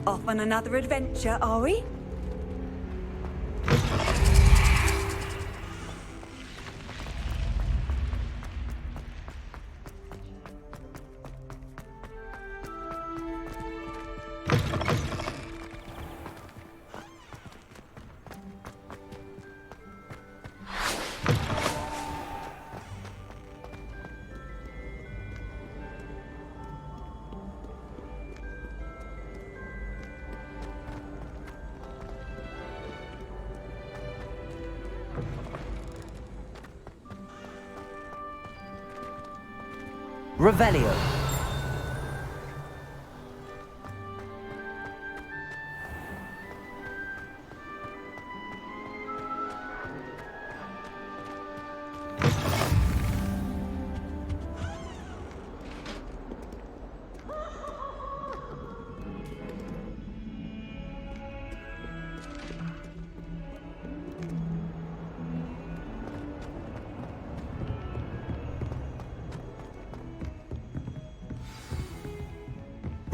Off on another adventure, are we? Revelio.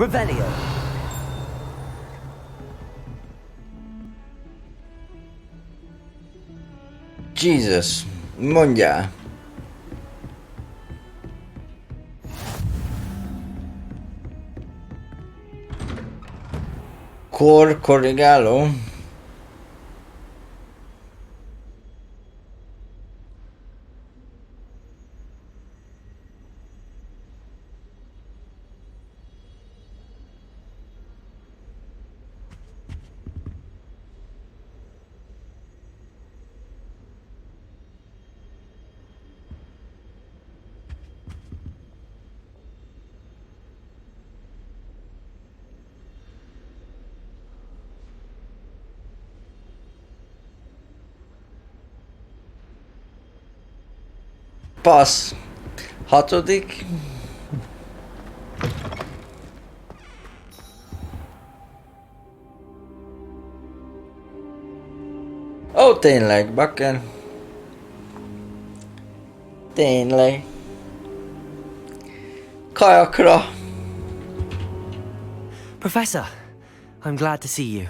Revelio. Jesus, mondjál. Korrigáló. Passz. 6. Ó, tényleg, bakker. Tényleg. Kajakra. Professor, I'm glad to see you.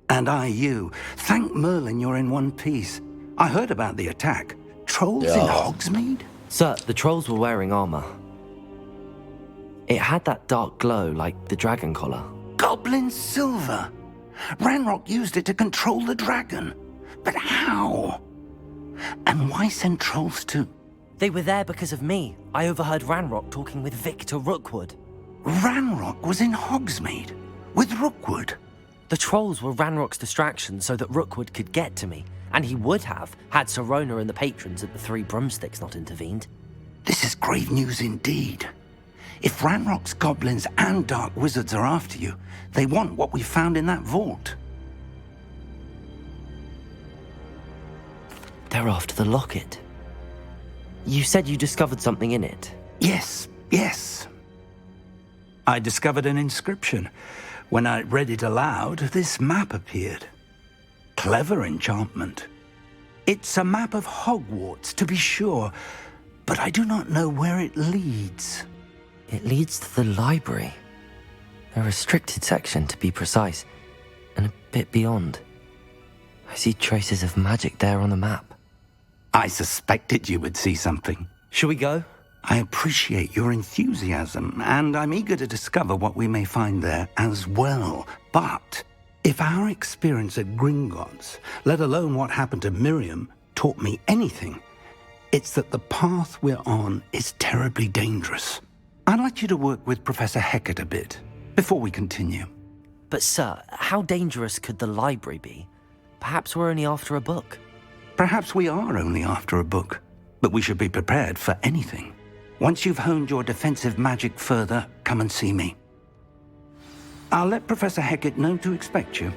And I you. Thank Merlin you're in one piece. I heard about the attack. Trolls in Hogsmeade? Sir, the trolls were wearing armor. It had that dark glow like the dragon collar. Goblin silver. Ranrock used it to control the dragon. But how? And why send trolls to... They were there because of me. I overheard Ranrock talking with Victor Rookwood. Ranrock was in Hogsmeade? With Rookwood? The trolls were Ranrock's distraction so that Rookwood could get to me. And he would have, had Sirona and the patrons at the Three Broomsticks not intervened. This is grave news indeed. If Ranrock's goblins and dark wizards are after you, they want what we found in that vault. They're after the locket. You said you discovered something in it. Yes. I discovered an inscription. When I read it aloud, this map appeared. Clever enchantment. It's a map of Hogwarts, to be sure, but I do not know where it leads. It leads to the library. A restricted section, to be precise, and a bit beyond. I see traces of magic there on the map. I suspected you would see something. Shall we go? I appreciate your enthusiasm, and I'm eager to discover what we may find there as well. But if our experience at Gringotts, let alone what happened to Miriam, taught me anything, it's that the path we're on is terribly dangerous. I'd like you to work with Professor Hecat a bit, before we continue. But sir, how dangerous could the library be? Perhaps we're only after a book. Perhaps we are only after a book, but we should be prepared for anything. Once you've honed your defensive magic further, come and see me. I'll let Professor Hecat know to expect you.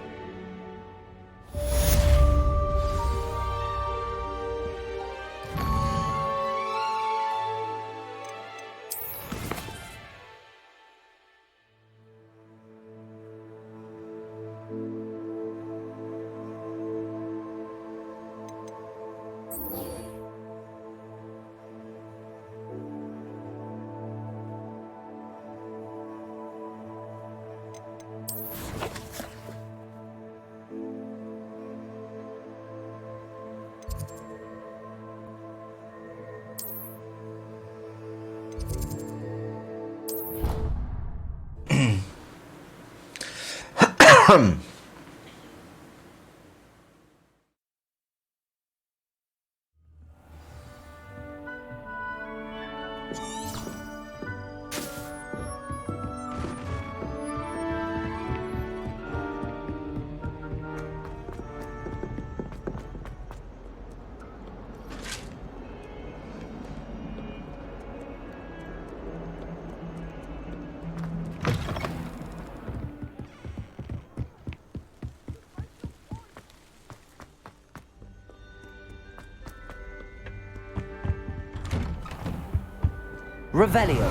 Revelio.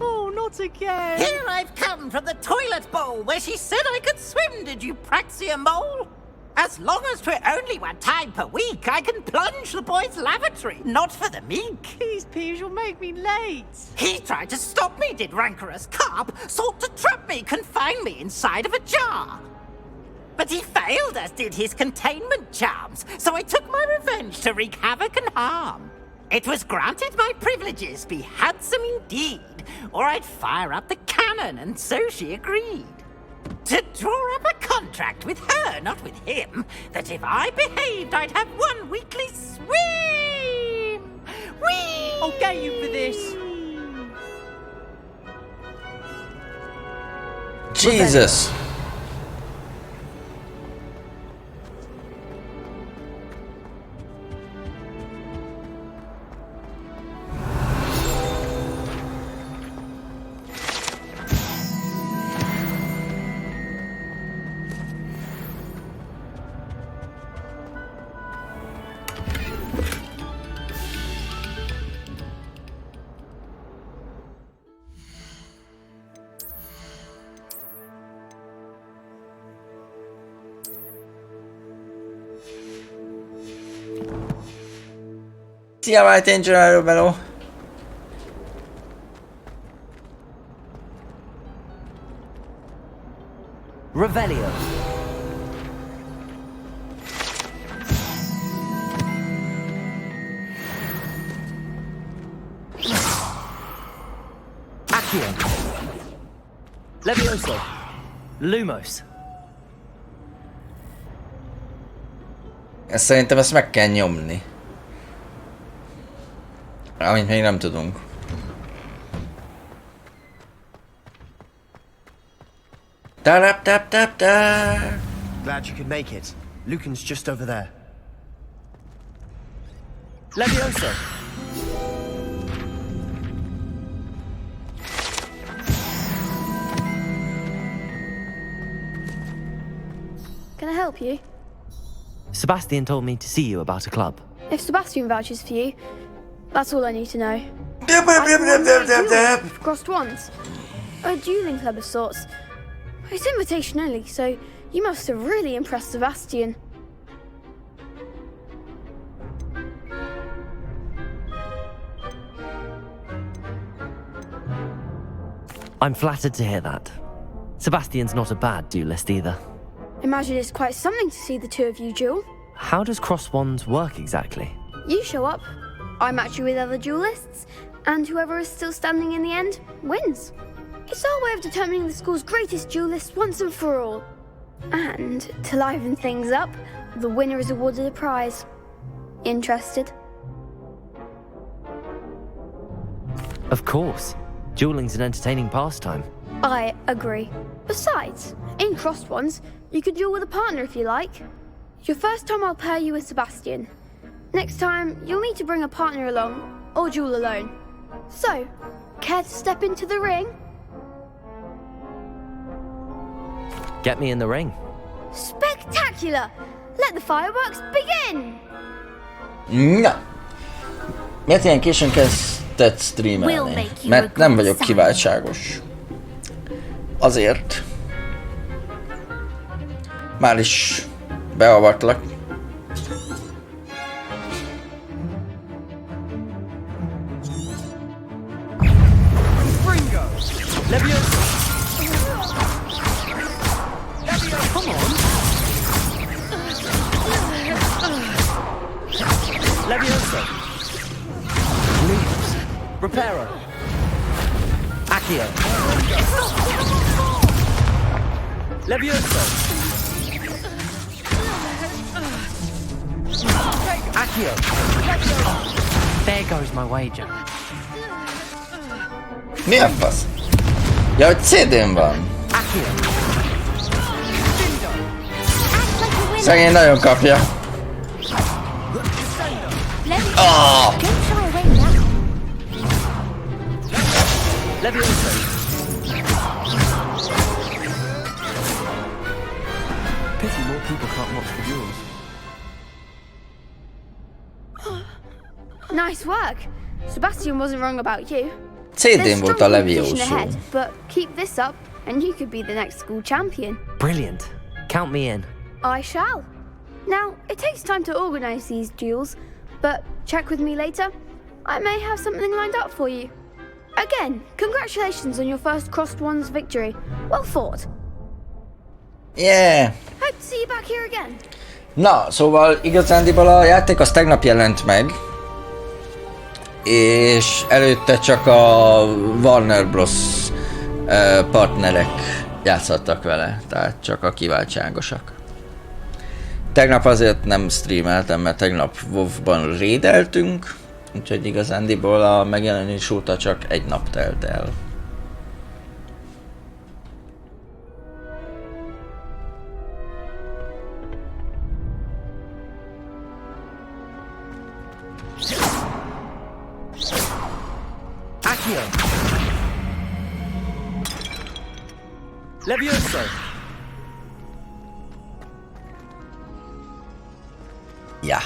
Oh, not again. Here I've come from the toilet bowl where she said I could swim, did you Praxia mole? As long as we're only one time per week, I can plunge the boys' lavatory. Not for the meek. These peas will make me late. He tried to stop me, did rancorous carp. Sought to trap me, confine me inside of a jar. But he failed, as did his containment charms. So I took my revenge to wreak havoc and harm. It was granted my privileges be handsome indeed, or I'd fire up the cannon, and so she agreed. To draw up a contract with her, not with him, that if I behaved, I'd have one weekly swim! Whee! I'll get you for this. Jesus! Szia, White Angel, előbeló! Revelio. Accio. Levioso. Lumos. Szerintem ezt meg kell nyomni. Amint még nem tudunk. Tap tap tap tap. Glad you could make it. Lucan's just over there. Levioso. Can I help you? Sebastian told me to see you about a club. If Sebastian vouches for you, that's all I need to know. Crossed wands. A dueling club of sorts. It's invitation only, so you must have really impressed Sebastian. I'm flattered to hear that. Sebastian's not a bad duelist either. Imagine it's quite something to see the two of you duel. How does cross wands work exactly? You show up, I match you with other duelists, and whoever is still standing in the end wins. It's our way of determining the school's greatest duelist once and for all. And to liven things up, the winner is awarded a prize. Interested? Of course. Dueling's an entertaining pastime. I agree. Besides, in crossed wands, you could duel with a partner if you like. Your first time I'll pair you with Sebastian. Next time, you'll need to bring a partner along, or duel alone. So, care to step into the ring? Get me in the ring. Spectacular! Let the fireworks begin! Na! Miért ilyen későn kezdett streamelni? Mert nem vagyok kiváltságos. Azért. Már is beavatlak. Levioso! Come on! Levioso! Leaves. Reparo. Accio. Levioso! Accio. There goes my wager. Mi a fasz? Ja, hogy CD-n van. Szegény nagyon kapja. Oh! Pity more people can't watch the duels. Nice work. Sebastian wasn't wrong about you. CD-n volt a Levioso. Ahead, but keep this up and you could be the next school champion. Brilliant. Count me in. I shall. Now, it takes time to organize these duels, but check with me later. I may have something lined up for you. Again, congratulations on your first Crossed Wands victory. Well fought. Yeah! Hope to see you back here again. Na, szóval igazándiból a játék az tegnap jelent meg, és előtte csak a Warner Bros. Partnerek játszhattak vele, tehát csak a kiváltságosak. Tegnap azért nem streameltem, mert tegnap WoW-ban raideltünk, úgyhogy igazándiból a megjelenés óta csak egy nap telt el. Accio! Levioso! Ja.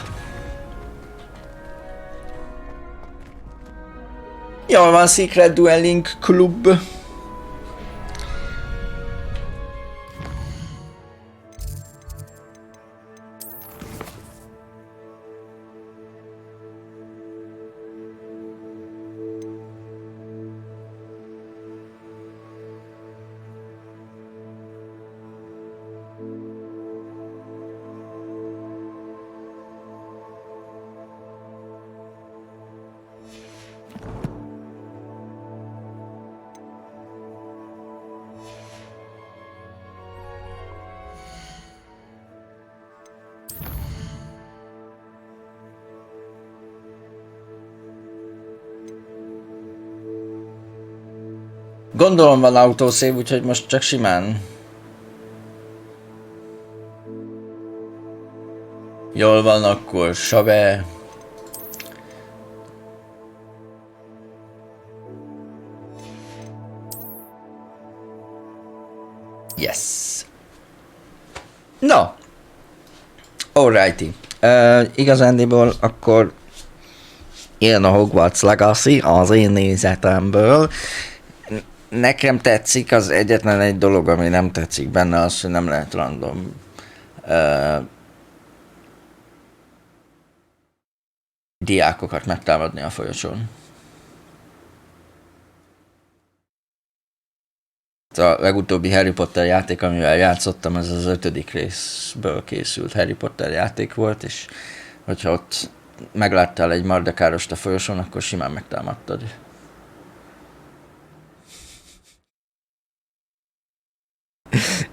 Jól van, Secret Dueling Club. Gondolom van autószév, úgyhogy most csak simán. Jól van, akkor Save. Yes. No. Alrighty. Igazándiból akkor ilyen a Hogwarts Legacy az én nézetemből. Nekem tetszik, az egyetlen egy dolog, ami nem tetszik benne, az, hogy nem lehet random diákokat megtámadni a folyosón. A legutóbbi Harry Potter játék, amivel játszottam, ez az 5. részből készült Harry Potter játék volt, és hogyha ott megláttál egy mardekárost a folyosón, akkor simán megtámadtad.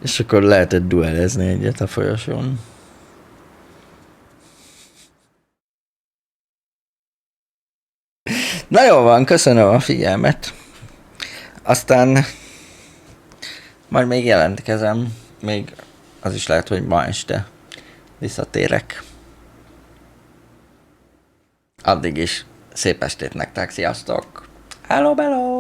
És akkor lehetett duellezni egyet a folyosón. Na jó van, köszönöm a figyelmet. Aztán majd még jelentkezem, még az is lehet, hogy ma este visszatérek. Addig is szép estét nektek, sziasztok! Hello, hello!